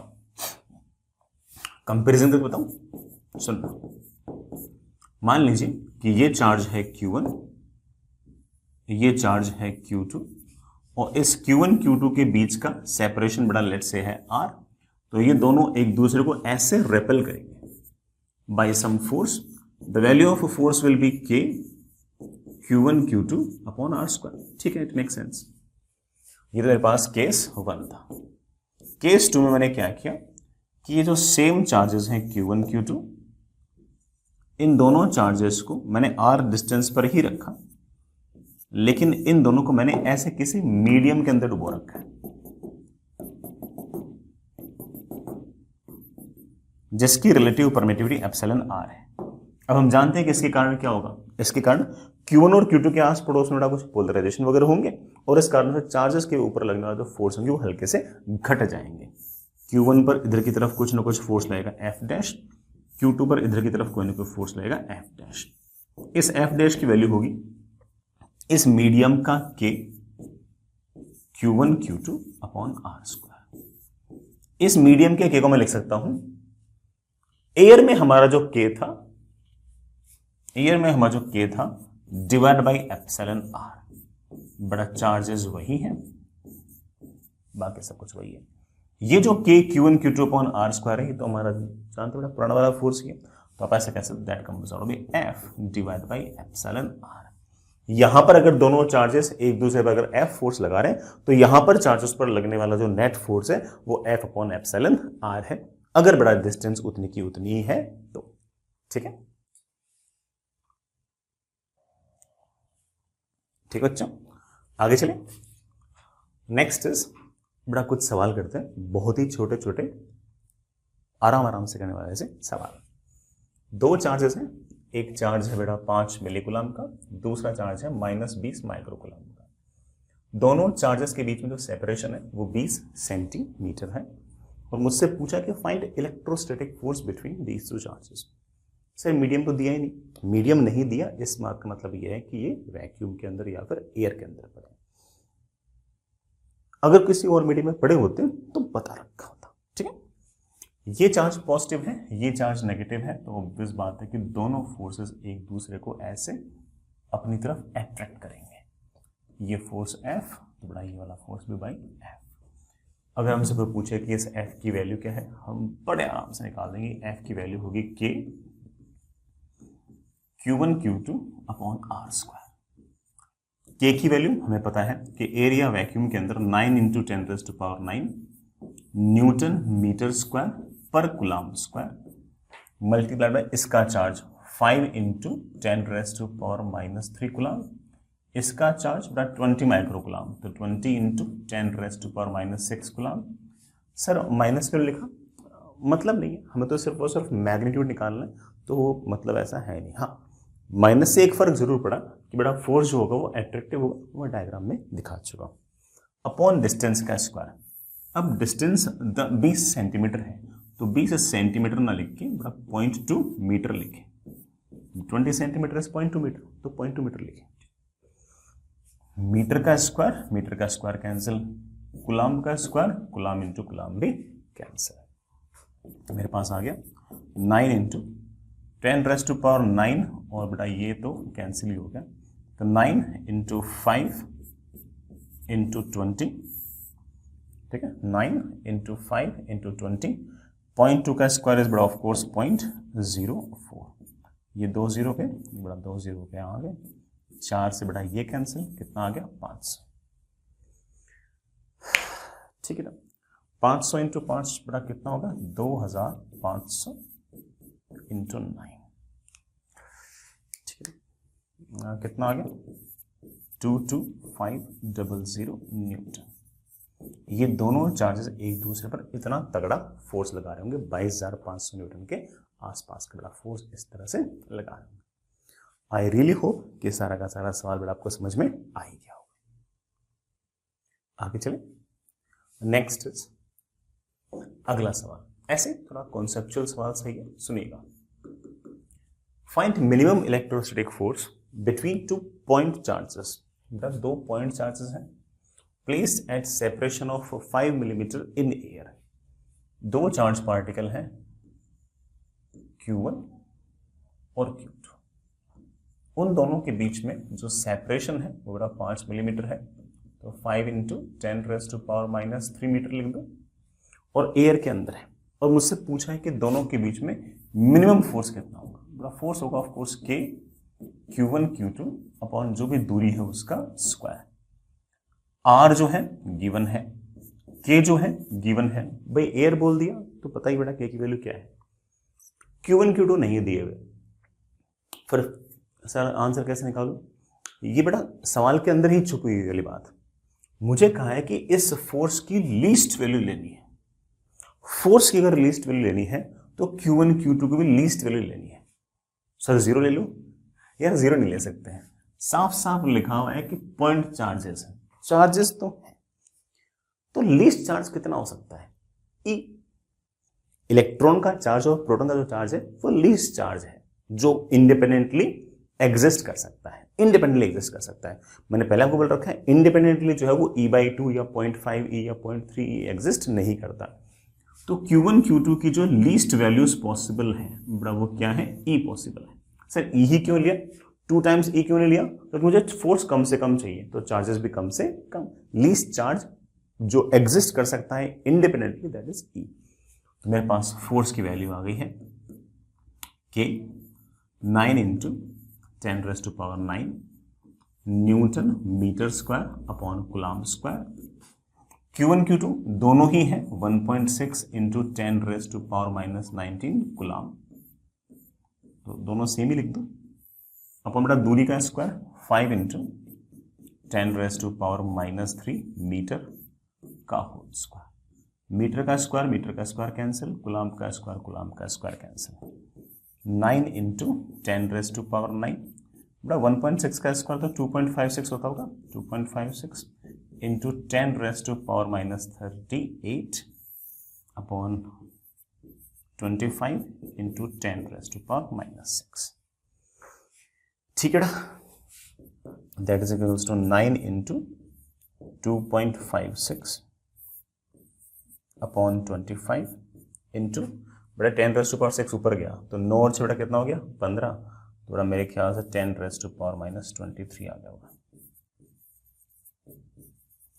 A: कंपेरिजन करके बताऊं, सुन, मान लीजिए कि ये चार्ज है Q1, ये चार्ज है Q2 और इस Q1 Q2 के बीच का सेपरेशन बड़ा लेट से है R। तो ये दोनों एक दूसरे को ऐसे रेपेल करेंगे by some force. The value of force will be K Q1 Q2 upon R square. ठीक है, इट मेक सेंस। ये तो मेरे पास केस 1 था। केस 2 में मैंने क्या किया कि ये जो सेम चार्जेस हैं Q1 Q2, इन दोनों चार्जेस को मैंने R डिस्टेंस पर ही रखा, लेकिन इन दोनों को मैंने ऐसे किसी मीडियम के अंदर डुबो रखा है जिसकी रिलेटिव परमिटिविटी एप्सिलॉन आर है। अब हम जानते हैं कि इसके कारण क्या होगा। इसके कारण Q1 और Q2 के आस पड़ोस में कुछ पोलराइजेशन वगैरह होंगे और इस कारण से चार्जेस के ऊपर लगने वाले जो फोर्स होंगे वो हल्के से घट जाएंगे। Q1 पर इधर की तरफ कुछ ना कुछ फोर्स लगेगा F डैश, Q2 पर इधर की तरफ कोई ना कोई फोर्स लगेगा F डैश। इस F डैश की वैल्यू होगी इस मीडियम का K Q1 Q2 upon R square. इस मीडियम के K को मैं लिख सकता हूं, एयर में हमारा जो K था, एयर में हमारा जो K था डिवाइड बाई एप्सिलॉन आर। बड़ा चार्जेस वही है, बाकी सब कुछ वही है। ये जो K Q1 Q2 upon R square है, ये तो हमारा जानते बड़ा पुराना वाला फोर्स ही है। तो आप ऐसे कह सकते that comes out to be F divide by epsilon R. यहां पर अगर दोनों चार्जेस एक दूसरे पर अगर F फोर्स लगा रहे हैं तो यहां पर चार्जेस पर लगने वाला जो नेट फोर्स है वो F अपॉन एप्सिलॉन आर है, अगर बड़ा डिस्टेंस उतनी की उतनी है तो। ठीक है, ठीक है बच्चों, आगे चलें। नेक्स्ट इज, बड़ा कुछ सवाल करते हैं, बहुत ही छोटे छोटे आराम आराम से करने वाले ऐसे सवाल। दो चार्जेस हैं, एक चार्ज है बेटा 5 मिलीकूलम का, दूसरा चार्ज है -20 माइक्रोकूलम का। दोनों चार्जेस के बीच में जो सेपरेशन है वो 20 सेंटीमीटर है और मुझसे पूछा कि find electrostatic force between these two charges. Sir medium तो दिया ही नहीं, मीडियम नहीं दिया, इस बात का मतलब यह है कि ये वैक्यूम के अंदर या फिर एयर के अंदर पड़े। अगर किसी और मीडियम में पड़े होते तो बता रखा होता। ठीक है, ये चार्ज पॉजिटिव है, ये चार्ज नेगेटिव है, तो ऑब्वियस बात है कि दोनों फोर्सेस एक दूसरे को ऐसे अपनी तरफ अट्रैक्ट करेंगे। ये फोर्स F तो बड़ा ये वाला फोर्स भी बाई F। अगर हमसे कोई पूछे कि इस F की वैल्यू क्या है, हम बड़े आराम से निकाल देंगे। F की वैल्यू होगी K Q1 Q2 upon R square. K की वैल्यू हमें पता है कि एरिया वैक्यूम के अंदर 9 इंटू 10⁹ न्यूटन मीटर स्क्वायर पर कूलम स्क्वायर मल्टीप्लाइड बाय इसका चार्ज 5 इंटू 10⁻³ कूलम, इसका चार्ज बड़ा 20 माइक्रोकूलम, तो 20 इंटू 10⁻⁻6 कूलम। सर माइनस क्यों लिखा, मतलब नहीं है, हमें तो सिर्फ और सिर्फ मैग्नीट्यूड निकालना है, तो वो मतलब ऐसा है नहीं। हाँ, माइनस से एक फर्क जरूर पड़ा कि बड़ा फोर्स जो होगा वो अट्रैक्टिव होगा, वो डायग्राम में दिखा चुका हूं। अपॉन डिस्टेंस का स्क्वायर। अब डिस्टेंस 20 सेंटीमीटर है, तो 20 सेंटीमीटर ना लिख के बड़ा 0.2 मीटर लिखे। 20 सेंटीमीटर इज 0.2 मीटर, तो 0.2 मीटर लिखे। मीटर का स्क्वायर कैंसिल, कूलम का स्क्वायर, कूलम इंटू कूलम भी कैंसिल। मेरे पास आ गया 9 इंटू 10⁻⁹ और बेटा ये तो कैंसिल ही हो गया, तो 9 इंटू 5 इंटू 20। ठीक है, 9 इंटू 5 इंटू 20। 0.2 का स्क्वायर इज बड़ा ऑफ कोर्स 0.04। ये 2 0 पे बड़ा 2 0 पे आ गए, 4 से बड़ा ये कैंसिल, कितना आ गया 500। ठीक है ना, 500 इंटू 5 बड़ा कितना होगा 2500 इंटू 9। ठीक है, कितना आ गया 22500 न्यूटन। ये दोनों चार्जेस एक दूसरे पर इतना तगड़ा फोर्स लगा रहे होंगे, 22500 न्यूटन के आसपास का बड़ा फोर्स इस तरह से लगा रहे होंगे। आई रियली होप कि सारा का सारा सवाल बड़ा आपको समझ में आ ही गया होगा। आगे चले, नेक्स्ट इज अगला सवाल ऐसे थोड़ा कॉन्सेप्चुअल सवाल सही है, सुनिएगा। Find minimum electrostatic force between two point charges. दो पॉइंट चार्जेस हैं placed at separation of 5 millimetre in air. दो चार्ज पार्टिकल हैं Q1 और Q2। उन दोनों के बीच में जो सेपरेशन है वो बड़ा 5 मिलीमीटर है, तो 5 इंटू 10⁻³ मीटर लिख दो, और एयर के अंदर है। और मुझसे पूछा है कि दोनों के बीच में मिनिमम फोर्स कितना होगा। बड़ा फोर्स होगा of course K Q1 Q2 upon जो भी दूरी है उसका स्क्वायर। R जो है गिवन है, K जो है गिवन है। भाई एयर बोल दिया तो पता ही बेटा K की वैल्यू क्या है। Q1 Q2 नहीं दिए हुए, फिर सर आंसर कैसे निकालूं? ये बेटा सवाल के अंदर ही छुपी हुई वाली बात। मुझे कहा है कि इस फोर्स की लीस्ट वैल्यू लेनी है। फोर्स की अगर लीस्ट वैल्यू लेनी है तो Q1 Q2 की भी लीस्ट वैल्यू लेनी है। सर जीरो ले लो? यार जीरो नहीं ले सकते हैं, साफ साफ लिखा हुआ है कि पॉइंट चार्जेस है। चार्जेस तो है, तो लीस्ट चार्ज कितना हो सकता है? E। इलेक्ट्रॉन का चार्ज और प्रोटॉन का जो चार्ज है वो लीस्ट चार्ज है, जो इंडिपेंडेंटली एग्जिस्ट कर सकता है, इंडिपेंडेंटली एग्जिस्ट कर सकता है। मैंने पहले आपको बोल रखा है इंडिपेंडेंटली जो है वो E/2 या 0.5E या 0.3E एग्जिस्ट नहीं करता। तो Q1 Q2 की जो लीस्ट वैल्यूज पॉसिबल है बड़ा वो क्या है? E पॉसिबल है। सर E ही क्यों लिया? 2 टाइम्स E क्यों नहीं लिया? तो मुझे फोर्स कम से कम चाहिए, तो चार्जेस भी कम से कम। लीस्ट चार्ज जो एग्जिस्ट कर सकता है इंडिपेंडेंटली दैट इज E। तो मेरे पास फोर्स की वैल्यू आ गई है K 9 into 10⁻⁹ newton metre square upon coulomb square. Q1 Q2 दोनों ही हैं 1.6 इंटू 10⁻⁻19 कूलम्ब, तो दोनों सेम ही लिख दो। अपॉन बेटा दूरी का स्क्वायर 5 इंटू 10⁻³ मीटर का होल स्क्वायर। मीटर का स्क्वायर कैंसिल, कूलम्ब का स्क्वायर कैंसिल। 9 इंटू 10⁻⁹ बड़ा 1.6 का स्क्वायर तो 2.56 होता होगा। 2.56 इंटू 10⁻⁻38 अपॉन 25 इंटू 10⁻⁻6। ठीक है ना? That is equals to 9 into 2.56 upon 25 into बड़ा 10⁻6 ऊपर गया तो 9 और 6 बड़ा कितना हो गया? 15। तो बड़ा मेरे ख्याल से 10⁻⁻23 आ गया होगा।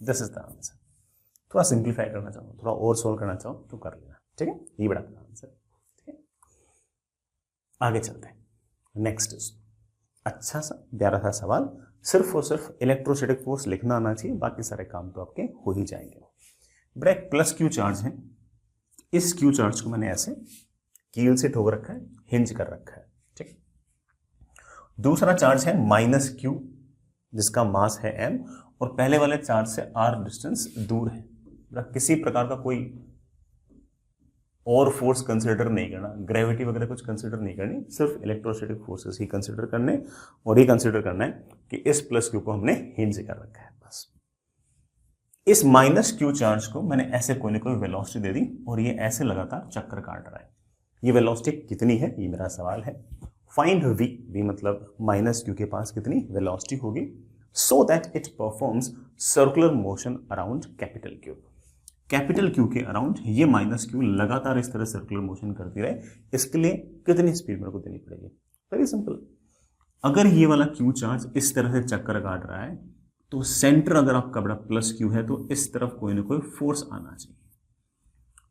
A: This is the answer. थोड़ा सिंप्लीफाई करना चाहो, थोड़ा और सोल्व करना चाहो तो कर लेना, ठीक है? ये बड़ा आंसर, ठीक है? आगे चलते हैं। नेक्स्ट इज अच्छा सा प्यारा सा सवाल, सिर्फ और सिर्फ इलेक्ट्रोस्टैटिक फोर्स लिखना आना चाहिए, बाकी सारे काम तो आपके हो ही जाएंगे। बड़ा एक प्लस Q चार्ज है, इस Q चार्ज को मैंने ऐसे कील से ठोक रखा है, हिंज कर रखा है, ठीक। दूसरा चार्ज है -Q जिसका मास है m, और पहले वाले चार्ज से r डिस्टेंस दूर है। किसी प्रकार का कोई और फोर्स कंसिडर नहीं करना, ग्रेविटी वगैरह कुछ कंसिडर नहीं करनी, सिर्फ इलेक्ट्रोस्टैटिक फोर्सेस ही कंसिडर करने, और ये कंसिडर करना है कि इस प्लस Q को हमने हिंज कर रखा है। बस इस -Q चार्ज को मैंने ऐसे कोई ना कोई वेलोसिटी दे दी और ये ऐसे लगातार चक्कर काट रहा है। ये वेलोसिटी कितनी है, ये मेरा सवाल है। फाइंड v मतलब -Q के पास कितनी वेलोसिटी होगी, so that it performs circular motion around capital Q। Capital Q के अराउंड ये -Q लगातार इस तरह सर्कुलर मोशन करती रहे, इसके लिए कितनी स्पीड मेरे को देनी पड़ेगी? वेरी सिंपल, अगर ये वाला Q चार्ज इस तरह से चक्कर काट रहा है तो सेंटर अगर आपका बड़ा +Q है तो इस तरफ कोई ना कोई फोर्स आना चाहिए,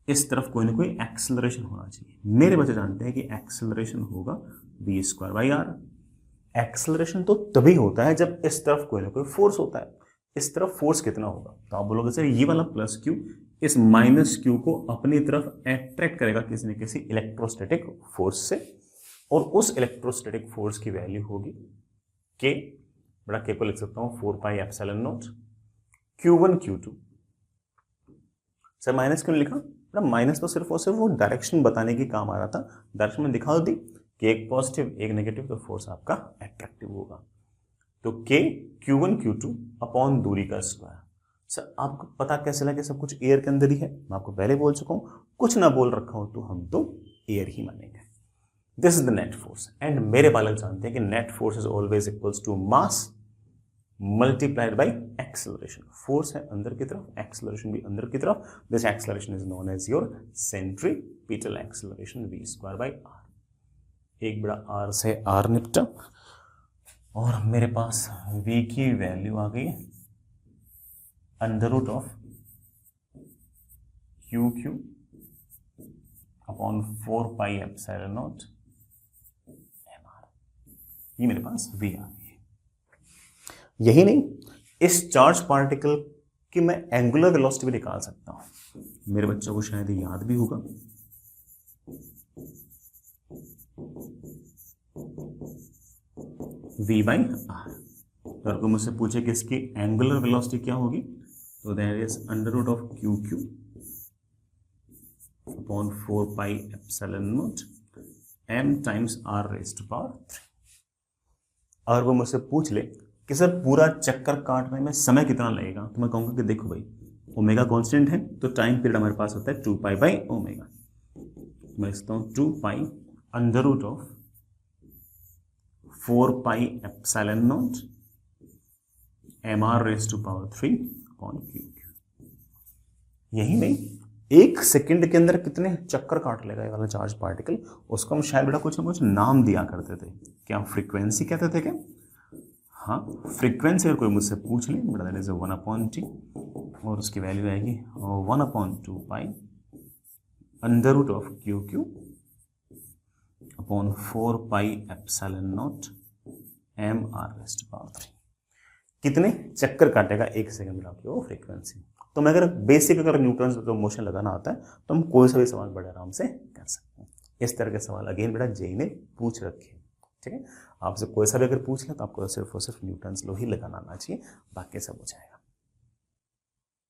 A: इस तरफ कोई ना कोई एक्सेलरेशन होना चाहिए। मेरे बच्चे जानते हैं कि एक्सेलरेशन होगा v²/r। एक्सेलरेशन तो तभी होता है जब इस तरफ कोई ना कोई फोर्स होता है। इस तरफ फोर्स कितना होगा? तो आप बोलोगे सर ये वाला +Q इस -Q को अपनी तरफ अट्रैक्ट करेगा किसी न किसी इलेक्ट्रोस्टैटिक फोर्स से, और उस इलेक्ट्रोस्टैटिक फोर्स की वैल्यू होगी K, बड़ा K को लिख सकता हूं 4πε0 Q1 Q2। सर माइनस क्यों लिखा? बड़ा माइनस तो सिर्फ और सिर्फ वो डायरेक्शन बताने की काम आ रहा था, डायरेक्शन में दिखा दी कि एक पॉजिटिव एक नेगेटिव, तो फोर्स आपका अट्रैक्टिव होगा। तो K Q1 Q2 अपॉन दूरी का स्क्वायर। सर आपको पता कैसे चला कि सब कुछ एयर के अंदर ही है? मैं आपको पहले बोल चुका हूँ, कुछ ना बोल रखा हो तो हम तो एयर ही मानेंगे। This is the net force. And मेरे बालक जानते हैं कि net force is always equals to mass multiplied by acceleration. Force है अंदर की तरफ, एक्सेलरेशन भी अंदर की तरफ। This acceleration is known as your centripetal acceleration, v square by R. एक बड़ा आर से आर निपटा और मेरे पास v की वैल्यू आ गई under root of Q Q upon 4 pi epsilon naught M R. ये मेरे पास v आ गई। यही नहीं, इस चार्ज पार्टिकल की मैं एंगुलर वेलोसिटी भी निकाल सकता हूं। मेरे बच्चों को शायद याद भी होगा, v बाई आर। अगर कोई मुझसे पूछे कि इसकी एंगुलर वेलोसिटी क्या होगी, तो that is under root of Q Q upon 4 pi epsilon naught m times r raise to power 3। अगर वो मुझसे पूछ ले कि सर पूरा चक्कर काटने में समय कितना लगेगा, तो मैं कहूँगा कि देखो भाई, ओमेगा कांस्टेंट है तो टाइम पीरियड हमारे पास होता है 2 पाई बाई ओमेगा। मैं लिखता हूँ 2 pi under root of 4 pi epsilon naught M R raise to power 3 upon Q Q. यही नहीं, 1 सेकंड के अंदर कितने चक्कर काट लेगा ये वाला चार्ज पार्टिकल, उसको हम शायद बेटा कुछ ना कुछ नाम दिया करते थे। क्या फ्रीक्वेंसी कहते थे क्या? हाँ, फ्रीक्वेंसी अगर कोई मुझसे पूछ ले, बता देने से 1/t और उसकी वैल्यू आएगी 1/2 pi under root of Q Q upon 4 pi epsilon naught M R raise to power 3। कितने चक्कर काटेगा 1 सेकंड में आपकी वो फ्रीक्वेंसी। तो मैं अगर बेसिक अगर न्यूटन जो मोशन लगाना आता है तो हम कोई सा भी सवाल बड़े आराम से कर सकते हैं। इस तरह के सवाल अगेन बेटा जेई ने पूछ रखे, ठीक है। आपसे कोई सा भी अगर पूछ ले तो आपको सिर्फ और सिर्फ न्यूटन्स लो ही लगाना आना चाहिए, बाकी सब हो जाएगा।